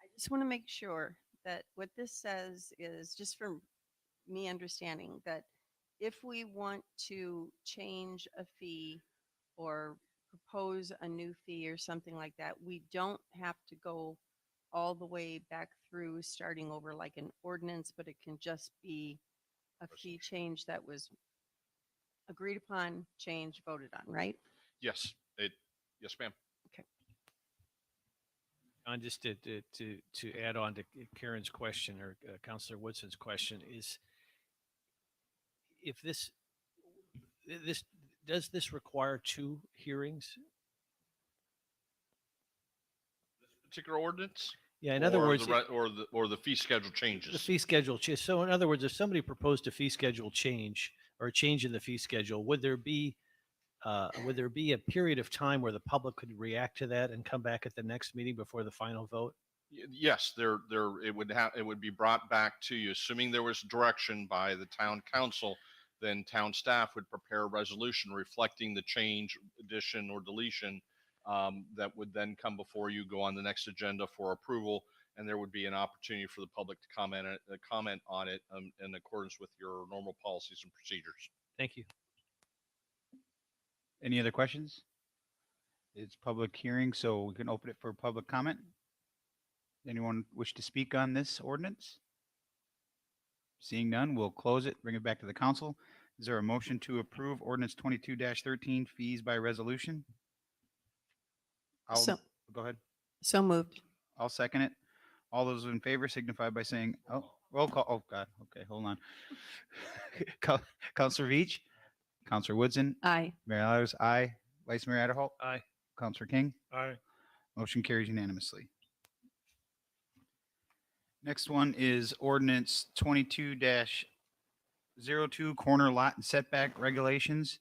I just want to make sure that what this says is, just from me understanding, that if we want to change a fee or propose a new fee or something like that, we don't have to go all the way back through starting over like an ordinance, but it can just be a fee change that was agreed upon, changed, voted on, right? Yes, yes, ma'am. Okay. John, just to add on to Karen's question, or Councilor Woodson's question, is if this does this require 2 hearings? This particular ordinance? Yeah, in other words, or the fee schedule changes. the fee schedule. So in other words, if somebody proposed a fee schedule change or a change in the fee schedule, would there be a period of time where the public could react to that and come back at the next meeting before the final vote? Yes, it would be brought back to you, assuming there was direction by the town council. Then town staff would prepare a resolution reflecting the change, addition, or deletion that would then come before you, go on the next agenda for approval, and there would be an opportunity for the public to comment on it in accordance with your normal policies and procedures. Thank you. Any other questions? It's public hearing, so we can open it for public comment. Anyone wish to speak on this ordinance? Seeing none, we'll close it, bring it back to the council. Is there a motion to approve ordinance 22-13 fees by resolution? Go ahead. So moved. I'll second it. All those in favor signify by saying, oh, roll call. Oh, God. Okay, hold on. Councilor Veach? Councilor Woodson? Aye. Mayor Lyles, aye. Vice Mayor Adderholt? Aye. Councilor King? Aye. Motion carries unanimously. Next one is ordinance 22-02 corner lot and setback regulations.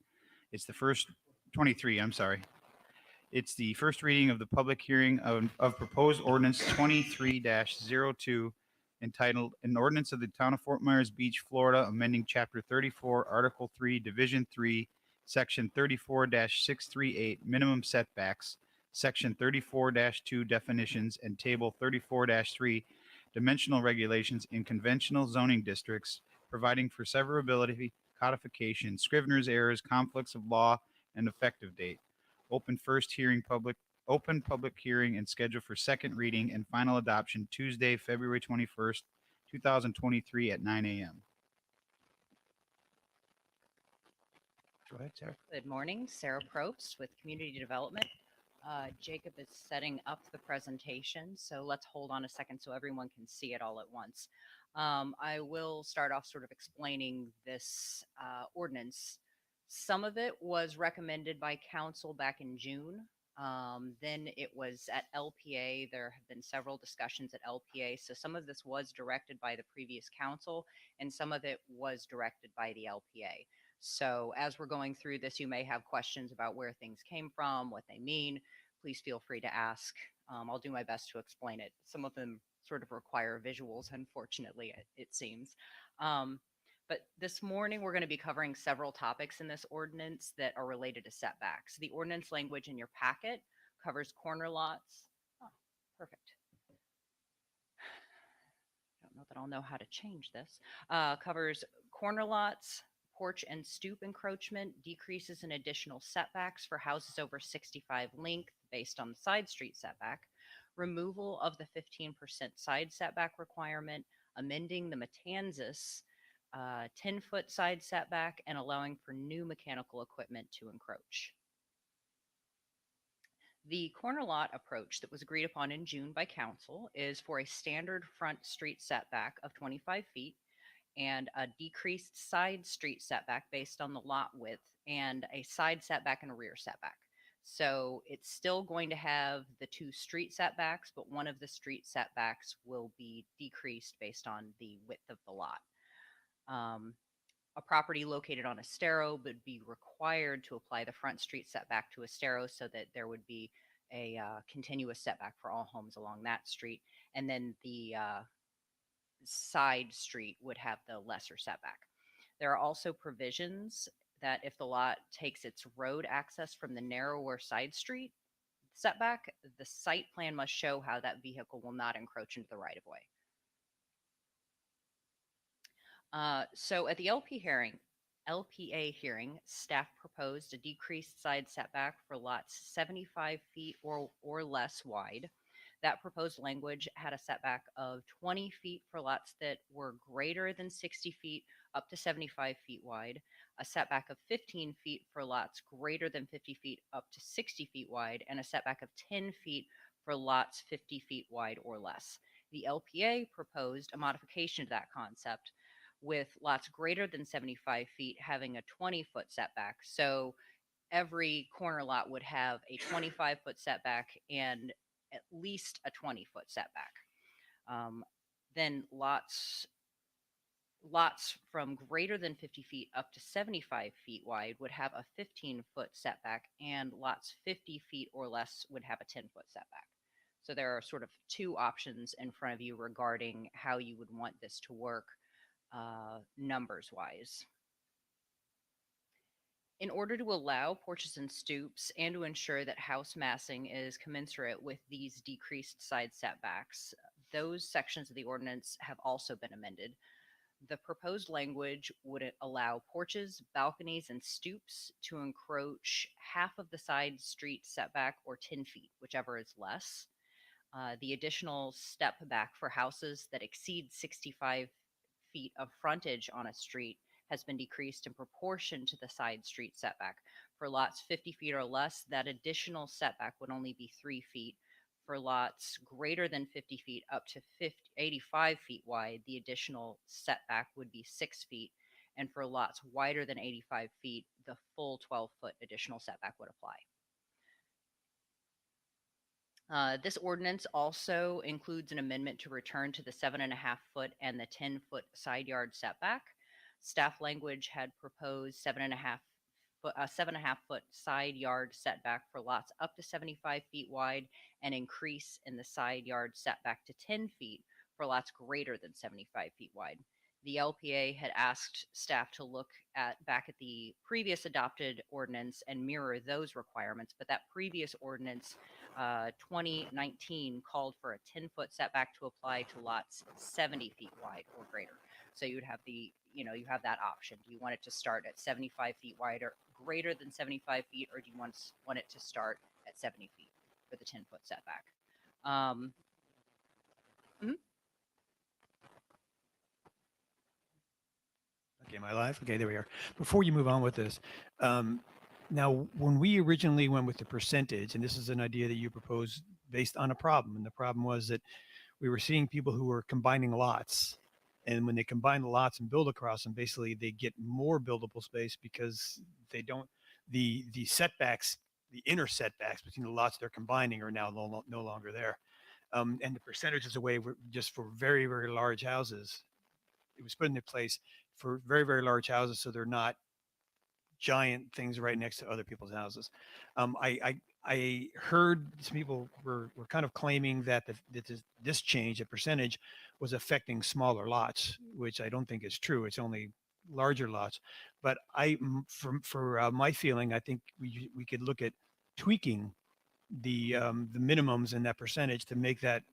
It's the first, 23, I'm sorry. It's the first reading of the public hearing of proposed ordinance 23-02 entitled An Ordinance of the Town of Fort Myers Beach, Florida, amending Chapter 34, Article 3, Division 3, Section 34-638, minimum setbacks, Section 34-2 definitions, and Table 34-3 dimensional regulations in conventional zoning districts, providing for severability, codification, scrivener's errors, conflicts of law, and effective date. Open public hearing and scheduled for second reading and final adoption Tuesday, February 21st, 2023 at 9 a.m. Go ahead, Sarah. Good morning, Sarah Probst with Community Development. Jacob is setting up the presentation, so let's hold on a second so everyone can see it all at once. I will start off sort of explaining this ordinance. Some of it was recommended by council back in June. Then it was at LPA. There have been several discussions at LPA. So some of this was directed by the previous council and some of it was directed by the LPA. So as we're going through this, you may have questions about where things came from, what they mean. Please feel free to ask. I'll do my best to explain it. Some of them sort of require visuals, unfortunately, it seems. But this morning, we're going to be covering several topics in this ordinance that are related to setbacks. The ordinance language in your packet covers corner lots. Oh, perfect. I don't know that I'll know how to change this. Covers corner lots, porch and stoop encroachment, decreases in additional setbacks for houses over 65 length based on the side street setback, removal of the 15% side setback requirement, amending the Matanzas 10-foot side setback, and allowing for new mechanical equipment to encroach. The corner lot approach that was agreed upon in June by council is for a standard front street setback of 25 feet and a decreased side street setback based on the lot width and a side setback and a rear setback. So it's still going to have the two street setbacks, but one of the street setbacks will be decreased based on the width of the lot. A property located on a estero would be required to apply the front street setback to estero so that there would be a continuous setback for all homes along that street. And then the side street would have the lesser setback. There are also provisions that if the lot takes its road access from the narrower side street setback, the site plan must show how that vehicle will not encroach into the right of way. So at the LPA hearing, staff proposed a decreased side setback for lots 75 feet or less wide. That proposed language had a setback of 20 feet for lots that were greater than 60 feet up to 75 feet wide, a setback of 15 feet for lots greater than 50 feet up to 60 feet wide, and a setback of 10 feet for lots 50 feet wide or less. The LPA proposed a modification to that concept with lots greater than 75 feet having a 20-foot setback. So every corner lot would have a 25-foot setback and at least a 20-foot setback. Then lots from greater than 50 feet up to 75 feet wide would have a 15-foot setback, and lots 50 feet or less would have a 10-foot setback. So there are sort of two options in front of you regarding how you would want this to work numbers-wise. In order to allow porches and stoops and to ensure that house massing is commensurate with these decreased side setbacks, those sections of the ordinance have also been amended. The proposed language would allow porches, balconies, and stoops to encroach half of the side street setback or 10 feet, whichever is less. The additional step back for houses that exceed 65 feet of frontage on a street has been decreased in proportion to the side street setback. For lots 50 feet or less, that additional setback would only be 3 feet. For lots greater than 50 feet up to 85 feet wide, the additional setback would be 6 feet. And for lots wider than 85 feet, the full 12-foot additional setback would apply. This ordinance also includes an amendment to return to the 7.5-foot and the 10-foot side yard setback. Staff language had proposed 7.5-foot side yard setback for lots up to 75 feet wide, and increase in the side yard setback to 10 feet for lots greater than 75 feet wide. The LPA had asked staff to look back at the previous adopted ordinance and mirror those requirements, but that previous ordinance 2019 called for a 10-foot setback to apply to lots 70 feet wide or greater. So you would have you have that option. Do you want it to start at 75 feet wide or greater than 75 feet, or do you want it to start at 70 feet for the 10-foot setback? Okay, am I live? Okay, there we are. Before you move on with this, Now, when we originally went with the percentage, and this is an idea that you proposed based on a problem, and the problem was that we were seeing people who were combining lots. And when they combine the lots and build across them, basically they get more buildable space because they don't, the setbacks, the inner setbacks between the lots they're combining are now no longer there. And the percentage is a way just for very, very large houses. It was put into place for very, very large houses so they're not giant things right next to other people's houses. I heard some people were kind of claiming that this change, a percentage, was affecting smaller lots, which I don't think is true. It's only larger lots. But for my feeling, I think we could look at tweaking the minimums in that percentage to make that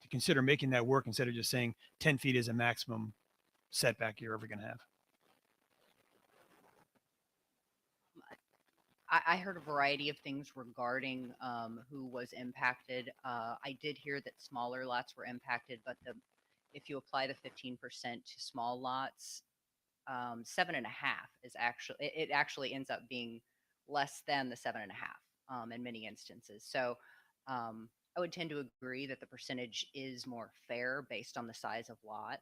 to consider making that work instead of just saying 10 feet is a maximum setback you're ever going to have. I heard a variety of things regarding who was impacted. I did hear that smaller lots were impacted, but if you apply the 15% to small lots, 7.5 is it actually ends up being less than the 7.5 in many instances. So I would tend to agree that the percentage is more fair based on the size of lot.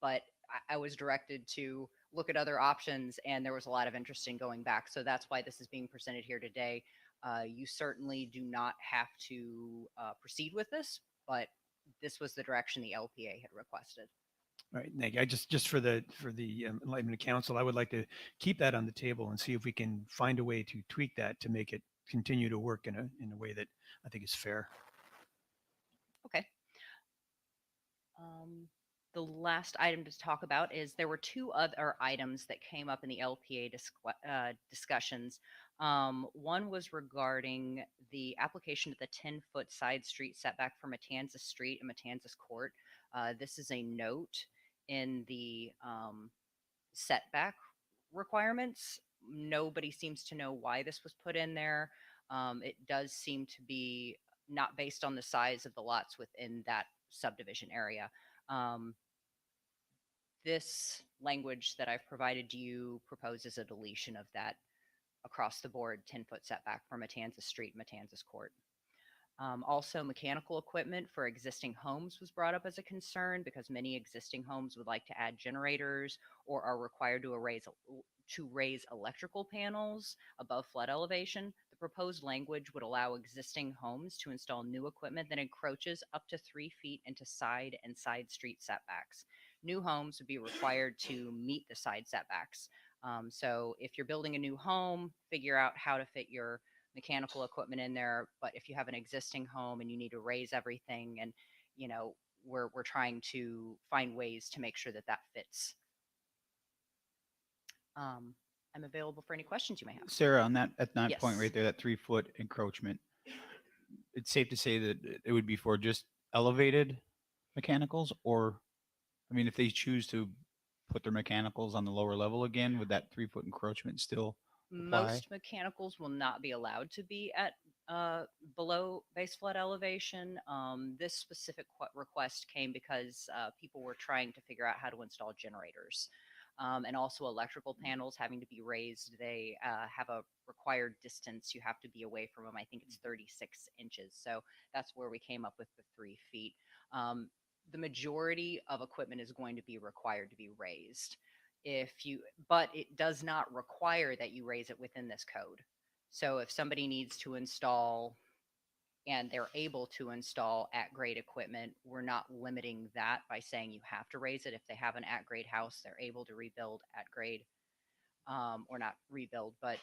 But I was directed to look at other options, and there was a lot of interest in going back. So that's why this is being presented here today. You certainly do not have to proceed with this, but this was the direction the LPA had requested. All right, Nick, I just for the Enlightenment Council, I would like to keep that on the table and see if we can find a way to tweak that to make it continue to work in a way that I think is fair. Okay. The last item to talk about is there were two other items that came up in the LPA discussions. One was regarding the application to the 10-foot side street setback for Matanzas Street and Matanzas Court. This is a note in the setback requirements. Nobody seems to know why this was put in there. It does seem to be not based on the size of the lots within that subdivision area. This language that I've provided to you proposes a deletion of that across the board 10-foot setback for Matanzas Street, Matanzas Court. Also, mechanical equipment for existing homes was brought up as a concern because many existing homes would like to add generators or are required to raise electrical panels above flood elevation. The proposed language would allow existing homes to install new equipment that encroaches up to 3 feet into side and side street setbacks. New homes would be required to meet the side setbacks. So if you're building a new home, figure out how to fit your mechanical equipment in there. But if you have an existing home and you need to raise everything, and we're trying to find ways to make sure that that fits. I'm available for any questions you may have. Sarah, on that at that Yes. point right there, that 3-foot encroachment, it's safe to say that it would be for just elevated mechanicals, or I mean, if they choose to put their mechanicals on the lower level again, would that 3-foot encroachment still apply? Most mechanicals will not be allowed to be at below base flood elevation. This specific request came because people were trying to figure out how to install generators. And also electrical panels having to be raised. They have a required distance. You have to be away from them. I think it's 36 inches. So that's where we came up with the 3 feet. The majority of equipment is going to be required to be raised. But it does not require that you raise it within this code. So if somebody needs to install and they're able to install at-grade equipment, we're not limiting that by saying you have to raise it. If they have an at-grade house, they're able to rebuild at-grade, or not rebuild, but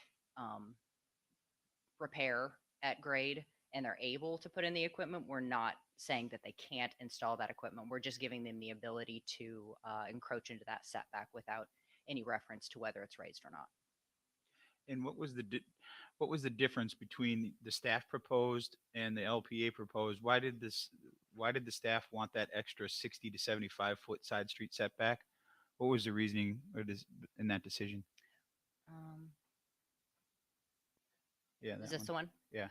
repair at-grade, and they're able to put in the equipment. We're not saying that they can't install that equipment. We're just giving them the ability to encroach into that setback without any reference to whether it's raised or not. And what was the difference between the staff proposed and the LPA proposed? Why did the staff want that extra 60 to 75 foot side street setback? What was the reasoning in that decision? Yeah, Is this the one? Yeah.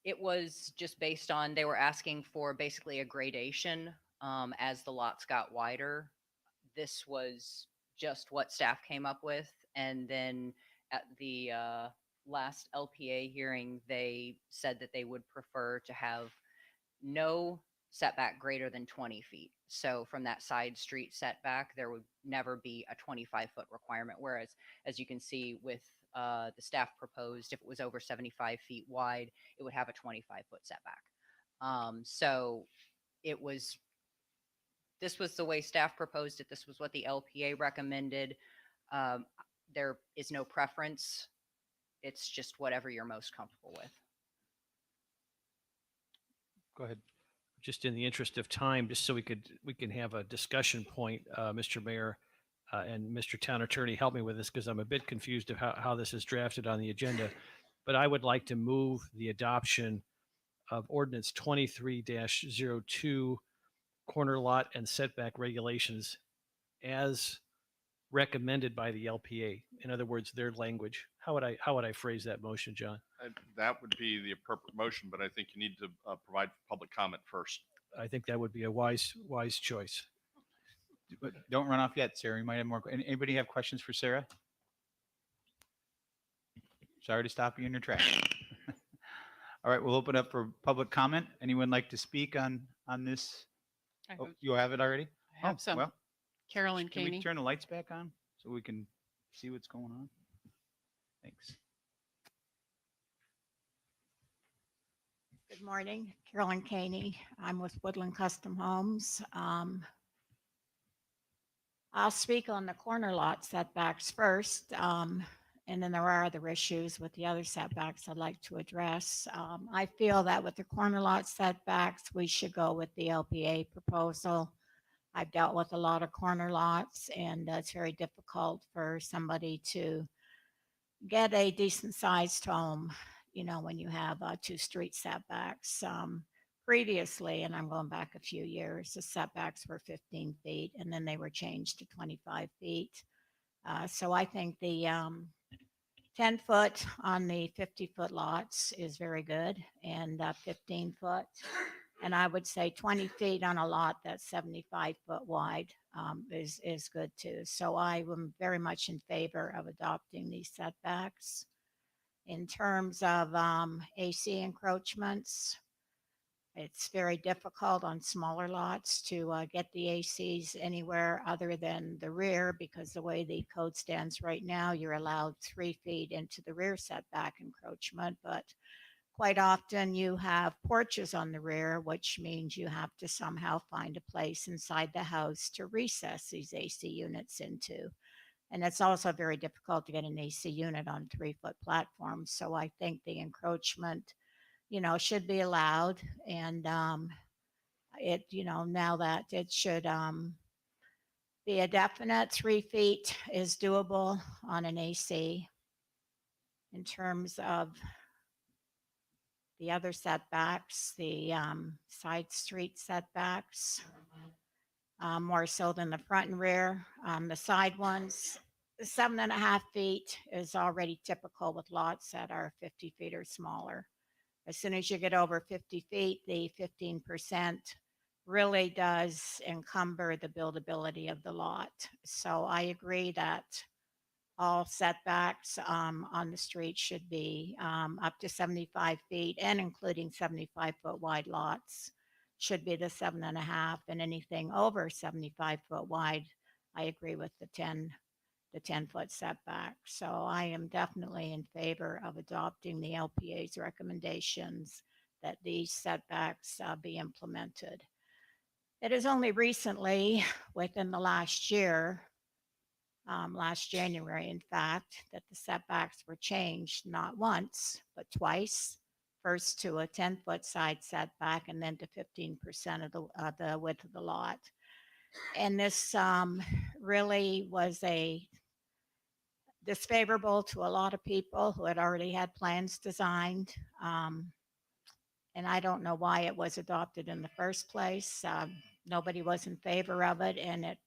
It was just based on, they were asking for basically a gradation as the lots got wider. This was just what staff came up with. And then at the last LPA hearing, they said that they would prefer to have no setback greater than 20 feet. So from that side street setback, there would never be a 25-foot requirement. Whereas, as you can see with the staff proposed, if it was over 75 feet wide, it would have a 25-foot setback. So it was, this was the way staff proposed it. This was what the LPA recommended. There is no preference. It's just whatever you're most comfortable with. Go ahead. Just in the interest of time, just so we can have a discussion point, Mr. Mayor and Mr. Town Attorney, help me with this because I'm a bit confused of how this is drafted on the agenda. But I would like to move the adoption of ordinance 23-02 corner lot and setback regulations as recommended by the LPA. In other words, their language. How would I phrase that motion, John? That would be the appropriate motion, but I think you need to provide public comment first. I think that would be a wise choice. But don't run off yet, Sarah. You might have more. Anybody have questions for Sarah? Sorry to stop you in your tracks. All right, we'll open up for public comment. Anyone like to speak on this? Oh, you have it already? I have some. Well, Carolyn can we Caney. turn the lights back on so we can see what's going on? Thanks. Good morning, Carolyn Caney. I'm with Woodland Custom Homes. I'll speak on the corner lot setbacks first, and then there are other issues with the other setbacks I'd like to address. I feel that with the corner lot setbacks, we should go with the LPA proposal. I've dealt with a lot of corner lots, and it's very difficult for somebody to get a decent sized home, you know, when you have 2 street setbacks. Previously, and I'm going back a few years, the setbacks were 15 feet and then they were changed to 25 feet. So I think the 10 foot on the 50-foot lots is very good, and 15 foot. And I would say 20 feet on a lot that's 75 foot wide is good too. So I am very much in favor of adopting these setbacks. In terms of AC encroachments, it's very difficult on smaller lots to get the ACs anywhere other than the rear, because the way the code stands right now, you're allowed 3 feet into the rear setback encroachment, but quite often you have porches on the rear, which means you have to somehow find a place inside the house to recess these AC units into. And it's also very difficult to get an AC unit on 3-foot platforms. So I think the encroachment, you know, should be allowed. And it, you know, now that it should be a definite 3 feet is doable on an AC. In terms of the other setbacks, the side street setbacks, more so than the front and rear. The side ones, 7.5 feet is already typical with lots that are 50 feet or smaller. As soon as you get over 50 feet, the 15% really does encumber the buildability of the lot. So I agree that all setbacks on the street should be up to 75 feet, and including 75-foot wide lots should be the 7.5, and anything over 75 foot wide, I agree with the 10-foot setback. So I am definitely in favor of adopting the LPA's recommendations that these setbacks be implemented. It is only recently, within the last year, last January, in fact, that the setbacks were changed not once, but twice. First to a 10-foot side setback, and then to 15% of the width of the lot. And this really was disfavorable to a lot of people who had already had plans designed. And I don't know why it was adopted in the first place. Nobody was in favor of it, and it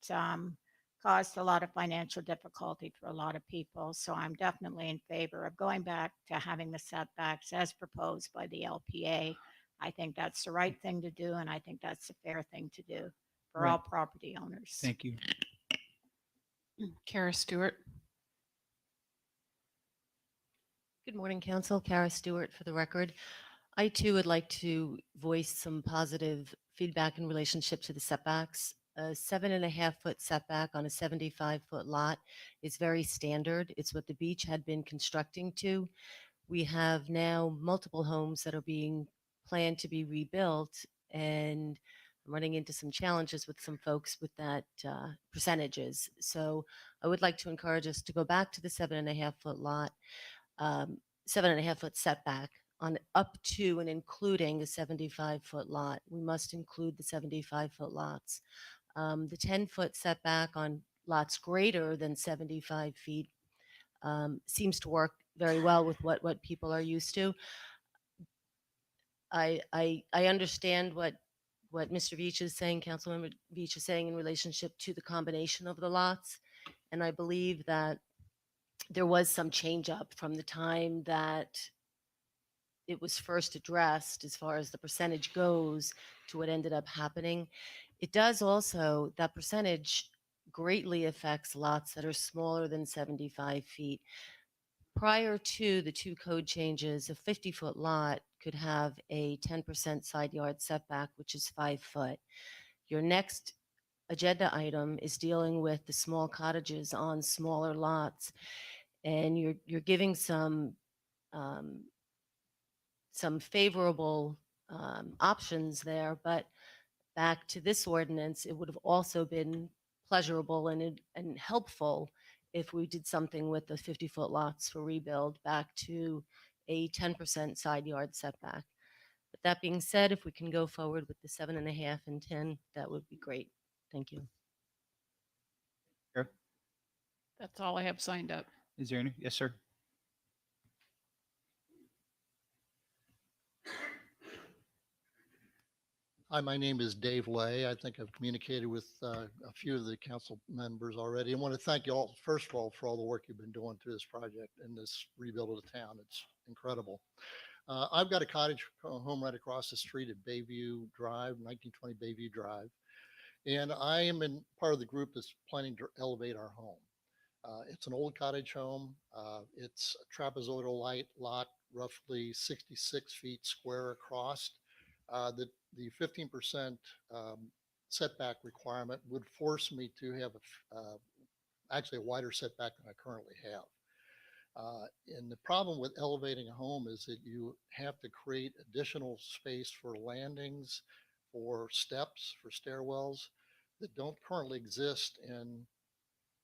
caused a lot of financial difficulty for a lot of people. So I'm definitely in favor of going back to having the setbacks as proposed by the LPA. I think that's the right thing to do, and I think that's the fair thing to do for Right. all property owners. Thank you. Kara Stewart. Good morning, Council. Kara Stewart for the record. I too would like to voice some positive feedback in relationship to the setbacks. A 7.5-foot setback on a 75-foot lot is very standard. It's what the beach had been constructing to. We have now multiple homes that are being planned to be rebuilt, and I'm running into some challenges with some folks with that percentages. So I would like to encourage us to go back to the 7.5-foot lot, 7.5-foot setback on up to and including a 75-foot lot. We must include the 75-foot lots. The 10-foot setback on lots greater than 75 feet seems to work very well with what people are used to. I understand what Mr. Beach is saying, Councilmember Beach is saying in relationship to the combination of the lots, and I believe that there was some change up from the time that it was first addressed as far as the percentage goes to what ended up happening. It does also, that percentage greatly affects lots that are smaller than 75 feet. Prior to the two code changes, a 50-foot lot could have a 10% side yard setback, which is 5 foot. Your next agenda item is dealing with the small cottages on smaller lots, and you're giving some favorable options there, but back to this ordinance, it would have also been pleasurable and helpful if we did something with the 50-foot lots for rebuild back to a 10% side yard setback. But that being said, if we can go forward with the 7.5 and 10, that would be great. Thank you. Sure. That's all I have signed up. Is there any? Yes, sir. Hi, my name is Dave Lay. I think I've communicated with a few of the council members already. I want to thank you all, first of all, for all the work you've been doing through this project and this rebuild of the town. It's incredible. I've got a cottage home right across the street at Bayview Drive, 1920 Bayview Drive. And I am in part of the group that's planning to elevate our home. It's an old cottage home. It's a trapezoidal lot, roughly 66 feet square across. The 15% setback requirement would force me to have actually a wider setback than I currently have. And the problem with elevating a home is that you have to create additional space for landings, for steps, for stairwells that don't currently exist in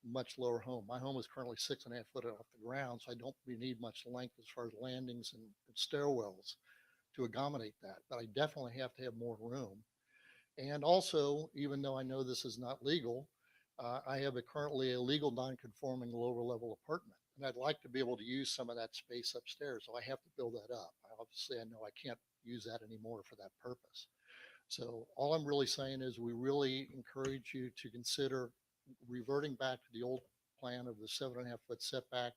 much lower home. My home is currently 6.5 foot off the ground, so I don't need much length as far as landings and stairwells to accommodate that, but I definitely have to have more room. And also, even though I know this is not legal, I have currently a legal non-conforming lower level apartment, and I'd like to be able to use some of that space upstairs, so I have to build that up. Obviously, I know I can't use that anymore for that purpose. So all I'm really saying is we really encourage you to consider reverting back to the old plan of the 7.5 foot setback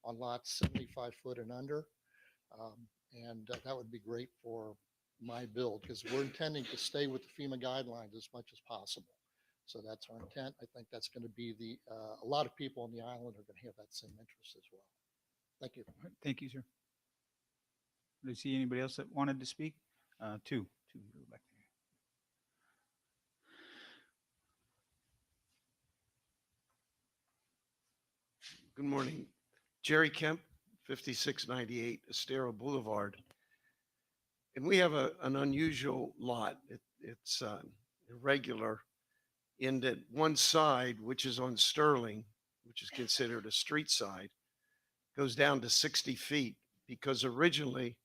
on lots 75 foot and under. And that would be great for my build because we're intending to stay with the FEMA guidelines as much as possible. So that's our intent. I think that's going to be a lot of people on the island are going to have that same interest as well. Thank you. All right, thank you, sir. Do you see anybody else that wanted to speak? Two back there. Good morning. Jerry Kemp, 5698 Estero Boulevard. And we have an unusual lot. It's irregular in that one side, which is on Sterling, which is considered a street side, goes down to 60 feet because originally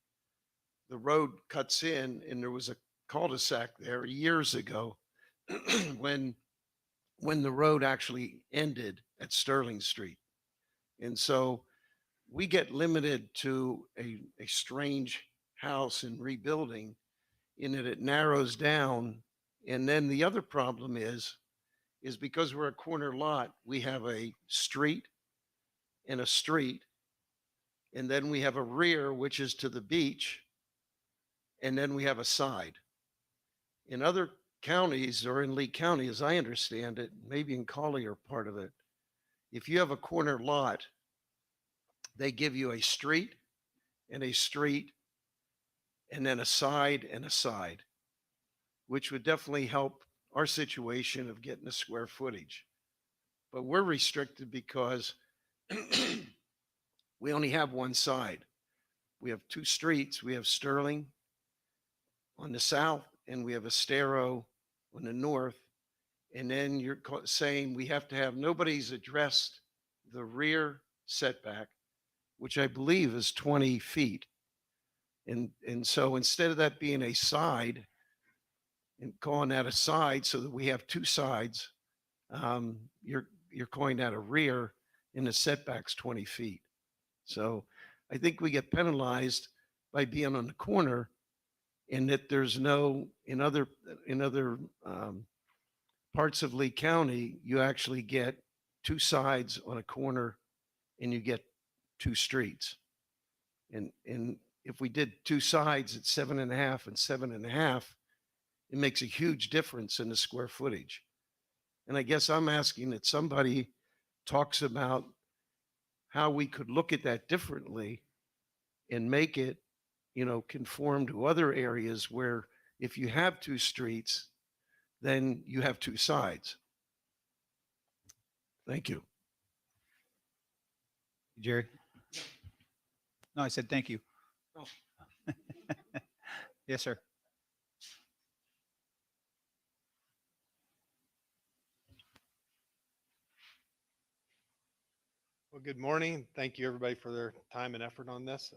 the road cuts in and there was a cul-de-sac there years ago when the road actually ended at Sterling Street. And so we get limited to a strange house in rebuilding in that it narrows down. And then the other problem is because we're a corner lot, we have a street, and then we have a rear, which is to the beach, and then we have a side. In other counties or in Lee County, as I understand it, maybe in Collier part of it, if you have a corner lot, they give you a street and a street and then a side and a side, which would definitely help our situation of getting the square footage. But we're restricted because we only have one side. We have two streets. We have Sterling on the south and we have Estero on the north. And then you're saying we have to have, nobody's addressed the rear setback, which I believe is 20 feet. And so instead of that being a side and calling that a side so that we have two sides, you're calling that a rear and the setback's 20 feet. So I think we get penalized by being on the corner, and that there's no, in other parts of Lee County, you actually get two sides on a corner and you get two streets. And if we did two sides at 7.5 and 7.5, it makes a huge difference in the square footage. And I guess I'm asking that somebody talks about how we could look at that differently and make it, conform to other areas where if you have two streets, then you have two sides. Thank you. Jerry? No, I said thank you. Oh. Yes, sir. Well, good morning. Thank you, everybody, for their time and effort on this.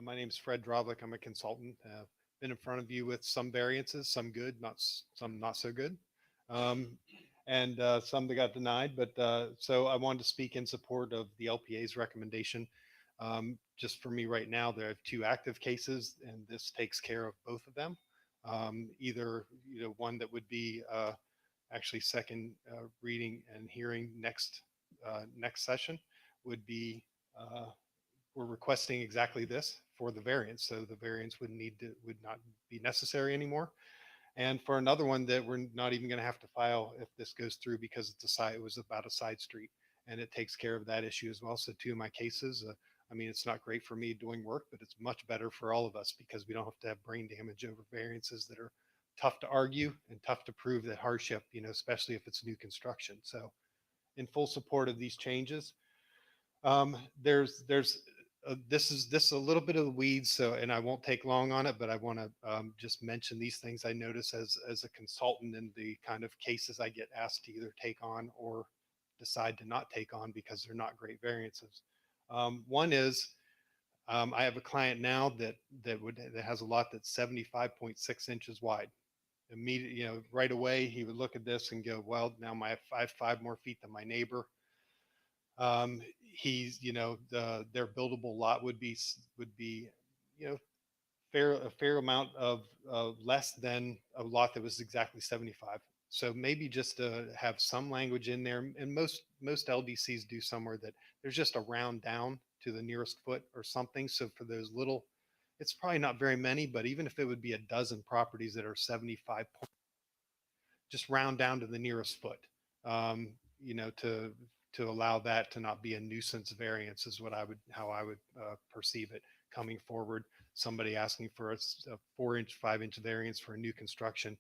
My name is Fred Drovlik. I'm a consultant. Been in front of you with some variances, some good, some not so good, and some that got denied. But so I wanted to speak in support of the LPA's recommendation. Just for me right now, there are two active cases, and this takes care of both of them. Either one that would be actually second reading and hearing next session would be we're requesting exactly this for the variance, so the variance would not be necessary anymore. And for another one that we're not even going to have to file if this goes through, because it was about a side street, and it takes care of that issue as well. So two of my cases, I mean, it's not great for me doing work, but it's much better for all of us because we don't have to have brain damage over variances that are tough to argue and tough to prove that hardship, especially if it's new construction. So in full support of these changes. This is a little bit of the weeds, so, and I won't take long on it, but I want to just mention these things I notice as a consultant in the kind of cases I get asked to either take on or decide to not take on because they're not great variances. One is I have a client now that has a lot that's 75.6 inches wide. Immediately, right away, he would look at this and go, well, now I have 5 more feet than my neighbor. He's, their buildable lot would be, a fair amount of less than a lot that was exactly 75. So maybe just to have some language in there, and most LDCs do somewhere that there's just a round down to the nearest foot or something. So for those little, it's probably not very many, but even if it would be a dozen properties that are 75, just round down to the nearest foot, to allow that to not be a nuisance variance is how I would perceive it coming forward. Somebody asking for a 4-inch, 5-inch variance for a new construction,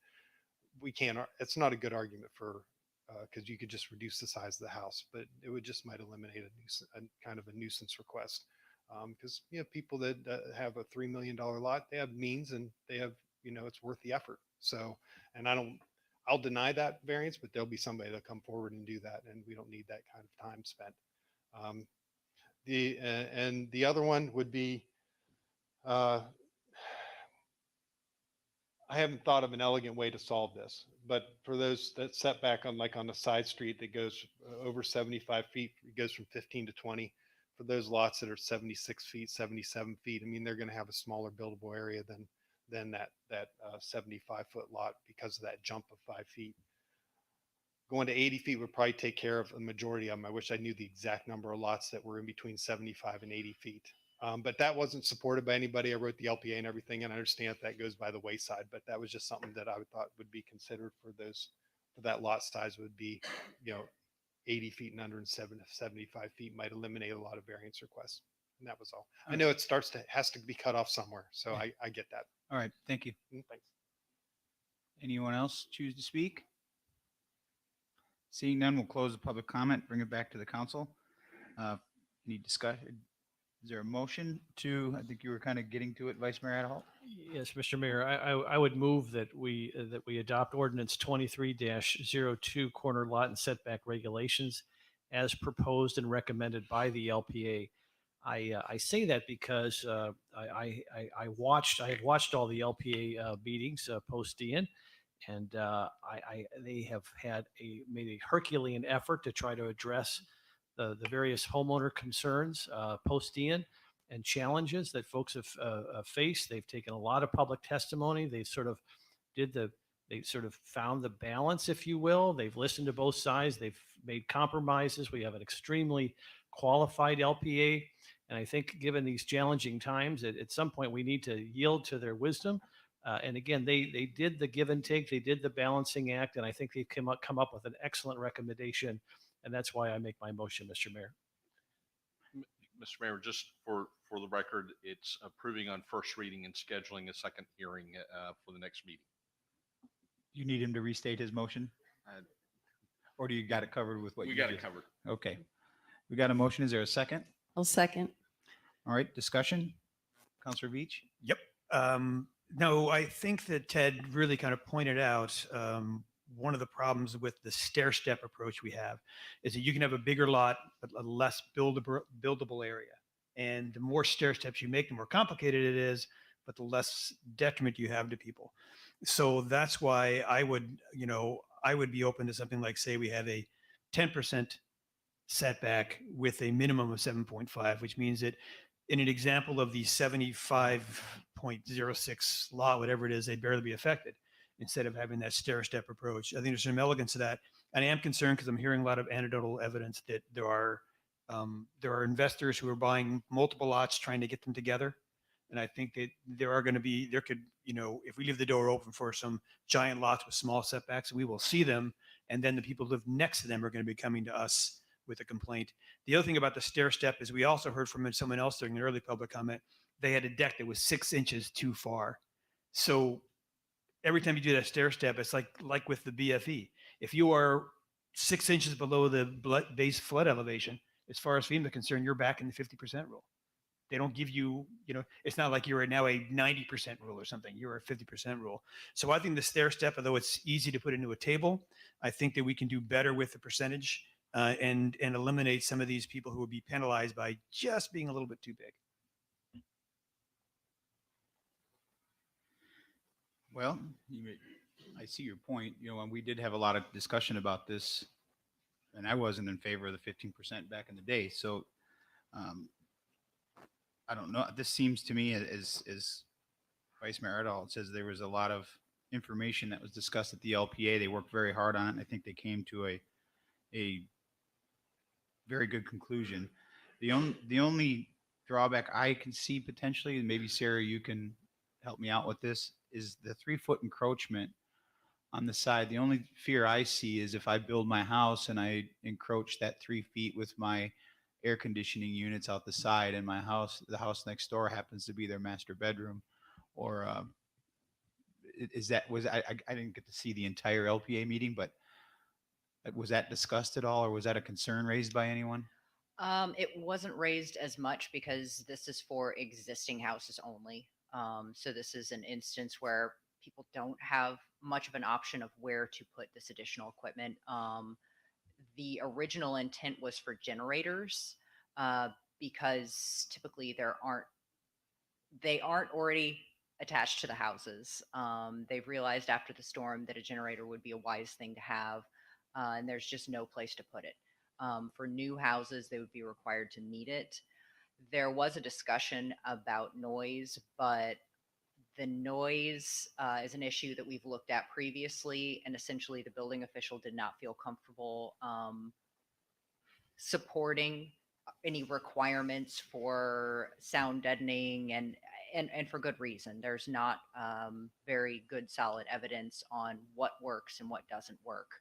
it's not a good argument for, because you could just reduce the size of the house, but it would just might eliminate a kind of a nuisance request. Because people that have a $3 million lot, they have means and they have, it's worth the effort. So, and I'll deny that variance, but there'll be somebody that'll come forward and do that, and we don't need that kind of time spent. And the other one would be, I haven't thought of an elegant way to solve this, but for those that setback on a side street that goes over 75 feet, it goes from 15 to 20. For those lots that are 76 feet, 77 feet, I mean, they're going to have a smaller buildable area than that 75-foot lot because of that jump of 5 feet. Going to 80 feet would probably take care of a majority of them. I wish I knew the exact number of lots that were in between 75 and 80 feet. But that wasn't supported by anybody. I wrote the LPA and everything, and I understand that goes by the wayside, but that was just something that I thought would be considered for that lot size would be, 80 feet and under, and 75 feet might eliminate a lot of variance requests. And that was all. I Okay. know it has to be cut off somewhere. So Yeah. I get that. All right. Thank you. Thanks. Anyone else choose to speak? Seeing none, we'll close the public comment, bring it back to the council. Any discussion? Is there a motion to, I think you were kind of getting to it, Vice Mayor Adderholt? Yes, Mr. Mayor, I would move that we adopt ordinance 23-02 corner lot and setback regulations as proposed and recommended by the LPA. I say that because I have watched all the LPA meetings post Ian, and they have made a Herculean effort to try to address the various homeowner concerns post Ian and challenges that folks have faced. They've taken a lot of public testimony. They sort of found the balance, if you will. They've listened to both sides. They've made compromises. We have an extremely qualified LPA. And I think given these challenging times, at some point we need to yield to their wisdom. And again, they did the give and take. They did the balancing act. And I think they've come up with an excellent recommendation. And that's why I make my motion, Mr. Mayor. Mr. Mayor, just for the record, it's approving on first reading and scheduling a second hearing for the next meeting. You need him to restate his motion? Or do you got it covered with what We you got it just- covered. Okay. We got a motion. Is there a second? I'll second. All right, discussion? Counselor Veach? Yep. No, I think that Ted really kind of pointed out one of the problems with the stair step approach we have is that you can have a bigger lot, but a less buildable area. And the more stair steps you make, the more complicated it is, but the less detriment you have to people. So that's why I would be open to something like, say, we have a 10% setback with a minimum of 7.5, which means that in an example of the 75.06 law, whatever it is, they'd barely be affected instead of having that stair step approach. I think there's some elegance to that. And I am concerned because I'm hearing a lot of anecdotal evidence that there are investors who are buying multiple lots trying to get them together. And I think that if we leave the door open for some giant lots with small setbacks, we will see them. And then the people who live next to them are going to be coming to us with a complaint. The other thing about the stair step is we also heard from someone else during an early public comment, they had a deck that was 6 inches too far. So every time you do that stair step, it's like with the BFE. If you are 6 inches below the base flood elevation, as far as FEMA is concerned, you're back in the 50% rule. They don't give you, it's not like you're now a 90% rule or something. You're a 50% rule. So I think the stair step, although it's easy to put into a table, I think that we can do better with the percentage and eliminate some of these people who would be penalized by just being a little bit too big. Well, I see your point. And we did have a lot of discussion about this, and I wasn't in favor of the 15% back in the day. So I don't know. This seems to me, as Vice Mayor Adderholt says, there was a lot of information that was discussed at the LPA. They worked very hard on it. I think they came to a very good conclusion. The only drawback I can see potentially, and maybe Sarah, you can help me out with this, is the 3-foot encroachment on the side. The only fear I see is if I build my house and I encroach that 3 feet with my air conditioning units out the side, and the house next door happens to be their master bedroom, or I didn't get to see the entire LPA meeting, but was that discussed at all, or was that a concern raised by anyone? It wasn't raised as much because this is for existing houses only. So this is an instance where people don't have much of an option of where to put this additional equipment. The original intent was for generators because typically they aren't already attached to the houses. They've realized after the storm that a generator would be a wise thing to have, and there's just no place to put it. For new houses, they would be required to need it. There was a discussion about noise, but the noise is an issue that we've looked at previously, and essentially the building official did not feel comfortable supporting any requirements for sound deadening, and for good reason. There's not very good solid evidence on what works and what doesn't work.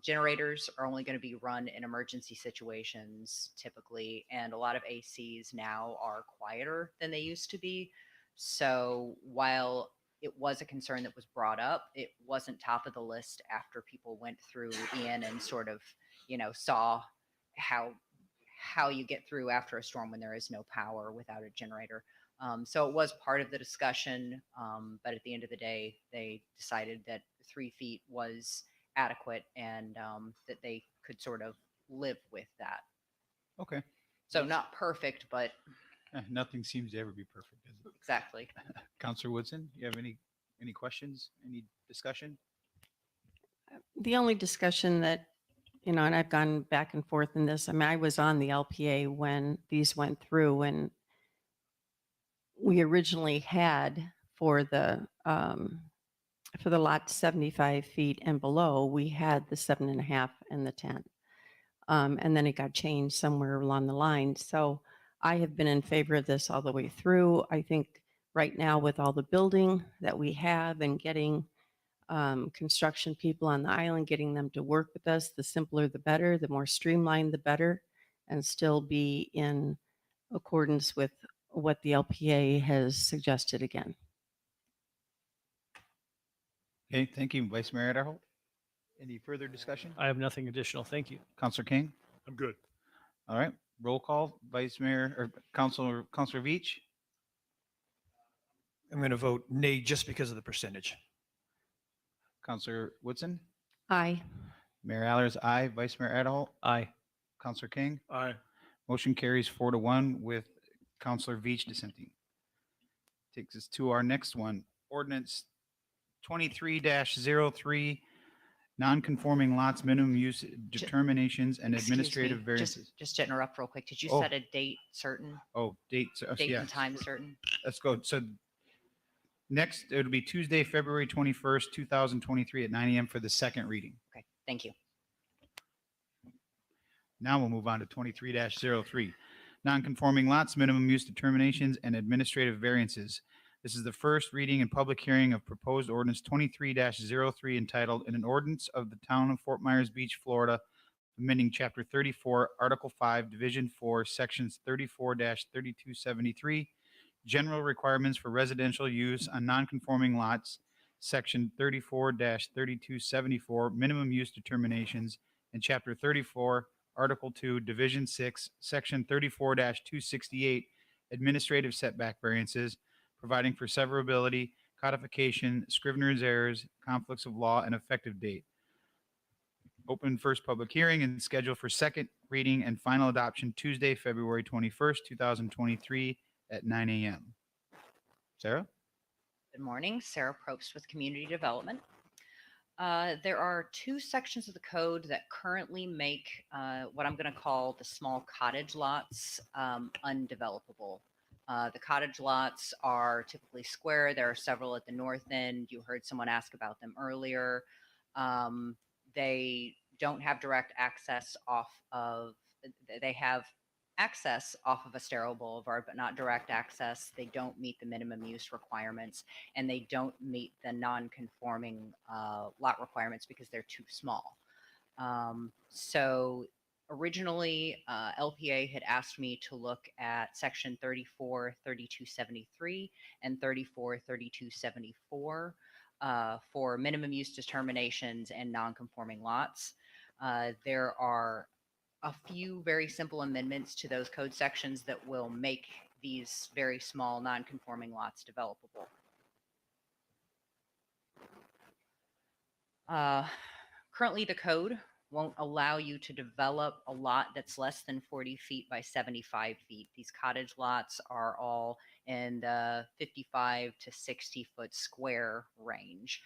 Generators are only going to be run in emergency situations typically, and a lot of ACs now are quieter than they used to be. So while it was a concern that was brought up, it wasn't top of the list after people went through Ian and sort of, saw how you get through after a storm when there is no power without a generator. So it was part of the discussion, but at the end of the day, they decided that 3 feet was adequate and that they could sort of live with that. Okay. So not perfect, but Nothing seems to ever be perfect, does it? exactly. Counselor Woodson, you have any questions, any discussion? The only discussion that, and I've gone back and forth in this, I mean, I was on the LPA when these went through, and we originally had for the lot 75 feet and below, we had the 7.5 and the 10. And then it got changed somewhere along the line. So I have been in favor of this all the way through. I think right now with all the building that we have and getting construction people on the island, getting them to work with us, the simpler the better, the more streamlined the better, and still be in accordance with what the LPA has suggested again. Okay, thank you, Vice Mayor Adderholt. Any further discussion? I have nothing additional. Thank you. Counselor King? I'm good. All right, roll call, Vice Mayor or Counselor Veach? I'm going to vote nay just because of the percentage. Counselor Woodson? Aye. Mayor Allers, aye. Vice Mayor Adderholt? Aye. Counselor King? Aye. Motion carries 4-1 with Counselor Veach dissenting. Takes us to our next one, ordinance 23-03, non-conforming lots, minimum use determinations, and Excuse me, administrative variances. Just to interrupt real quick, did you Oh. set a date certain? Date Date and time certain? Let's go. So next, it'll be Tuesday, February 21st, 2023 at 9 a.m. for the second reading. Okay, thank you. Now we'll move on to 23-03, non-conforming lots, minimum use determinations, and administrative variances. This is the first reading and public hearing of proposed ordinance 23-03 entitled, "An Ordinance of the Town of Fort Myers Beach, Florida, amending Chapter 34, Article 5, Division 4, Sections 34-3273, General Requirements for Residential Use on Non-Conforming Lots, Section 34-3274, Minimum Use Determinations, and Chapter 34, Article 2, Division 6, Section 34-268, Administrative Setback Variances, providing for severability, codification, scrivener's errors, conflicts of law, and effective date. Open first public hearing and schedule for second reading and final adoption Tuesday, February 21st, 2023 at 9 a.m. Sarah? Good morning, Sarah Probst with Community Development. There are 2 sections of the code that currently make what I'm going to call the small cottage lots undevelopable. The cottage lots are typically square. There are several at the north end. You heard someone ask about them earlier. They don't have direct access they have access off of Estero Boulevard, but not direct access. They don't meet the minimum use requirements, and they don't meet the non-conforming lot requirements because they're too small. So originally, LPA had asked me to look at Section 34-3273 and 34-3274 for minimum use determinations and non-conforming lots. There are a few very simple amendments to those code sections that will make these very small non-conforming lots developable. Currently, the code won't allow you to develop a lot that's less than 40 feet by 75 feet. These cottage lots are all in the 55 to 60 foot square range.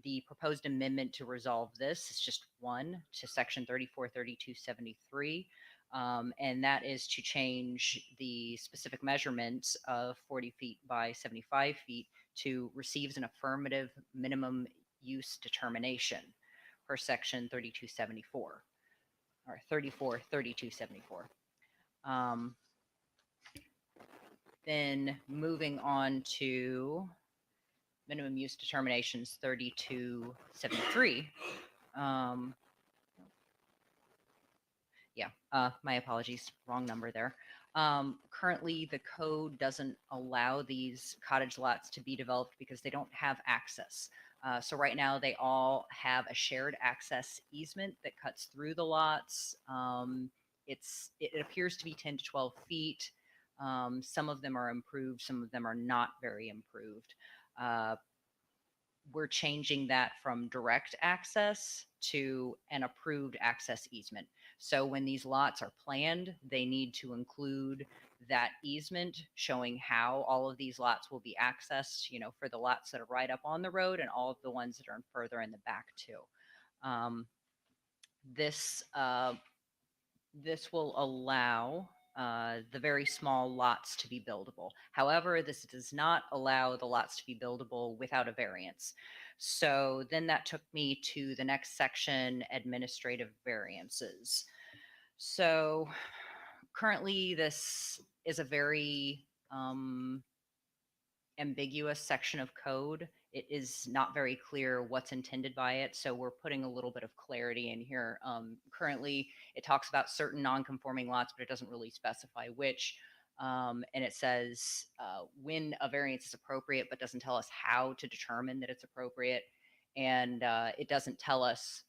The proposed amendment to resolve this is just one to Section 34-3273, and that is to change the specific measurements of 40 feet by 75 feet to receives an affirmative minimum use determination per Section 3274 or 34-3274. Then moving on to minimum use determinations 3273. Um, yeah, my apologies, wrong number there. Currently, the code doesn't allow these cottage lots to be developed because they don't have access. So right now, they all have a shared access easement that cuts through the lots. It appears to be 10 to 12 feet. Some of them are improved, some of them are not very improved. We're changing that from direct access to an approved access easement. So when these lots are planned, they need to include that easement showing how all of these lots will be accessed, you know, for the lots that are right up on the road and all of the ones that are further in the back too. This will allow the very small lots to be buildable. However, this does not allow the lots to be buildable without a variance. So then that took me to the next section, administrative variances. So currently this is a very ambiguous section of code. It is not very clear what's intended by it, so we're putting a little bit of clarity in here. Currently, it talks about certain non-conforming lots, but it doesn't really specify which. And it says when a variance is appropriate, but doesn't tell us how to determine that it's appropriate. And it doesn't tell us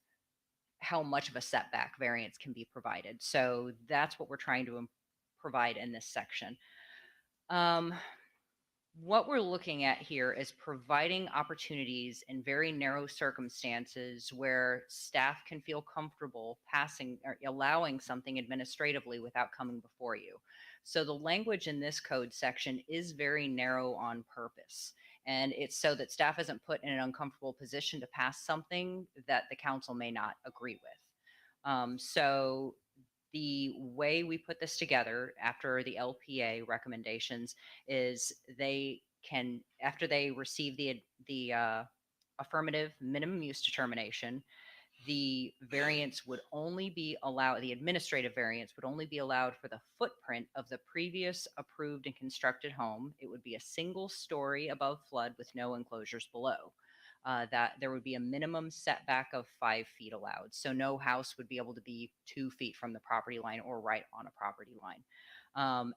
how much of a setback variance can be provided. So that's what we're trying to provide in this section. What we're looking at here is providing opportunities in very narrow circumstances where staff can feel comfortable passing or allowing something administratively without coming before you. So the language in this code section is very narrow on purpose. And it's so that staff isn't put in an uncomfortable position to pass something that the council may not agree with. So the way we put this together after the LPA recommendations is they can, after they receive the affirmative minimum use determination, the variance would only be allowed, the administrative variance would only be allowed for the footprint of the previous approved and constructed home. It would be a single story above flood with no enclosures below. That there would be a minimum setback of 5 feet allowed. So no house would be able to be 2 feet from the property line or right on a property line.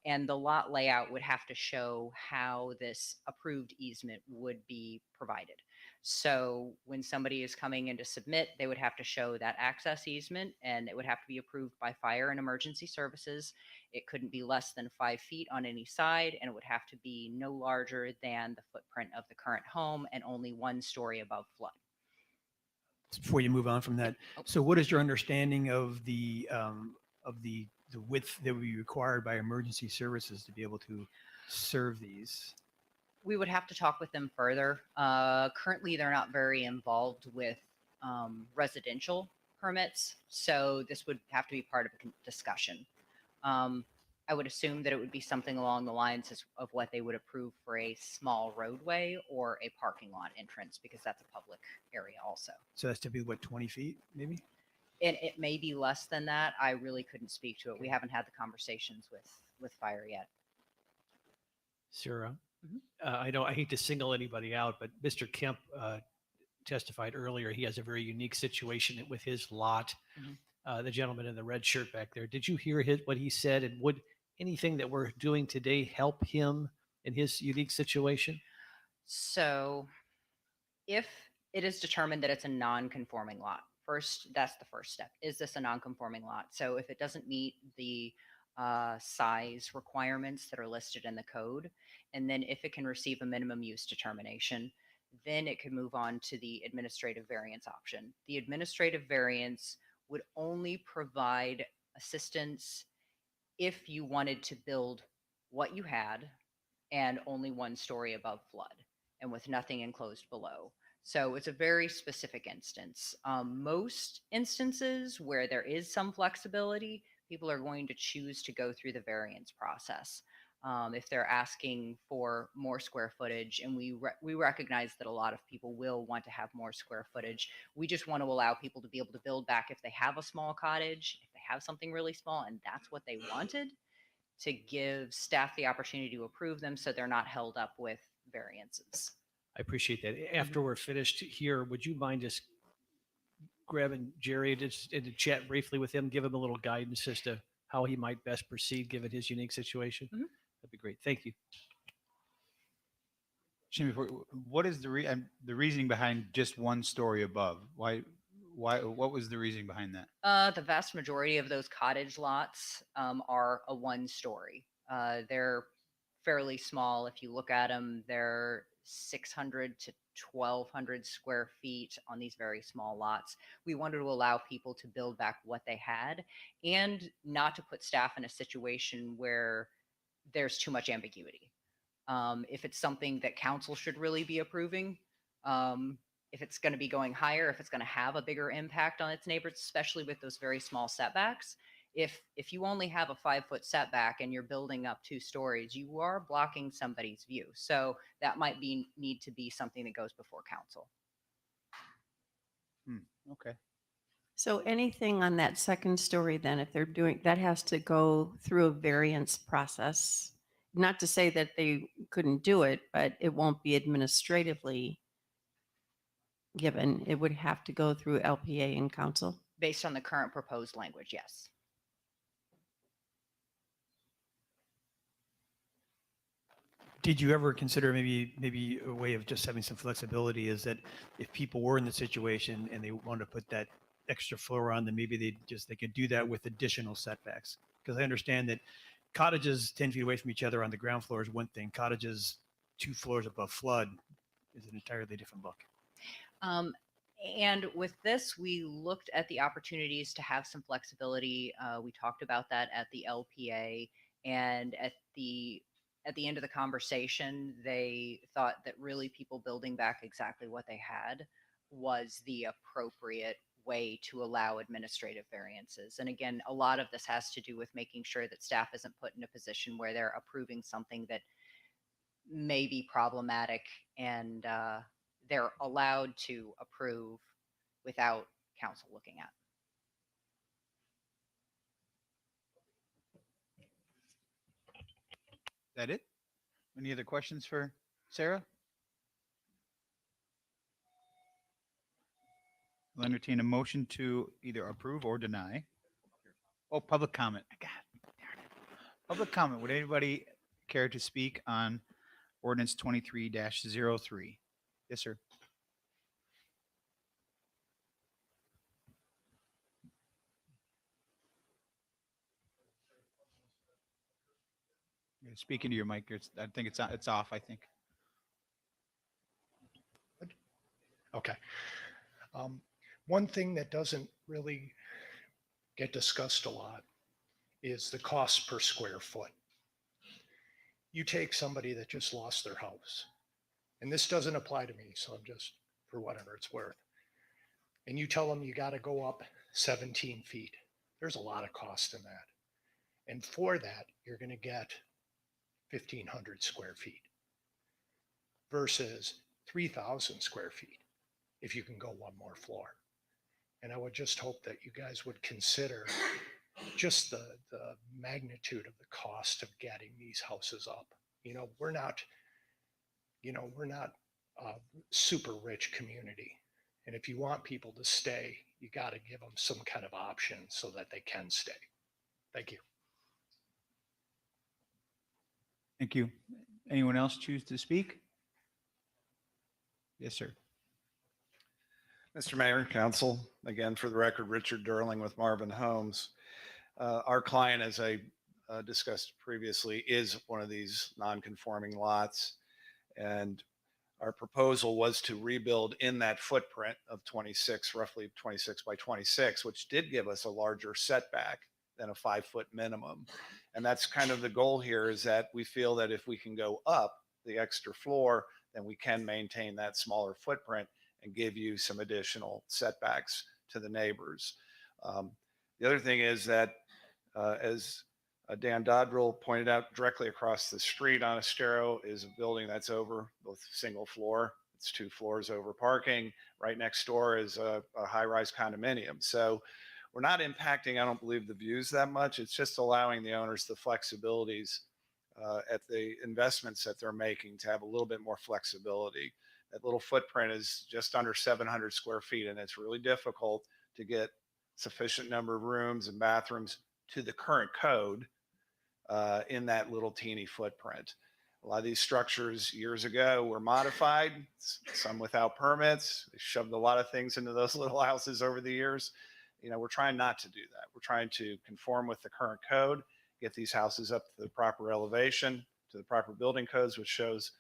And the lot layout would have to show how this approved easement would be provided. So when somebody is coming in to submit, they would have to show that access easement, and it would have to be approved by fire and emergency services. It couldn't be less than 5 feet on any side, and it would have to be no larger than the footprint of the current home and only 1 story above flood. Before you move on from that, so what is your understanding of the width that would be required by emergency services to be able to serve these? We would have to talk with them further. Currently, they're not very involved with residential permits, so this would have to be part of a discussion. I would assume that it would be something along the lines of what they would approve for a small roadway or a parking lot entrance, because that's a public area also. So that's to be what, 20 feet maybe? And it may be less than that. I really couldn't speak to it. We haven't had the conversations with fire yet. Sarah, I hate to single anybody out, but Mr. Kemp testified earlier. He has a very unique situation with his lot. The gentleman in the red shirt back there. Did you hear what he said? And would anything that we're doing today help him in his unique situation? So if it is determined that it's a non-conforming lot, that's the first step. Is this a non-conforming lot? So if it doesn't meet the size requirements that are listed in the code, and then if it can receive a minimum use determination, then it could move on to the administrative variance option. The administrative variance would only provide assistance if you wanted to build what you had and only 1 story above flood and with nothing enclosed below. So it's a very specific instance. Most instances where there is some flexibility, people are going to choose to go through the variance process. If they're asking for more square footage, and we recognize that a lot of people will want to have more square footage. We just want to allow people to be able to build back if they have a small cottage, if they have something really small, and that's what they wanted, to give staff the opportunity to approve them so they're not held up with variances. I appreciate that. After we're finished here, would you mind just grabbing Jerry and to chat briefly with him, give him a little guidance as to how he might best proceed given his unique situation? That'd be great. Thank you. Jimmy, what is the reasoning behind just one story above? What was the reasoning behind that? The vast majority of those cottage lots are a one-story. They're fairly small. If you look at them, they're 600 to 1,200 square feet on these very small lots. We wanted to allow people to build back what they had and not to put staff in a situation where there's too much ambiguity. If it's something that council should really be approving, if it's going to be going higher, if it's going to have a bigger impact on its neighbors, especially with those very small setbacks. If you only have a 5-foot setback and you're building up 2 stories, you are blocking somebody's view. So that might need to be something that goes before council. Okay. So anything on that second story, then, if they're doing that, has to go through a variance process. Not to say that they couldn't do it, but it won't be administratively given. It would have to go through LPA and council. Based on the current proposed language, yes. Did you ever consider maybe a way of just having some flexibility, is that if people were in the situation and they wanted to put that extra floor on, then maybe they could do that with additional setbacks? Because I understand that cottages 10 feet away from each other on the ground floor is one thing. Cottages 2 floors above flood is an entirely different book. And with this, we looked at the opportunities to have some flexibility. We talked about that at the LPA, and at the end of the conversation, they thought that really people building back exactly what they had was the appropriate way to allow administrative variances. And again, a lot of this has to do with making sure that staff isn't put in a position where they're approving something that may be problematic, and they're allowed to approve without council looking at. Is that it? Any other questions for Sarah? I'll entertain a motion to either approve or deny. Oh, public comment. God, darn it. Public comment. Would anybody care to speak on ordinance 23-03? Yes, sir. You're speaking to your mic. I think it's off, I think. Okay. One thing that doesn't really get discussed a lot is the cost per square foot. You take somebody that just lost their house, and this doesn't apply to me, so I'm just for whatever it's worth. And you tell them you got to go up 17 feet. There's a lot of cost in that. And for that, you're going to get 1,500 square feet versus 3,000 square feet if you can go one more floor. And I would just hope that you guys would consider just the magnitude of the cost of getting these houses up. We're not a super rich community. And if you want people to stay, you got to give them some kind of option so that they can stay. Thank you. Thank you. Anyone else choose to speak? Yes, sir. Mr. Mayor, Council, again, for the record, Richard Durling with Marvin Homes. Our client, as I discussed previously, is one of these non-conforming lots. And our proposal was to rebuild in that footprint of 26, roughly 26 by 26, which did give us a larger setback than a 5-foot minimum. And that's kind of the goal here, is that we feel that if we can go up the extra floor, then we can maintain that smaller footprint and give you some additional setbacks to the neighbors. The other thing is that, as Dan Dodrell pointed out, directly across the street on Estero is a building that's over both single floor. It's 2 floors over parking. Right next door is a high-rise condominium. So we're not impacting, I don't believe, the views that much. It's just allowing the owners the flexibilities at the investments that they're making to have a little bit more flexibility. That little footprint is just under 700 square feet, and it's really difficult to get sufficient number of rooms and bathrooms to the current code in that little teeny footprint. A lot of these structures years ago were modified, some without permits. They shoved a lot of things into those little houses over the years. You know, we're trying not to do that. We're trying to conform with the current code, get these houses up to the proper elevation, to the proper building codes, which shows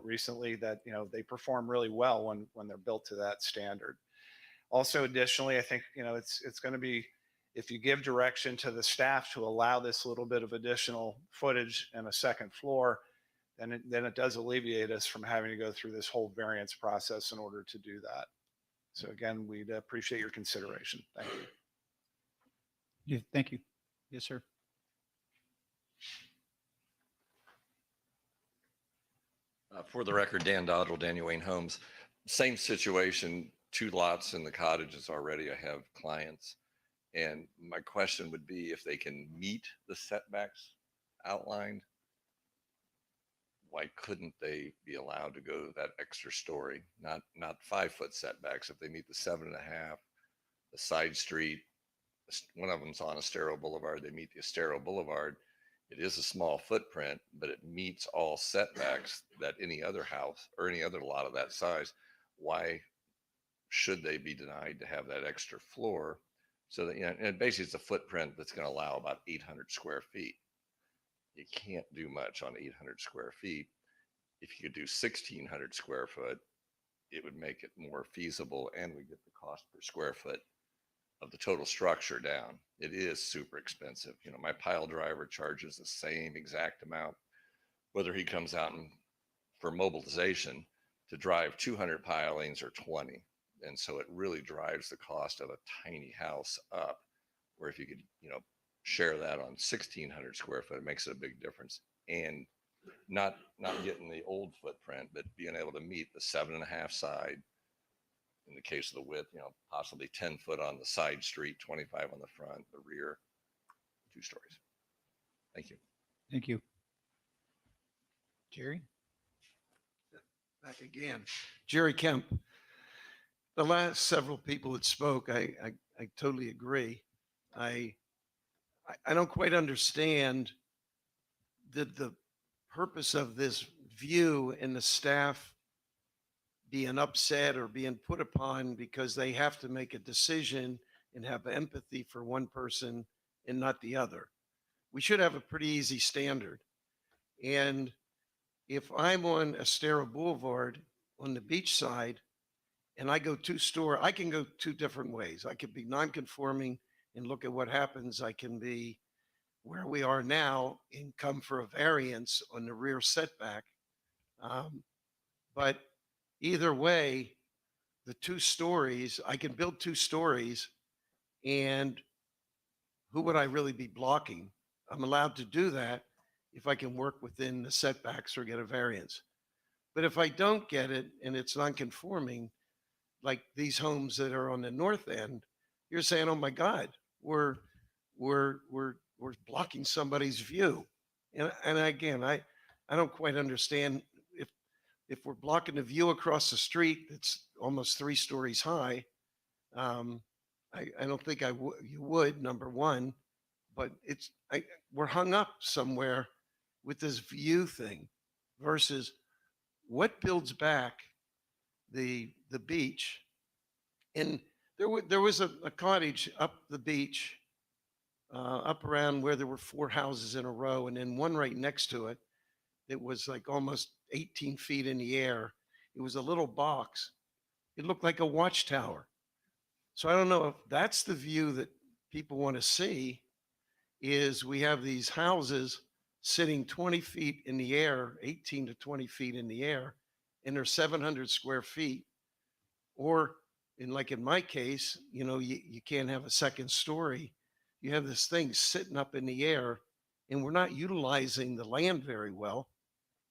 recently that, you know, they perform really well when they're built to that standard. Also, additionally, I think, you know, it's going to be, if you give direction to the staff to allow this little bit of additional footage and a second floor, then it does alleviate us from having to go through this whole variance process in order to do that. So again, we'd appreciate your consideration. Thank you. Yeah, thank you. Yes, sir. For the record, Dan Dottrell, Daniel Wayne Homes, same situation, 2 lots in the cottages already. I have clients. And my question would be if they can meet the setbacks outlined, why couldn't they be allowed to go that extra story? Not 5-foot setbacks. If they meet the 7.5, the side street, one of them's on Estero Boulevard, they meet the Estero Boulevard. It is a small footprint, but it meets all setbacks that any other house or any other lot of that size. Why should they be denied to have that extra floor? So that, you know, and basically it's a footprint that's going to allow about 800 square feet. You can't do much on 800 square feet. If you could do 1,600 square foot, it would make it more feasible, and we get the cost per square foot of the total structure down. It is super expensive. You know, my pile driver charges the same exact amount, whether he comes out and for mobilization to drive 200 pilings or 20. And so it really drives the cost of a tiny house up, where if you could, you know, share that on 1,600 square foot, it makes it a big difference. And not getting the old footprint, but being able to meet the 7.5 side, in the case of the width, you know, possibly 10 foot on the side street, 25 on the front, the rear, 2 stories. Thank you. Thank you. Jerry? Back again. Jerry Kemp. The last several people that spoke, I totally agree. I don't quite understand the purpose of this view and the staff being upset or being put upon because they have to make a decision and have empathy for one person and not the other. We should have a pretty easy standard. And if I'm on Estero Boulevard on the beach side and I go I can go 2 different ways. I could be non-conforming and look at what happens. I can be where we are now and come for a variance on the rear setback. But either way, the 2 stories, I can build 2 stories, and who would I really be blocking? I'm allowed to do that if I can work within the setbacks or get a variance. But if I don't get it and it's non-conforming, like these homes that are on the north end, you're saying, oh my God, we're blocking somebody's view. And again, I don't quite understand if we're blocking the view across the street, it's almost 3 stories high. I don't think you would, number one, but we're hung up somewhere with this view thing versus what builds back the beach. And there was a cottage up the beach, up around where there were 4 houses in a row, and then one right next to it. It was like almost 18 feet in the air. It was a little box. It looked like a watchtower. So I don't know if that's the view that people want to see, is we have these houses sitting 20 feet in the air, 18 to 20 feet in the air, and they're 700 square feet. Or like in my case, you know, you can't have a second story. You have this thing sitting up in the air, and we're not utilizing the land very well.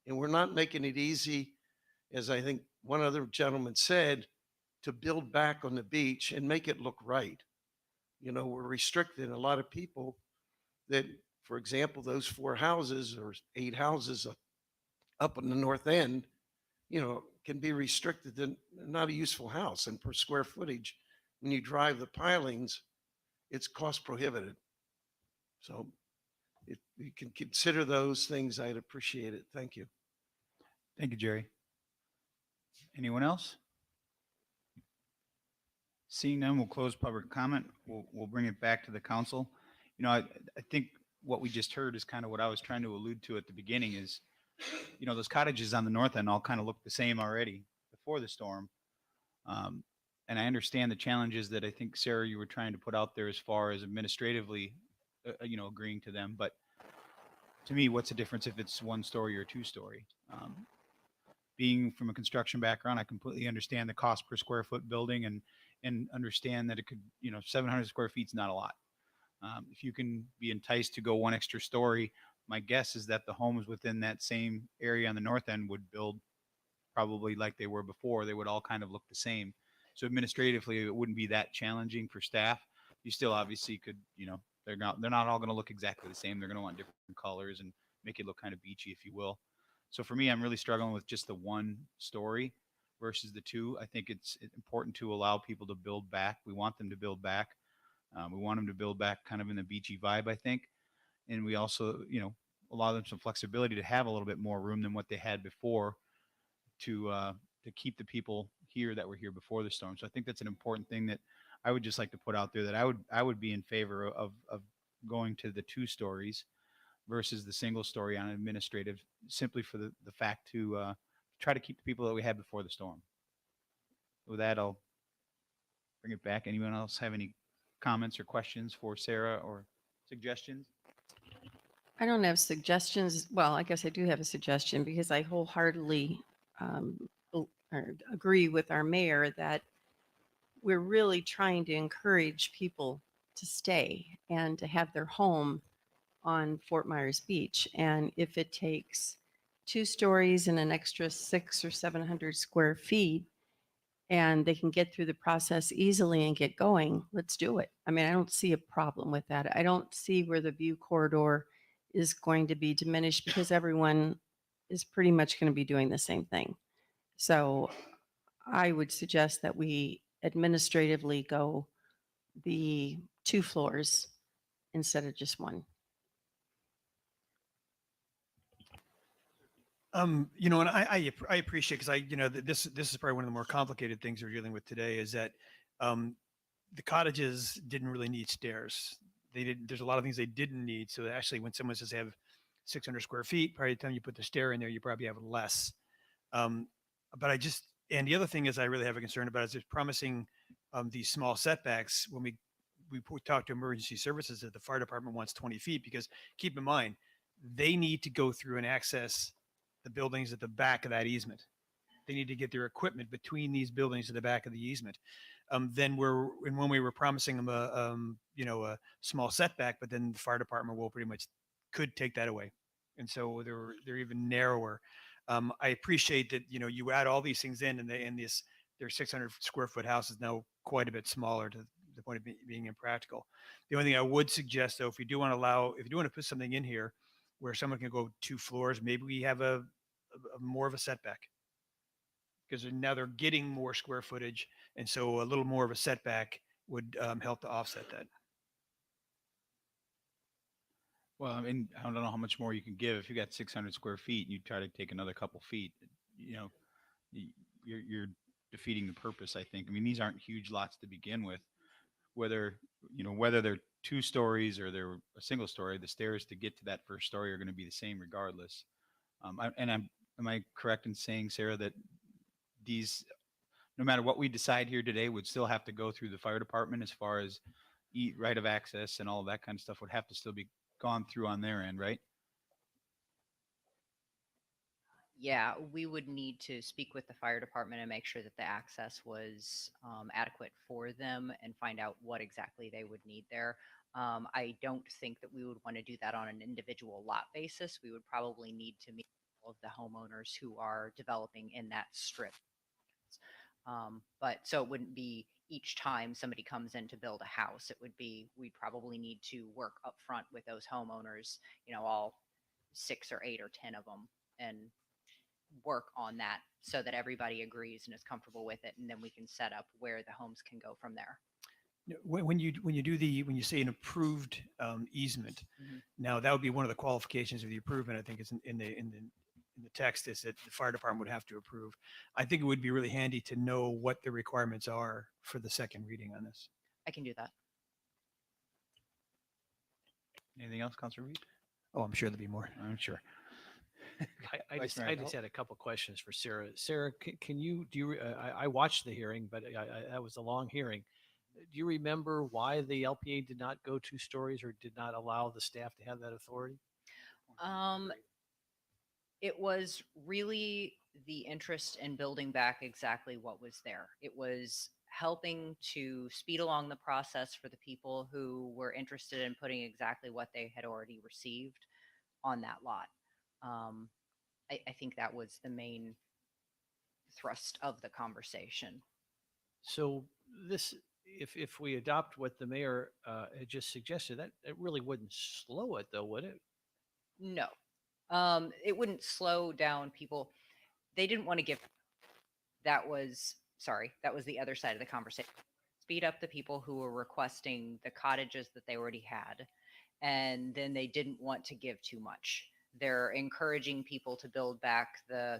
And we're not making it easy, as I think one other gentleman said, to build back on the beach and make it look right. You know, we're restricting a lot of people that, for example, those 4 houses or 8 houses up on the north end, you know, can be restricted to not a useful house, and per square footage, when you drive the pilings, it's cost prohibitive. So if you can consider those things, I'd appreciate it. Thank you. Thank you, Jerry. Anyone else? Seeing none, we'll close public comment. We'll bring it back to the council. You know, I think what we just heard is kind of what I was trying to allude to at the beginning is, you know, those cottages on the north end all kind of look the same already before the storm. And I understand the challenges that I think, Sarah, you were trying to put out there as far as administratively, you know, agreeing to them. But to me, what's the difference if it's 1 story or 2 story? Being from a construction background, I completely understand the cost per square foot building and understand that it could, you know, 700 square feet is not a lot. If you can be enticed to go 1 extra story, my guess is that the homes within that same area on the north end would build probably like they were before. They would all kind of look the same. So administratively, it wouldn't be that challenging for staff. You still obviously could, you know, they're not all going to look exactly the same. They're going to want different colors and make it look kind of beachy, if you will. So for me, I'm really struggling with just the 1 story versus the 2. I think it's important to allow people to build back. We want them to build back. We want them to build back kind of in the beachy vibe, I think. And we also, you know, allow them some flexibility to have a little bit more room than what they had before to keep the people here that were here before the storm. So I think that's an important thing that I would just like to put out there, that I would be in favor of going to the 2 stories versus the single story on administrative, simply for the fact to try to keep the people that we had before the storm. With that, I'll bring it back. Anyone else have any comments or questions for Sarah or suggestions? I don't have suggestions. Well, I guess I do have a suggestion because I wholeheartedly agree with our mayor that we're really trying to encourage people to stay and to have their home on Fort Myers Beach. And if it takes 2 stories and an extra 600 or 700 square feet, and they can get through the process easily and get going, let's do it. I mean, I don't see a problem with that. I don't see where the view corridor is going to be diminished because everyone is pretty much going to be doing the same thing. So I would suggest that we administratively go the 2 floors instead of just 1. You know, and I appreciate, because you know, this is probably one of the more complicated things we're dealing with today, is that the cottages didn't really need stairs. There's a lot of things they didn't need. So actually, when someone says they have 600 square feet, probably the time you put the stair in there, you probably have less. But and the other thing is I really have a concern about is just promising these small setbacks when we talk to emergency services that the fire department wants 20 feet, because keep in mind, they need to go through and access the buildings at the back of that easement. They need to get their equipment between these buildings at the back of the easement. Then when we were promising them a small setback, but then the fire department will pretty much could take that away. And so they're even narrower. I appreciate that, you know, you add all these things in, and their 600 square foot house is now quite a bit smaller to the point of being impractical. The only thing I would suggest, though, if you do want to put something in here where someone can go 2 floors, maybe we have a more of a setback, because now they're getting more square footage, and so a little more of a setback would help to offset that. Well, I mean, I don't know how much more you can give. If you got 600 square feet and you try to take another couple feet, you know, you're defeating the purpose, I think. I mean, these aren't huge lots to begin with. Whether they're 2 stories or they're a single story, the stairs to get to that first story are going to be the same regardless. Am I correct in saying, Sarah, that these, no matter what we decide here today, would still have to go through the fire department as far as right of access and all of that kind of stuff would have to still be gone through on their end, right? Yeah, we would need to speak with the fire department and make sure that the access was adequate for them and find out what exactly they would need there. I don't think that we would want to do that on an individual lot basis. We would probably need to meet all of the homeowners who are developing in that strip. But so it wouldn't be each time somebody comes in to build a house. It would be, we'd probably need to work up front with those homeowners, you know, all 6 or 8 or 10 of them, and work on that so that everybody agrees and is comfortable with it. And then we can set up where the homes can go from there. When you say an approved easement, Mhm. now that would be one of the qualifications of the improvement. I think is in the text is that the fire department would have to approve. I think it would be really handy to know what the requirements are for the second reading on this. I can do that. Anything else, Councilor Reed? Oh, I'm sure there'll be more. I'm sure. I Vice just, Mayor I Adelt? just had a couple questions for Sarah. Sarah, can you, do you, I watched the hearing, but that was a long hearing. Do you remember why the LPA did not go 2 stories or did not allow the staff to have that authority? It was really the interest in building back exactly what was there. It was helping to speed along the process for the people who were interested in putting exactly what they had already received on that lot. I think that was the main thrust of the conversation. So this, if we adopt what the mayor had just suggested, that it really wouldn't slow it though, would it? No, it wouldn't slow down people. They didn't want to give, that was the other side of the conversation. Speed up the people who were requesting the cottages that they already had. And then they didn't want to give too much. They're encouraging people to build back the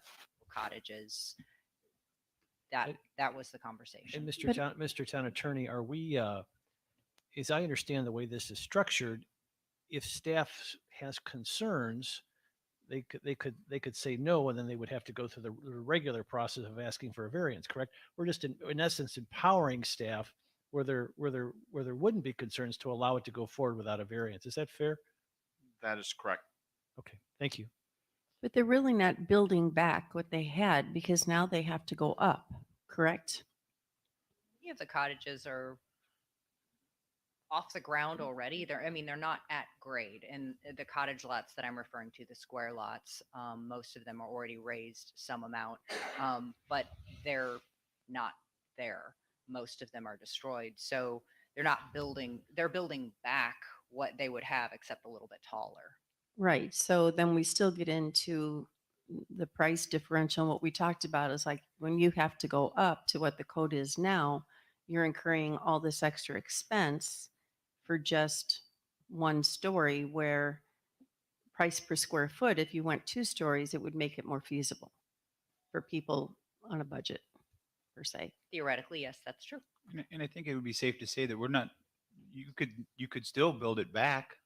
cottages. That was the conversation. And Mr. Town Attorney, are we, as I understand the way this is structured, if staff has concerns, they could say no, and then they would have to go through the regular process of asking for a variance, correct? We're just in essence empowering staff where there wouldn't be concerns to allow it to go forward without a variance. Is that fair? That is correct. Okay, thank you. But they're really not building back what they had because now they have to go up, correct? Many of the cottages are off the ground already. They're not at grade. And the cottage lots that I'm referring to, the square lots, most of them are already raised some amount, but they're not there. Most of them are destroyed. So they're building back what they would have, except a little bit taller. Right. So then we still get into the price differential. And what we talked about is like when you have to go up to what the code is now, you're incurring all this extra expense for just 1 story, where price per square foot, if you went 2 stories, it would make it more feasible for people on a budget per se. Theoretically, yes, that's true. And I think it would be safe to say that we're not, you could still build it back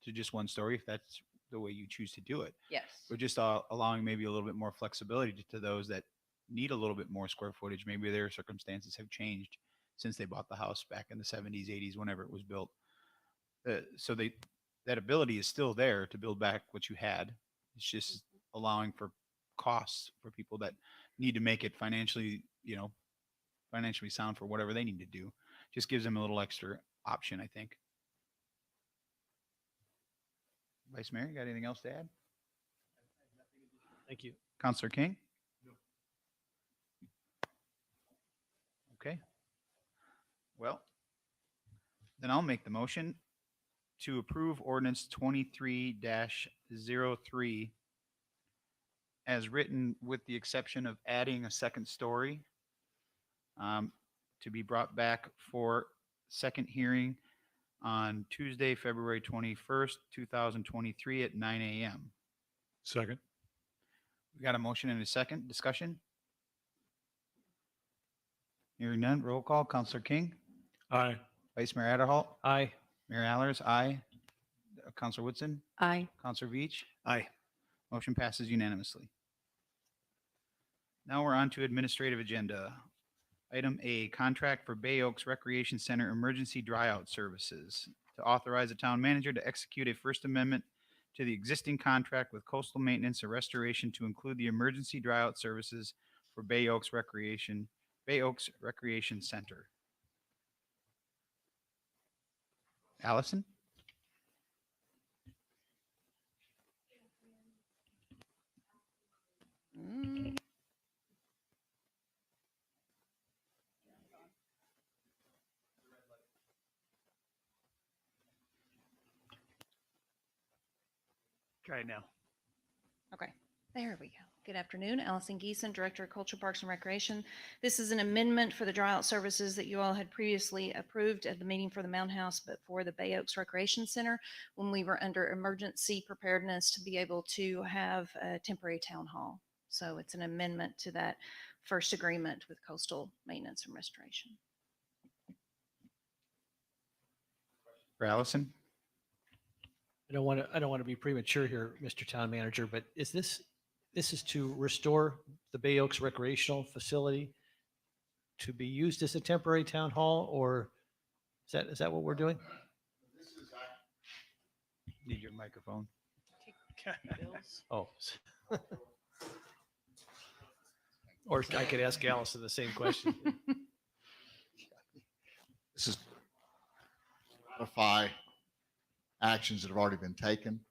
to just 1 story if that's the way you choose to do it. Yes. We're just allowing maybe a little bit more flexibility to those that need a little bit more square footage. Maybe their circumstances have changed since they bought the house back in the 70s, 80s, whenever it was built. So that ability is still there to build back what you had. It's just allowing for costs for people that need to make it financially sound for whatever they need to do. Just gives them a little extra option, I think. Vice Mayor, you got anything else to add? Thank you. Councilor King? Okay. Well, then I'll make the motion to approve ordinance 23-03 as written, with the exception of adding a second story, to be brought back for second hearing on Tuesday, February 21st, 2023 at 9 a.m. Second. We got a motion and a second. Discussion? Hearing none. Roll call. Councilor King? Aye. Vice Mayor Adderholt? Aye. Mayor Allers? Aye. Councilor Woodson? Aye. Councilor Veach? Aye. Motion passes unanimously. Now we're on to administrative agenda. Item A, contract for Bay Oaks Recreation Center emergency dryout services. To authorize the town manager to execute a First Amendment to the existing contract with Coastal Maintenance and Restoration to include the emergency dryout services for Bay Oaks Recreation Center. Allison? Try it now. Okay, there we go. Good afternoon. Allison Geeson, Director of Culture, Parks, and Recreation. This is an amendment for the dry out services that you all had previously approved at the meeting for the Mound House, but for the Bay Oaks Recreation Center when we were under emergency preparedness to be able to have a temporary town hall. So it's an amendment to that first agreement with Coastal Maintenance and Restoration. For Allison? I don't want to be premature here, Mr. Town Manager, but is this is to restore the Bay Oaks recreational facility to be used as a temporary town hall, or is that what we're doing? Need your microphone. Oh. Or I could ask Allison the same question. This is modify actions that have already been taken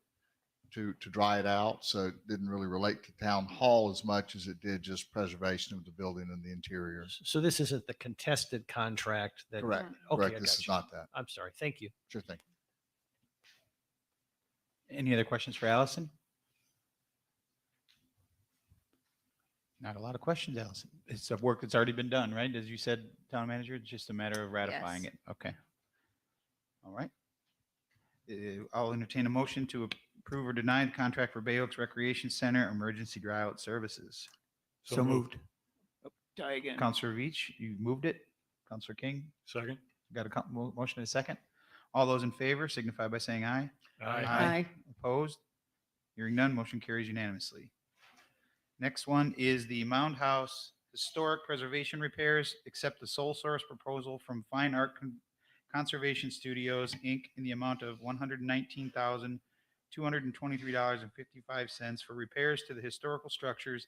to dry it out. So it didn't really relate to town hall as much as it did just preservation of the building and the interior. So this isn't the contested contract that. Correct. Okay, Correct. I This got is you. not that. I'm sorry. Thank you. Sure thing. Any other questions for Allison? Not a lot of questions, Allison. It's a work that's already been done, right? As you said, Town Manager, it's just a matter of ratifying Yes. it. Okay. All right. I'll entertain a motion to approve or deny the contract for Bay Oaks Recreation Center Emergency Dry Out Services. So moved. Die again. Counselor Veach, you moved it. Counselor King, Second. got a motion and a second. All those in favor signify by saying aye. Aye. Opposed? Hearing none, motion carries unanimously. Next one is the Mound House Historic Preservation Repairs. Accept the sole source proposal from Fine Art Conservation Studios, Inc. in the amount of $119,223.55 for repairs to the historical structures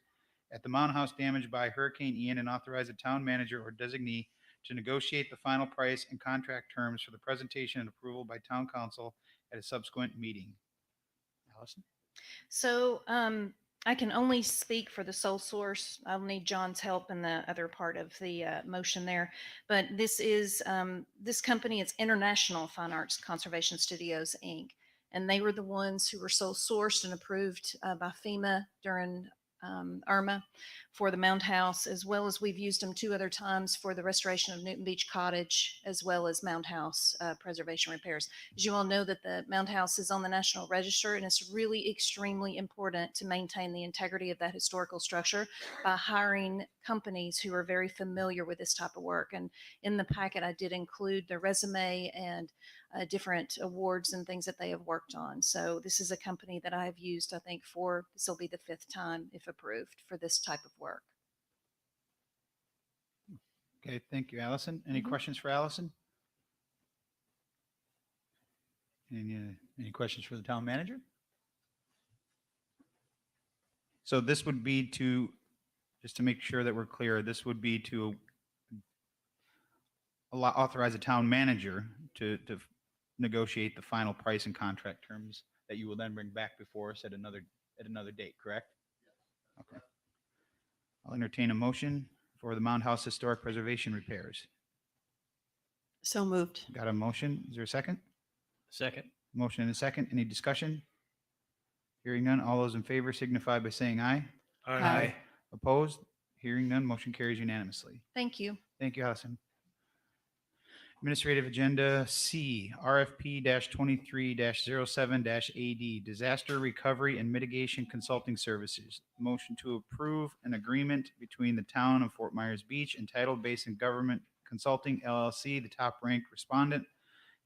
at the Mound House damaged by Hurricane Ian, and authorize the town manager or designee to negotiate the final price and contract terms for the presentation and approval by town council at a subsequent meeting. Allison? So I can only speak for the sole source. I'll need John's help in the other part of the motion there. But this is this company, it's International Fine Arts Conservation Studios, Inc. And they were the ones who were sole sourced and approved by FEMA during Irma for the Mound House, as well as we've used them 2 other times for the restoration of Newton Beach Cottage, as well as Mound House preservation repairs. As you all know, that the Mound House is on the National Register, and it's really extremely important to maintain the integrity of that historical structure by hiring companies who are very familiar with this type of work. And in the packet, I did include their resume and different awards and things that they have worked on. So this is a company that I have used, I think, for, this will be the 5th time, if approved, for this type of work. Okay, thank you, Allison. Any questions for Allison? Any questions for the town manager? So this would be to, just to make sure that we're clear, this would be to authorize a town manager to negotiate the final price and contract terms that you will then bring back before us at another date, correct? Okay. I'll entertain a motion for the Mound House Historic Preservation Repairs. So moved. Got a motion? Is there a second? Second. Motion and a second. Any discussion? Hearing none. All those in favor signify by saying aye. Aye. Opposed? Hearing none. Motion carries unanimously. Thank you. Thank you, Allison. Administrative Agenda C, RFP-23-07-AD, Disaster Recovery and Mitigation Consulting Services. Motion to approve an agreement between the town of Fort Myers Beach and Tidal Basin Government Consulting LLC, the top ranked respondent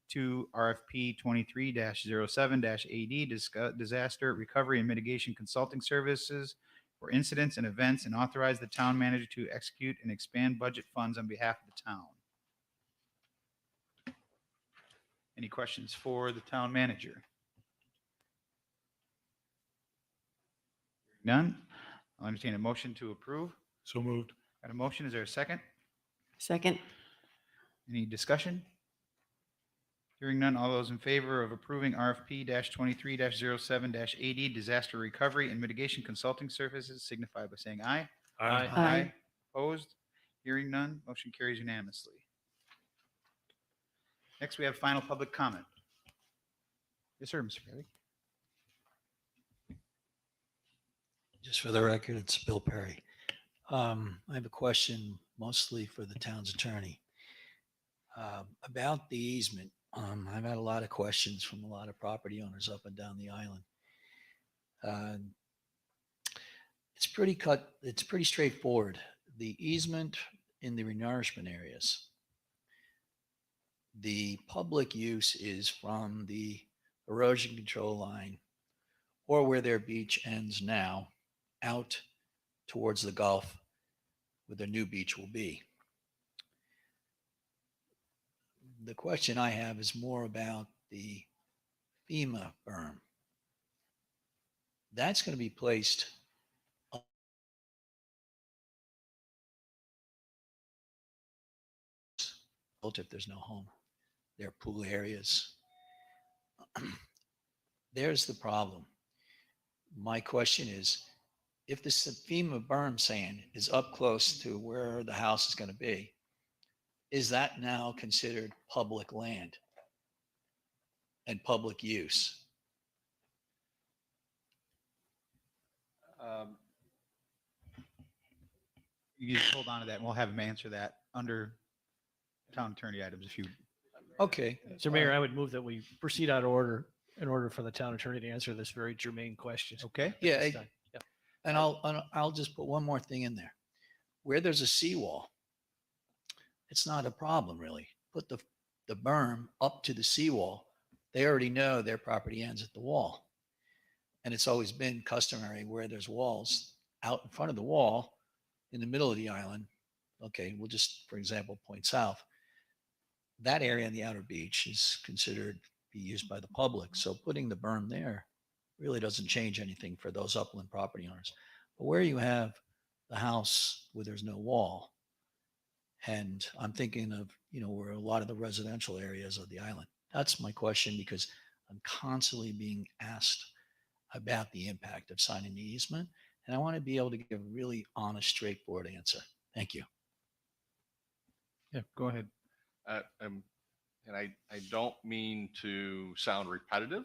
to RFP 23-07-AD, Disaster Recovery and Mitigation Consulting Services for incidents and events, and authorize the town manager to execute and expand budget funds on behalf of the town. Any questions for the town manager? None. I'll entertain a motion to approve. So moved. Got a motion? Is there a second? Second. Any discussion? Hearing none. All those in favor of approving RFP-23-07-AD, Disaster Recovery and Mitigation Consulting Services signify by saying aye. Aye. Aye. Opposed? Hearing none. Motion carries unanimously. Next, we have final public comment. Yes, sir, Mr. Kelly. Just for the record, it's Bill Perry. I have a question mostly for the town's attorney. About the easement. I've had a lot of questions from a lot of property owners up and down the island. It's pretty straightforward. The easement in the renourishment areas, the public use is from the erosion control line or where their beach ends now out towards the Gulf where their new beach will be. The question I have is more about the FEMA berm. That's going to be placed if there's no home. There are pool areas. There's the problem. My question is, if the FEMA berm sand is up close to where the house is going to be, is that now considered public land and public use? You just hold on to that and we'll have him answer that under town attorney items if you. Okay. So Mayor, I would move that we proceed out of order in order for the town attorney to answer this very germane question. Okay. Yeah. This time. Yeah. And I'll just put one more thing in there. Where there's a seawall, it's not a problem really. Put the berm up to the seawall. They already know their property ends at the wall. And it's always been customary where there's walls out in front of the wall in the middle of the island. Okay, we'll just, for example, point south. That area on the outer beach is considered to be used by the public. So putting the berm there really doesn't change anything for those upland property owners. But where you have the house where there's no wall, and I'm thinking of, where a lot of the residential areas of the island. That's my question, because I'm constantly being asked about the impact of signing the easement. And I want to be able to give a really honest, straightforward answer. Thank you. Yeah, go ahead. And I don't mean to sound repetitive,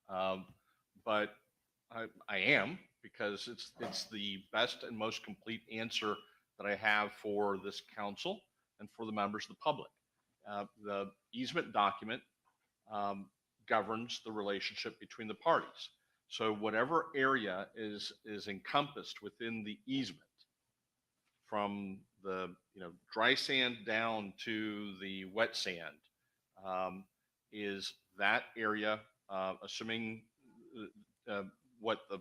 but I am, because it's the best and most complete answer that I have for this council and for the members of the public. The easement document governs the relationship between the parties. So whatever area is encompassed within the easement, from the dry sand down to the wet sand, is that area, assuming what the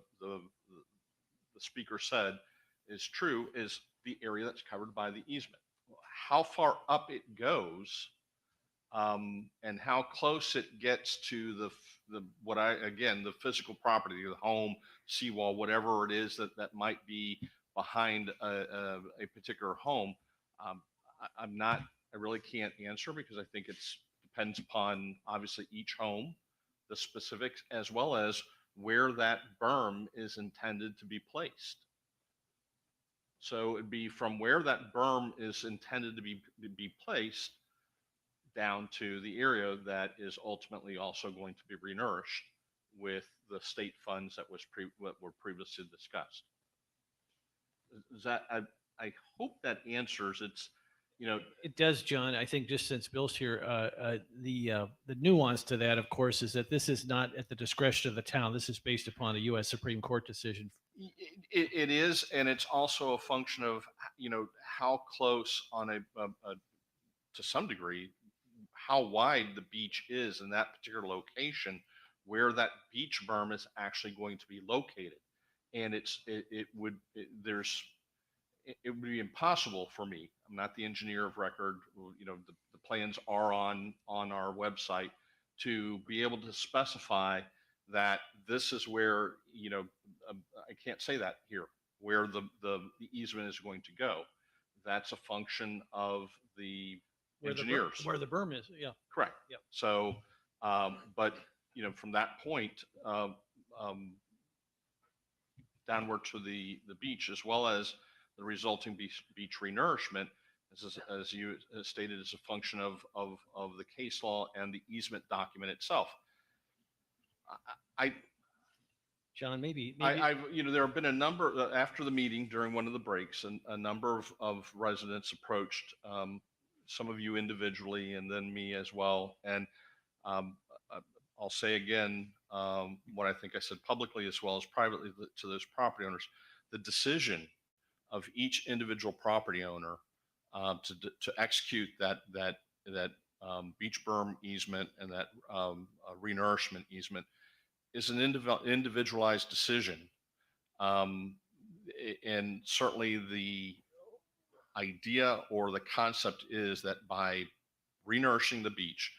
speaker said is true, is the area that's covered by the easement. How far up it goes, and how close it gets to the physical property, the home, seawall, whatever it is that might be behind a particular home, I really can't answer, because I think depends upon obviously each home, the specifics, as well as where that berm is intended to be placed. So it'd be from where that berm is intended to be placed down to the area that is ultimately also going to be renourished with the state funds that were previously discussed. Is that, I hope that answers. It does, John. I think just since Bill's here, the nuance to that, of course, is that this is not at the discretion of the town. This is based upon a U.S. Supreme Court decision. It is, and it's also a function of how close to some degree, how wide the beach is in that particular location, where that beach berm is actually going to be located. And it would be impossible for me. I'm not the engineer of record. The plans are on our website, to be able to specify that this is where, I can't say that here, where the easement is going to go. That's a function of the engineers. Where the berm is, yeah. Correct. Yep. So, but from that point downward to the beach, as well as the resulting beach renourishment, as you stated, is a function of the case law and the easement document itself. John, maybe there have been a number after the meeting during one of the breaks, and a number of residents approached some of you individually, and then me as well. And um, uh, I'll say again what I think I said publicly as well as privately to those property owners: the decision of each individual property owner to execute that beach berm easement and that renourishment easement is an individualized decision. And certainly the idea or the concept is that by renourishing the beach,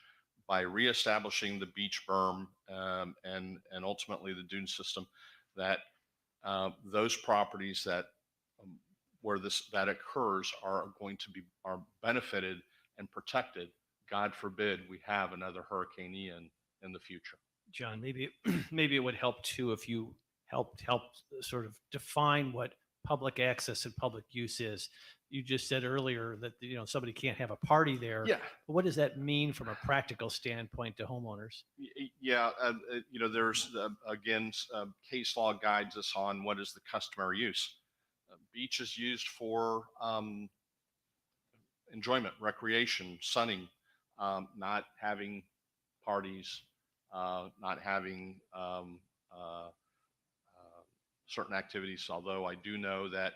by reestablishing the beach berm and ultimately the dune system, that those properties that where that occurs are going to be benefited and protected. God forbid we have another Hurricane Ian in the future. John, maybe maybe it would help too if you help sort of define what public access and public use is. You just said earlier that somebody can't have a party there. Yeah. But what does that mean from a practical standpoint to homeowners? Yeah, there's again case law guides us on what is the customary use. Beach is used for enjoyment, recreation, sunning, not having parties, not having certain activities. Although I do know that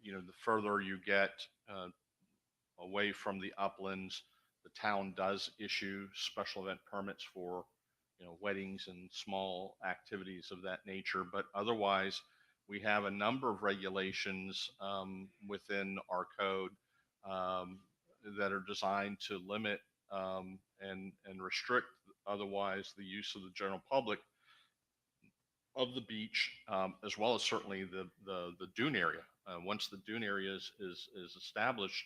the further you get away from the uplands, the town does issue special event permits for weddings and small activities of that nature. But otherwise, we have a number of regulations within our code that are designed to limit and restrict otherwise the use of the general public of the beach, as well as certainly the dune area. Once the dune area is established,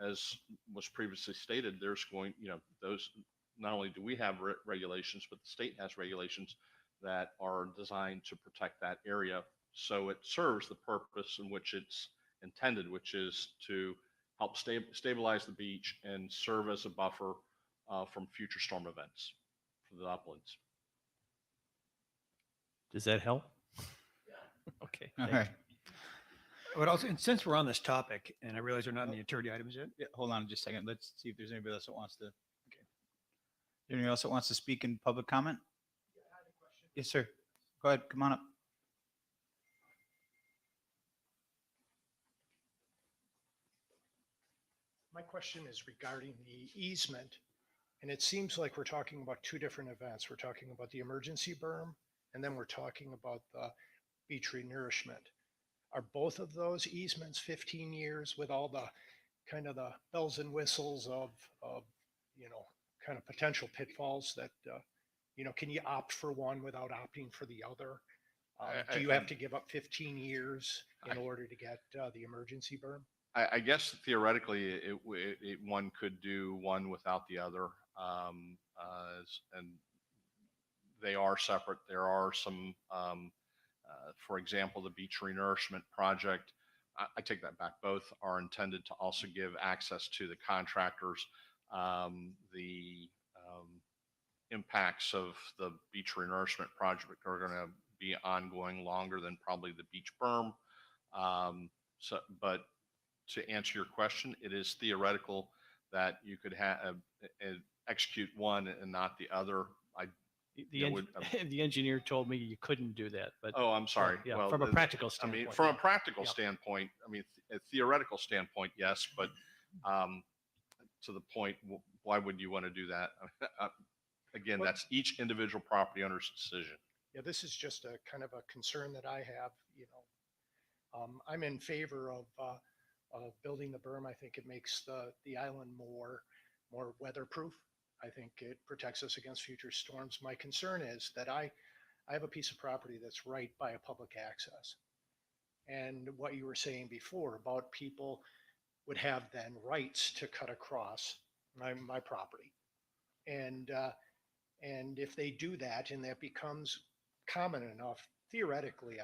as was previously stated, there's going, those, not only do we have regulations, but the state has regulations that are designed to protect that area. So it serves the purpose in which it's intended, which is to help stabilize the beach and serve as a buffer from future storm events for the uplands. Does that help? Okay. All thank right. But also, and since we're on this topic, and I realize we're not in the attorney items yet. Yeah, hold on just a second. Let's see if there's anybody else that wants to. Okay. Anybody else that wants to speak in public comment? Yes, sir. Go ahead. Come on up. My question is regarding the easement, and it seems like we're talking about two different events. We're talking about the emergency berm, and then we're talking about the beach renourishment. Are both of those easements 15 years with all the kind of the bells and whistles of kind of potential pitfalls that, can you opt for one without opting for the other? Do you have to give up 15 years in order to get the emergency berm? I guess theoretically, one could do one without the other, and they are separate. There are some, for example, the beach renourishment project. I take that back. Both are intended to also give access to the contractors. The impacts of the beach renourishment project are going to be ongoing longer than probably the beach berm. But to answer your question, it is theoretical that you could execute one and not the other. The engineer told me you couldn't do that, but oh, I'm sorry. Yeah, well, from a practical standpoint. I mean, from a practical standpoint, I mean, a theoretical standpoint, yes, but to the point, why would you want to do that? Again, that's each individual property owner's decision. Yeah, this is just a kind of a concern that I have. I'm in favor of building the berm. I think it makes the island more weatherproof. I think it protects us against future storms. My concern is that I have a piece of property that's right by a public access. And what you were saying before about people would have then rights to cut across my property. And if they do that and that becomes common enough, theoretically,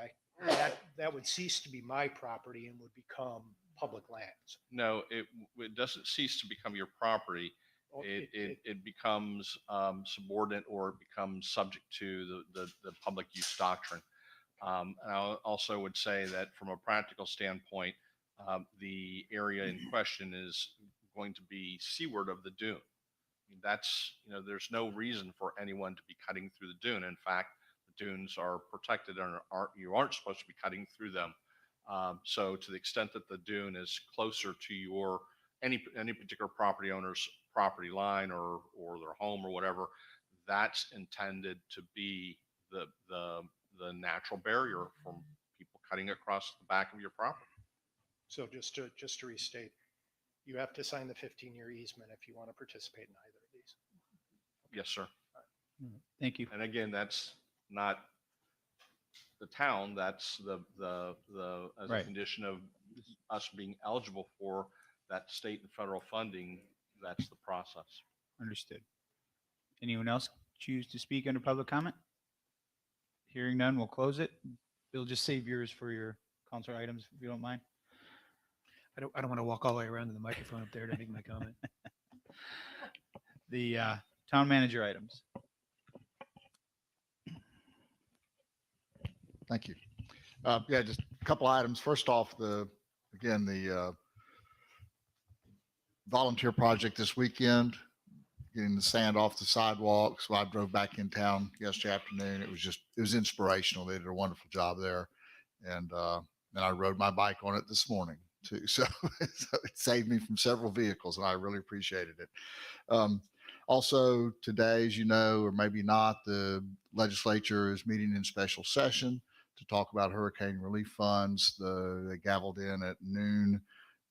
that would cease to be my property and would become public lands. No, it doesn't cease to become your property. Oh, it becomes subordinate, or it becomes subject to the public use doctrine. And I also would say that from a practical standpoint, the area in question is going to be seaward of the dune. I mean, that's, there's no reason for anyone to be cutting through the dune. In fact, the dunes are protected and you aren't supposed to be cutting through them. So to the extent that the dune is closer to your any particular property owner's property line or their home or whatever, that's intended to be the natural barrier from people cutting across the back of your property. So just to restate, you have to sign the 15-year easement if you want to participate in either of these. Yes, sir. Thank you. And again, that's not the town. That's as Right. a condition of us being eligible for that state and federal funding. That's the process. Understood. Anyone else choose to speak under public comment? Hearing none, we'll close it. Bill, just save yours for your council items, if you don't mind. I don't want to walk all the way around to the microphone up there to make my comment. The town manager items. Thank you. Yeah, just a couple items. First off, the volunteer project this weekend, getting the sand off the sidewalks. So I drove back in town yesterday afternoon. It was inspirational. They did a wonderful job there. And I rode my bike on it this morning too. So it saved me from several vehicles, and I really appreciated it. Also today, as you know, or maybe not, the legislature is meeting in special session to talk about hurricane relief funds. They gavelled in at noon,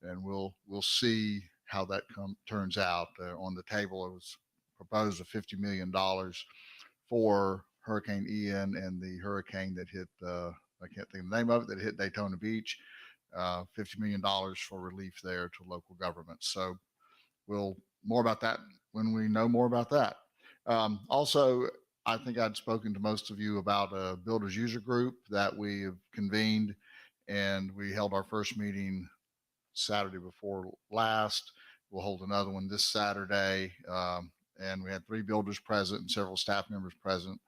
and we'll see how that turns out. On the table, it was proposed of $50 million for Hurricane Ian and the hurricane that hit, I can't think of the name of it, that hit Daytona Beach. $50 million for relief there to local governments. So more about that when we know more about that. Also, I think I'd spoken to most of you about a builders user group that we have convened, and we held our first meeting Saturday before last. We'll hold another one this Saturday. And we had 3 builders present and several staff members present.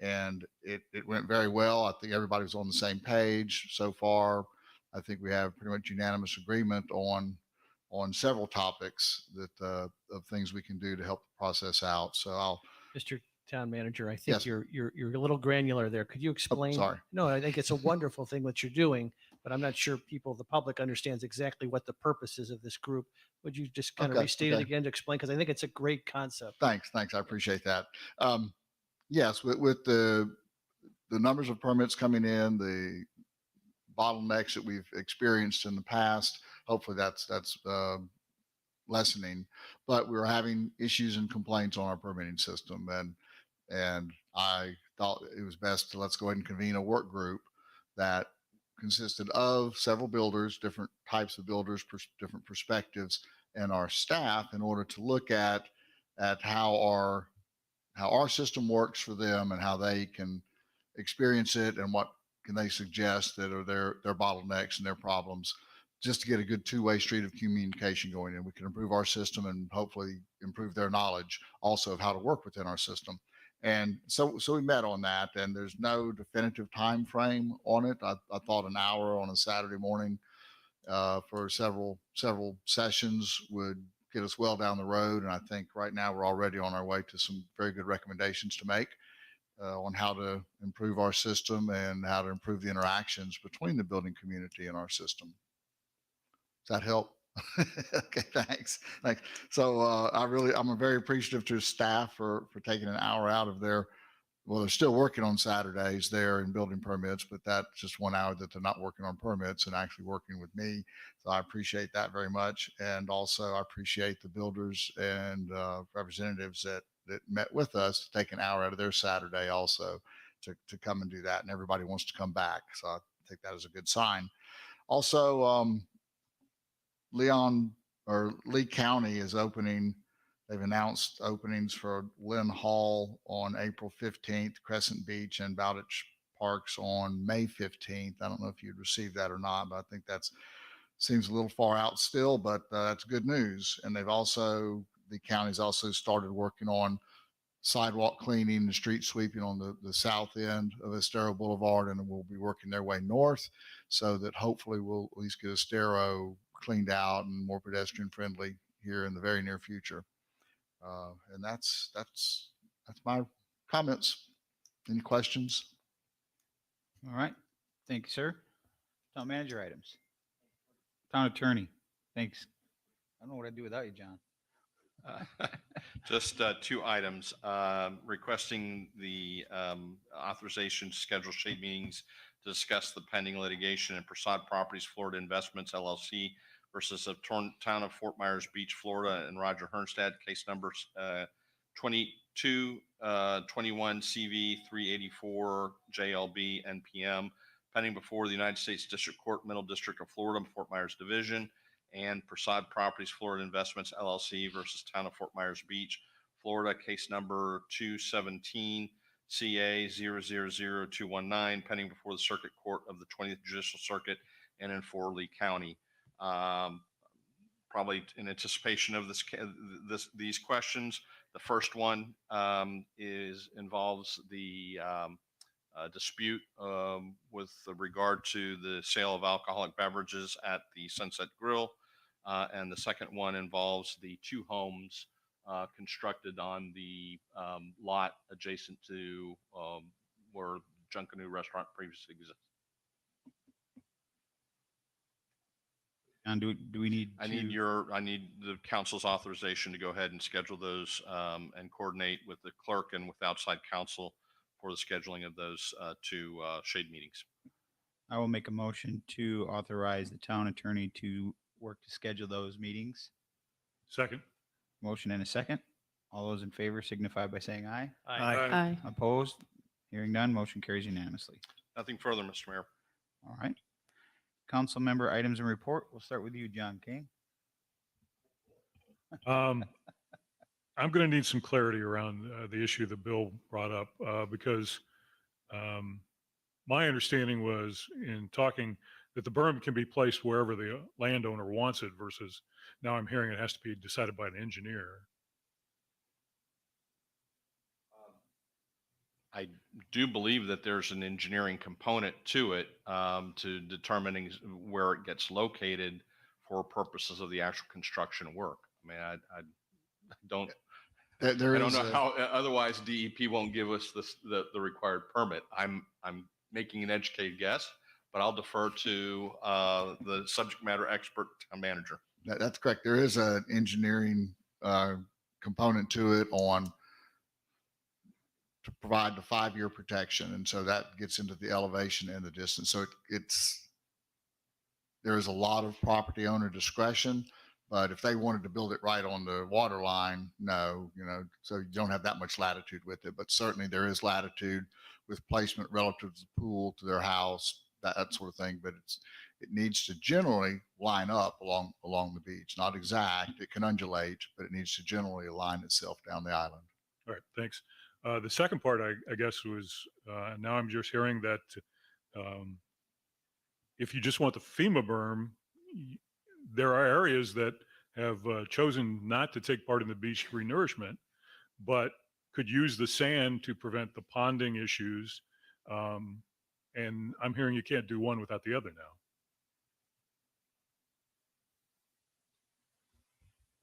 And it went very well. I think everybody was on the same page so far. I think we have pretty much unanimous agreement on several topics that of things we can do to help the process out. So Mr. Town Manager, I think Yes. you're a little granular there. Could you explain? sorry. No, I think it's a wonderful thing what you're doing, but I'm not sure the public understands exactly what the purpose is of this group. Would you just kind of Okay, restate it okay. again to explain? Because I think it's a great concept. Thanks. I appreciate that. Yes, with the numbers of permits coming in, the bottlenecks that we've experienced in the past, hopefully that's lessening. But we were having issues and complaints on our permitting system, and I thought it was best to let's go ahead and convene a work group that consisted of several builders, different types of builders, different perspectives, and our staff, in order to look at how our system works for them and how they can experience it, and what can they suggest that are their bottlenecks and their problems, just to get a good two-way street of communication going. And we can improve our system and hopefully improve their knowledge also of how to work within our system. And so we met on that, and there's no definitive time frame on it. I thought an hour on a Saturday morning for several sessions would get us well down the road. And I think right now we're already on our way to some very good recommendations to make on how to improve our system and how to improve the interactions between the building community and our system. Does that help? Okay, thanks. So I'm very appreciative to staff for taking an hour out of their, well, they're still working on Saturdays there in building permits, but that's just 1 hour that they're not working on permits and actually working with me. So I appreciate that very much. And also I appreciate the builders and representatives that met with us to take an hour out of their Saturday also to come and do that. And everybody wants to come back. So I think that is a good sign. Also, Lee County is opening. They've announced openings for Lynn Hall on April 15th, Crescent Beach and Bowditch Parks on May 15th. I don't know if you'd received that or not, but I think seems a little far out still, but that's good news. And they've also the county's also started working on sidewalk cleaning and street sweeping on the south end of Estero Boulevard, and we'll be working their way north so that hopefully we'll at least get Estero cleaned out and more pedestrian friendly here in the very near future. And that's my comments. Any questions? All right. Thank you, sir. Town manager items. Town attorney. Thanks. I don't know what I'd do without you, John. Just two items, requesting the authorization to schedule shade meetings to discuss the pending litigation in Prasad Properties Florida Investments LLC versus the town of Fort Myers Beach, Florida, and Roger Hernstad, case numbers 2221 CV 384 JLB NPM, pending before the United States District Court, Middle District of Florida, Fort Myers Division, and Prasad Properties Florida Investments LLC versus Town of Fort Myers Beach, Florida, case number 217 CA 000219, pending before the Circuit Court of the 20th Judicial Circuit and in Fort Lee County. Probably in anticipation of these questions. The first one involves the dispute with regard to the sale of alcoholic beverages at the Sunset Grill. And the second one involves the two homes constructed on the lot adjacent to where Junkanoo Restaurant previously existed. And do we need I need the council's authorization to go ahead and schedule those and coordinate with the clerk and with outside counsel for the scheduling of those two shade meetings. I will make a motion to authorize the town attorney to work to schedule those meetings. Second. Motion and a second. All those in favor signify by saying aye. Aye. Aye. Opposed? Hearing none, motion carries unanimously. Nothing further, Mr. Mayor. All right. Council member items and report. We'll start with you, John King. I'm going to need some clarity around the issue that Bill brought up because my understanding was in talking that the berm can be placed wherever the landowner wants it versus now I'm hearing it has to be decided by an engineer. I do believe that there's an engineering component to it to determining where it gets located for purposes of the actual construction work. I mean, I don't. I don't know how otherwise DEP won't give us the required permit. I'm making an educated guess, but I'll defer to the subject matter expert town manager. That's correct. There is an engineering component to it to provide the 5-year protection. And so that gets into the elevation and the distance. So there is a lot of property owner discretion, but if they wanted to build it right on the water line, no, so you don't have that much latitude with it, but certainly there is latitude with placement relative to the pool, to their house, that sort of thing. But it needs to generally line up along the beach, not exact. It can undulate, but it needs to generally align itself down the island. All right, thanks. The second part, I guess, was now I'm just hearing that if you just want the FEMA berm, there are areas that have chosen not to take part in the beach renourishment, but could use the sand to prevent the ponding issues. And I'm hearing you can't do one without the other now.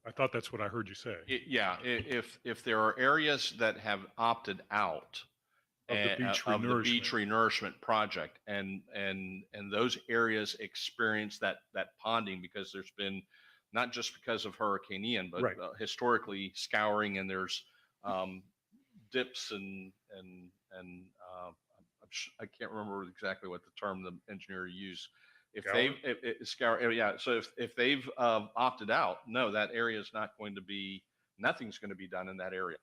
I thought that's what I heard you say. Yeah, if there are areas that have opted out Of the beach of the beach renourishment project, and those areas experience that ponding because there's been not just because of Hurricane Ian, but historically scouring, and there's dips and I can't remember exactly what the term the engineer used. If so if they've opted out, no, that area is not going to be, nothing's going to be done in that area.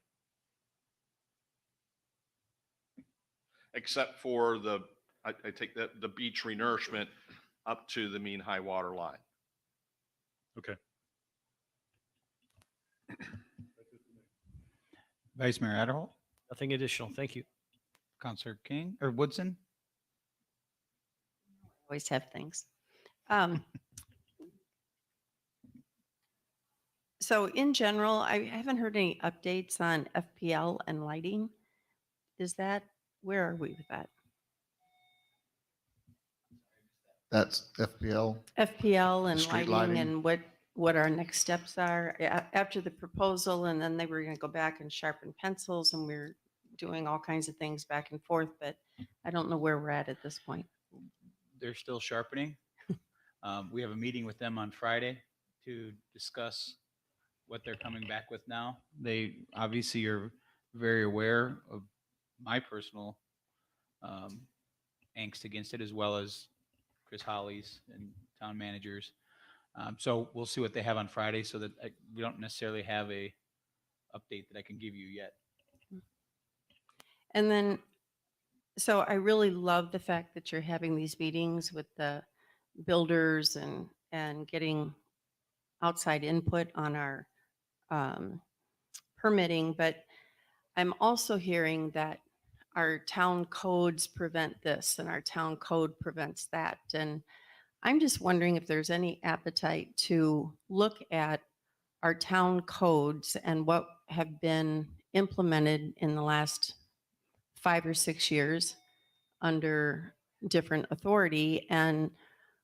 Except for I take the beach renourishment up to the mean high water line. Okay. Vice Mayor Adderholt. Nothing additional. Thank you. Councilor King or Woodson. Always have things. So in general, I haven't heard any updates on FPL and lighting. Is that, where are we with that? That's FPL. FPL and street lighting lighting. and what our next steps are after the proposal, and then they were going to go back and sharpen pencils, and we're doing all kinds of things back and forth, but I don't know where we're at this point. They're still sharpening. We have a meeting with them on Friday to discuss what they're coming back with now. They obviously are very aware of my personal angst against it, as well as Chris Holly's and town managers. So we'll see what they have on Friday, so that we don't necessarily have a update that I can give you yet. And then, so I really love the fact that you're having these meetings with the builders and getting outside input on our permitting, but I'm also hearing that our town codes prevent this and our town code prevents that. And I'm just wondering if there's any appetite to look at our town codes and what have been implemented in the last 5 or 6 years under different authority, and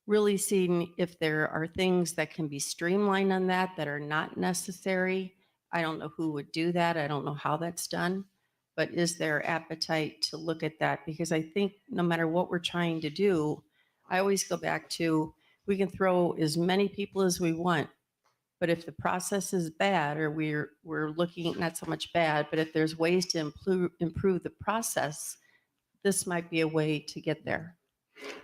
really seeing if there are things that can be streamlined on that are not necessary. I don't know who would do that. I don't know how that's done, but is there appetite to look at that? Because I think no matter what we're trying to do, I always go back to, we can throw as many people as we want, but if the process is bad, or we're looking, not so much bad, but if there's ways to improve the process, this might be a way to get there.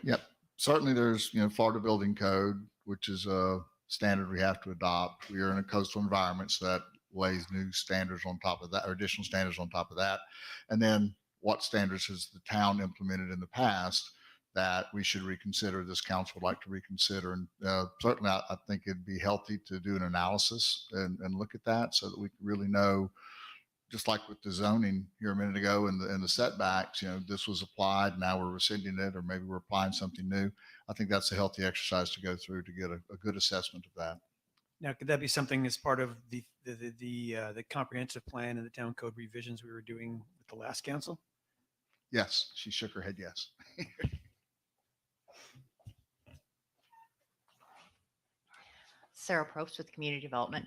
Yep. Certainly there's, Florida Building Code, which is a standard we have to adopt. We are in a coastal environment, so that lays new standards on top of that, or additional standards on top of that. And then what standards has the town implemented in the past that we should reconsider, this council would like to reconsider. And certainly I think it'd be healthy to do an analysis and look at that, so that we really know, just like with the zoning here a minute ago and the setbacks, this was applied, now we're rescinding it, or maybe we're applying something new. I think that's a healthy exercise to go through to get a good assessment of that. Now, could that be something as part of the comprehensive plan and the town code revisions we were doing with the last council? Yes, she shook her head yes. Sarah Probst with Community Development.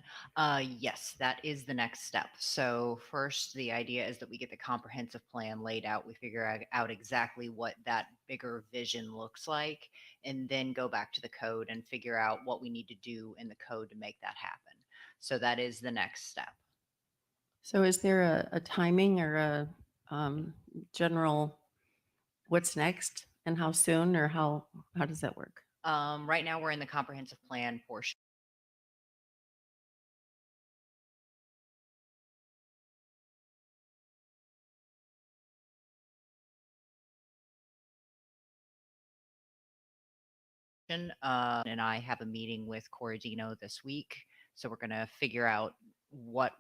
Yes, that is the next step. So first, the idea is that we get the comprehensive plan laid out. We figure out exactly what that bigger vision looks like, and then go back to the code and figure out what we need to do in the code to make that happen. So that is the next step. So is there a timing or a general what's next and how soon, or how does that work? Right now, we're in the comprehensive plan portion. And I have a meeting with Corradino this week, so we're going to figure out what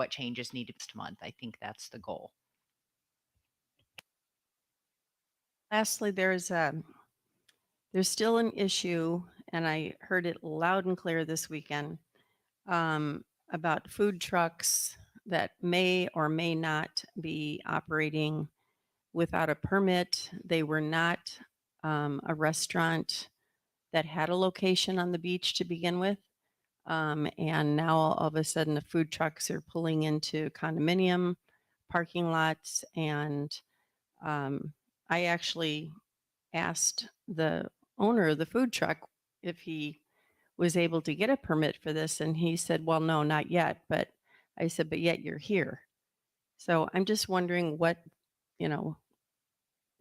changes need to be this month. I think that's the goal. Lastly, there's still an issue, and I heard it loud and clear this weekend, about food trucks that may or may not be operating without a permit. They were not a restaurant that had a location on the beach to begin with. And now all of a sudden the food trucks are pulling into condominium parking lots. And I actually asked the owner of the food truck if he was able to get a permit for this. And he said, well, no, not yet. But I said, but yet you're here. So I'm just wondering what,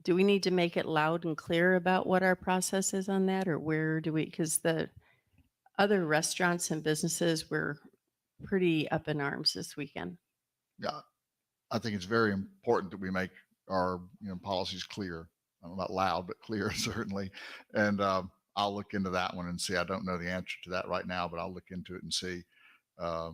do we need to make it loud and clear about what our process is on that, or where do we, because the other restaurants and businesses were pretty up in arms this weekend. Yeah, I think it's very important that we make our policies clear. I don't know about loud, but clear certainly. And I'll look into that one and see. I don't know the answer to that right now, but I'll look into it and see. I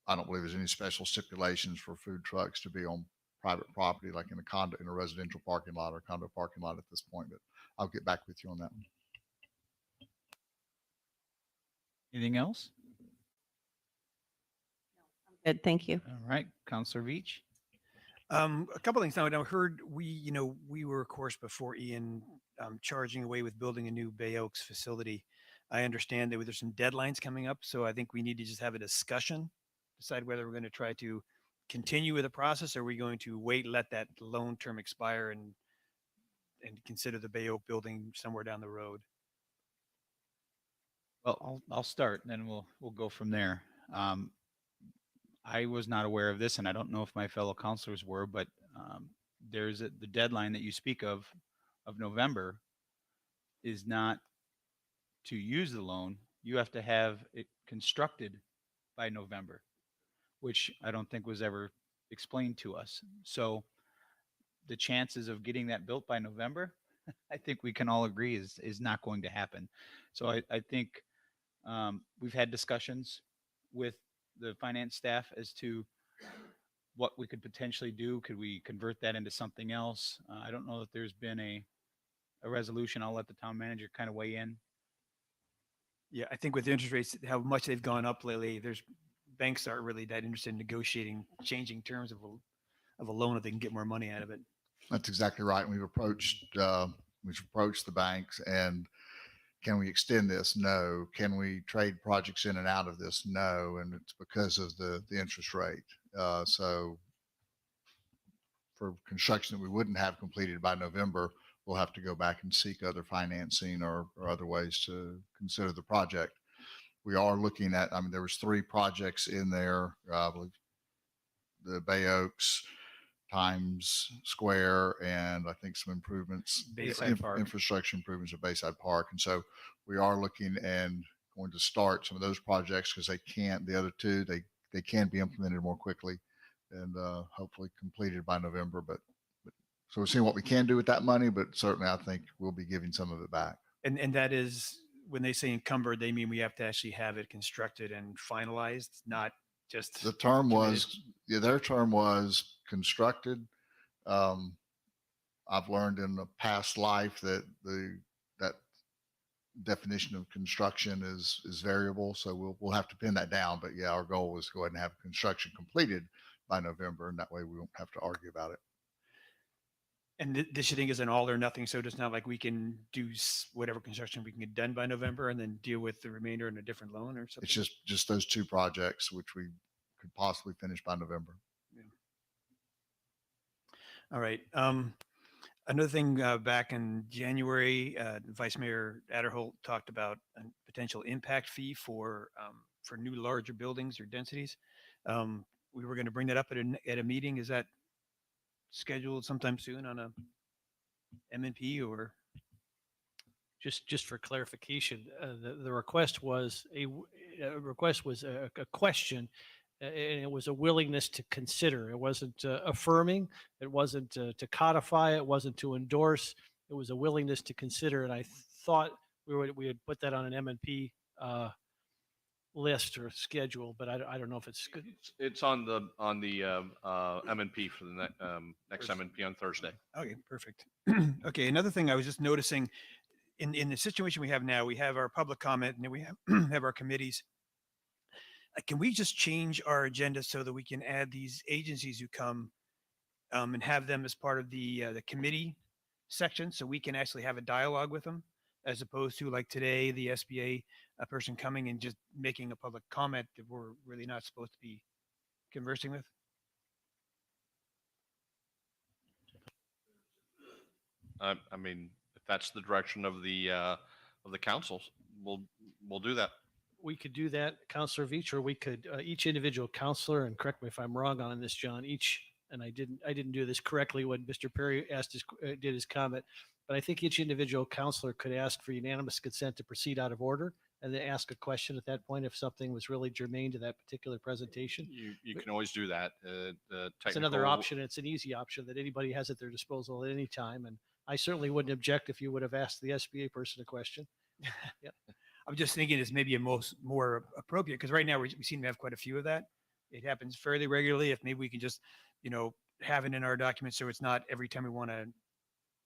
don't believe there's any special stipulations for food trucks to be on private property, like in a residential parking lot or condo parking lot at this point. But I'll get back with you on that one. Anything else? Good, thank you. All right, Counselor Veach. A couple things. Now, I heard we were, of course, before Ian, charging away with building a new Bay Oaks facility. I understand that there's some deadlines coming up, so I think we need to just have a discussion, decide whether we're going to try to continue with the process, or are we going to wait, let that loan term expire, and consider the Bay Oak building somewhere down the road. Well, I'll start, and then we'll go from there. I was not aware of this, and I don't know if my fellow counselors were, but there's the deadline that you speak of November is not to use the loan. You have to have it constructed by November, which I don't think was ever explained to us. So the chances of getting that built by November, I think we can all agree is not going to happen. So I think we've had discussions with the finance staff as to what we could potentially do. Could we convert that into something else? I don't know that there's been a resolution. I'll let the town manager kind of weigh in. Yeah, I think with interest rates, how much they've gone up lately, there's banks aren't really that interested in negotiating, changing terms of a loan if they can get more money out of it. That's exactly right. And we've approached the banks, and can we extend this? No. Can we trade projects in and out of this? No. And it's because of the interest rate. So for construction that we wouldn't have completed by November, we'll have to go back and seek other financing or other ways to consider the project. We are looking at, I mean, there was 3 projects in there, I believe the Bay Oaks, Times Square, and I think some improvements, Bayside Park. infrastructure improvements at Bayside Park. And so we are looking and going to start some of those projects because the other 2, they can be implemented more quickly and hopefully completed by November. But so we're seeing what we can do with that money, but certainly I think we'll be giving some of it back. And that is, when they say encumbered, they mean we have to actually have it constructed and finalized, not just The term committed. was, yeah, their term was constructed. I've learned in a past life that that definition of construction is variable. So we'll have to pin that down. But yeah, our goal was to go ahead and have construction completed by November, and that way we won't have to argue about it. And this you think is an all or nothing. So it's not like we can do whatever construction we can get done by November and then deal with the remainder in a different loan or something. It's just those 2 projects which we could possibly finish by November. All right. Another thing, back in January, Vice Mayor Adderholt talked about a potential impact fee for new larger buildings or densities. We were going to bring that up at a meeting. Is that scheduled sometime soon on a M&P or? Just for clarification, the request was a question, and it was a willingness to consider. It wasn't affirming. It wasn't to codify. It wasn't to endorse. It was a willingness to consider. And I thought we had put that on an M&P list or schedule, but I don't know if it's good. It's on the M&P for the next M&P on Thursday. Okay, perfect. Okay, another thing I was just noticing in the situation we have now, we have our public comment and then we have our committees. Can we just change our agenda so that we can add these agencies who come and have them as part of the committee section, so we can actually have a dialogue with them, as opposed to like today, the SBA person coming and just making a public comment that we're really not supposed to be conversing with? I mean, if that's the direction of the councils, we'll do that. We could do that, Counselor Veach, or we could each individual counselor, and correct me if I'm wrong on this, John. And I didn't do this correctly when Mr. Perry did his comment, but I think each individual counselor could ask for unanimous consent to proceed out of order, and then ask a question at that point if something was really germane to that particular presentation. You can always do that. It's another option. It's an easy option that anybody has at their disposal at any time, and I certainly wouldn't object if you would have asked the SBA person a question. Yeah. I'm just thinking it's maybe more appropriate, because right now we seem to have quite a few of that. It happens fairly regularly. If maybe we can just, have it in our documents so it's not every time we want to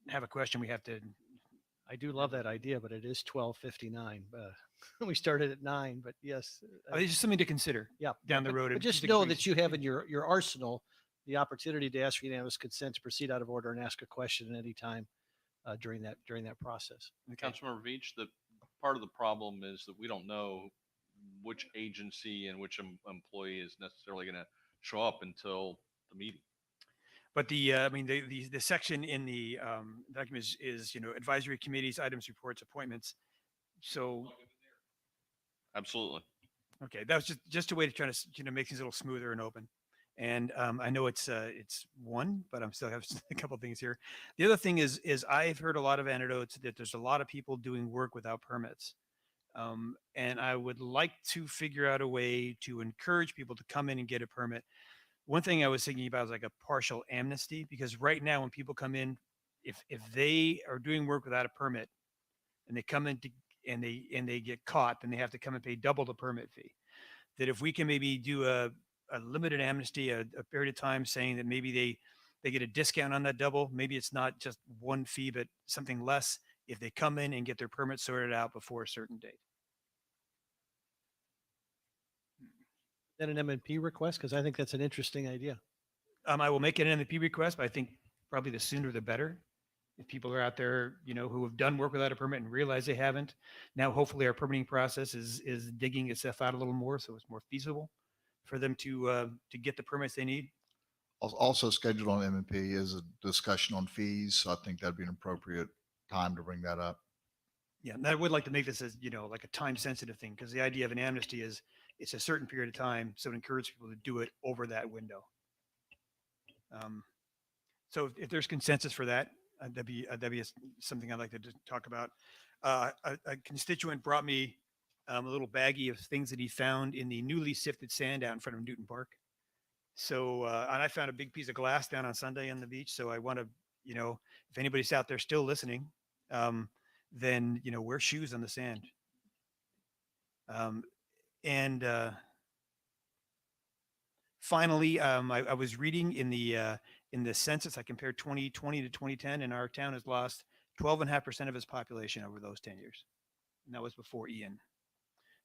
have a question we have to. I do love that idea, but it is 12:59. We started at 9, but yes. It's just something to consider. Yeah. Down the but- road. But and just take a know brief- that you have in your arsenal the opportunity to ask for unanimous consent to proceed out of order and ask a question at any time during that process. Councilmember Veach, the part of the problem is that we don't know which agency and which employee is necessarily going to show up until the meeting. But the section in the document is advisory committees, items, reports, appointments. So Absolutely. okay, that was just a way to try to make things a little smoother and open. And I know it's one, but I'm still have a couple things here. The other thing is I've heard a lot of anecdotes that there's a lot of people doing work without permits. And I would like to figure out a way to encourage people to come in and get a permit. One thing I was thinking about is like a partial amnesty, because right now when people come in, if they are doing work without a permit and they come in and they get caught, then they have to come and pay double the permit fee. That if we can maybe do a limited amnesty, a period of time, saying that maybe they get a discount on that double. Maybe it's not just one fee, but something less if they come in and get their permit sorted out before a certain date. Then an MNP request, because I think that's an interesting idea. I will make an NMP request, but I think probably the sooner the better. If people are out there, who have done work without a permit and realize they haven't, now hopefully our permitting process is digging itself out a little more, so it's more feasible for them to get the permits they need. Also scheduled on M&P is a discussion on fees. So I think that'd be an appropriate time to bring that up. Yeah, and I would like to make this as, like a time sensitive thing, because the idea of an amnesty is it's a certain period of time, so it encourages people to do it over that window. So if there's consensus for that, that'd be something I'd like to just talk about. A constituent brought me a little baggie of things that he found in the newly sifted sand out in front of Newton Park. So, and I found a big piece of glass down on Sunday on the beach. So I want to, if anybody's out there still listening, then, wear shoes on the sand. And finally, I was reading in the census, I compared 2020 to 2010, and our town has lost 12.5% of its population over those 10 years. And that was before Ian.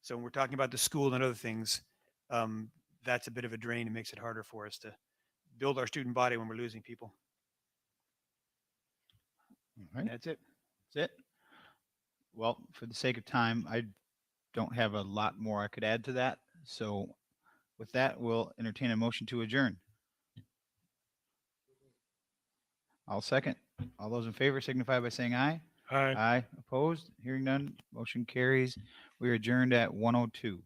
So when we're talking about the school and other things, that's a bit of a drain. It makes it harder for us to build our student body when we're losing people. All right. That's it. That's it. Well, for the sake of time, I don't have a lot more I could add to that. So with that, we'll entertain a motion to adjourn. I'll second. All those in favor signify by saying aye. Aye. Aye. Opposed? Hearing none. Motion carries. We are adjourned at 1:02.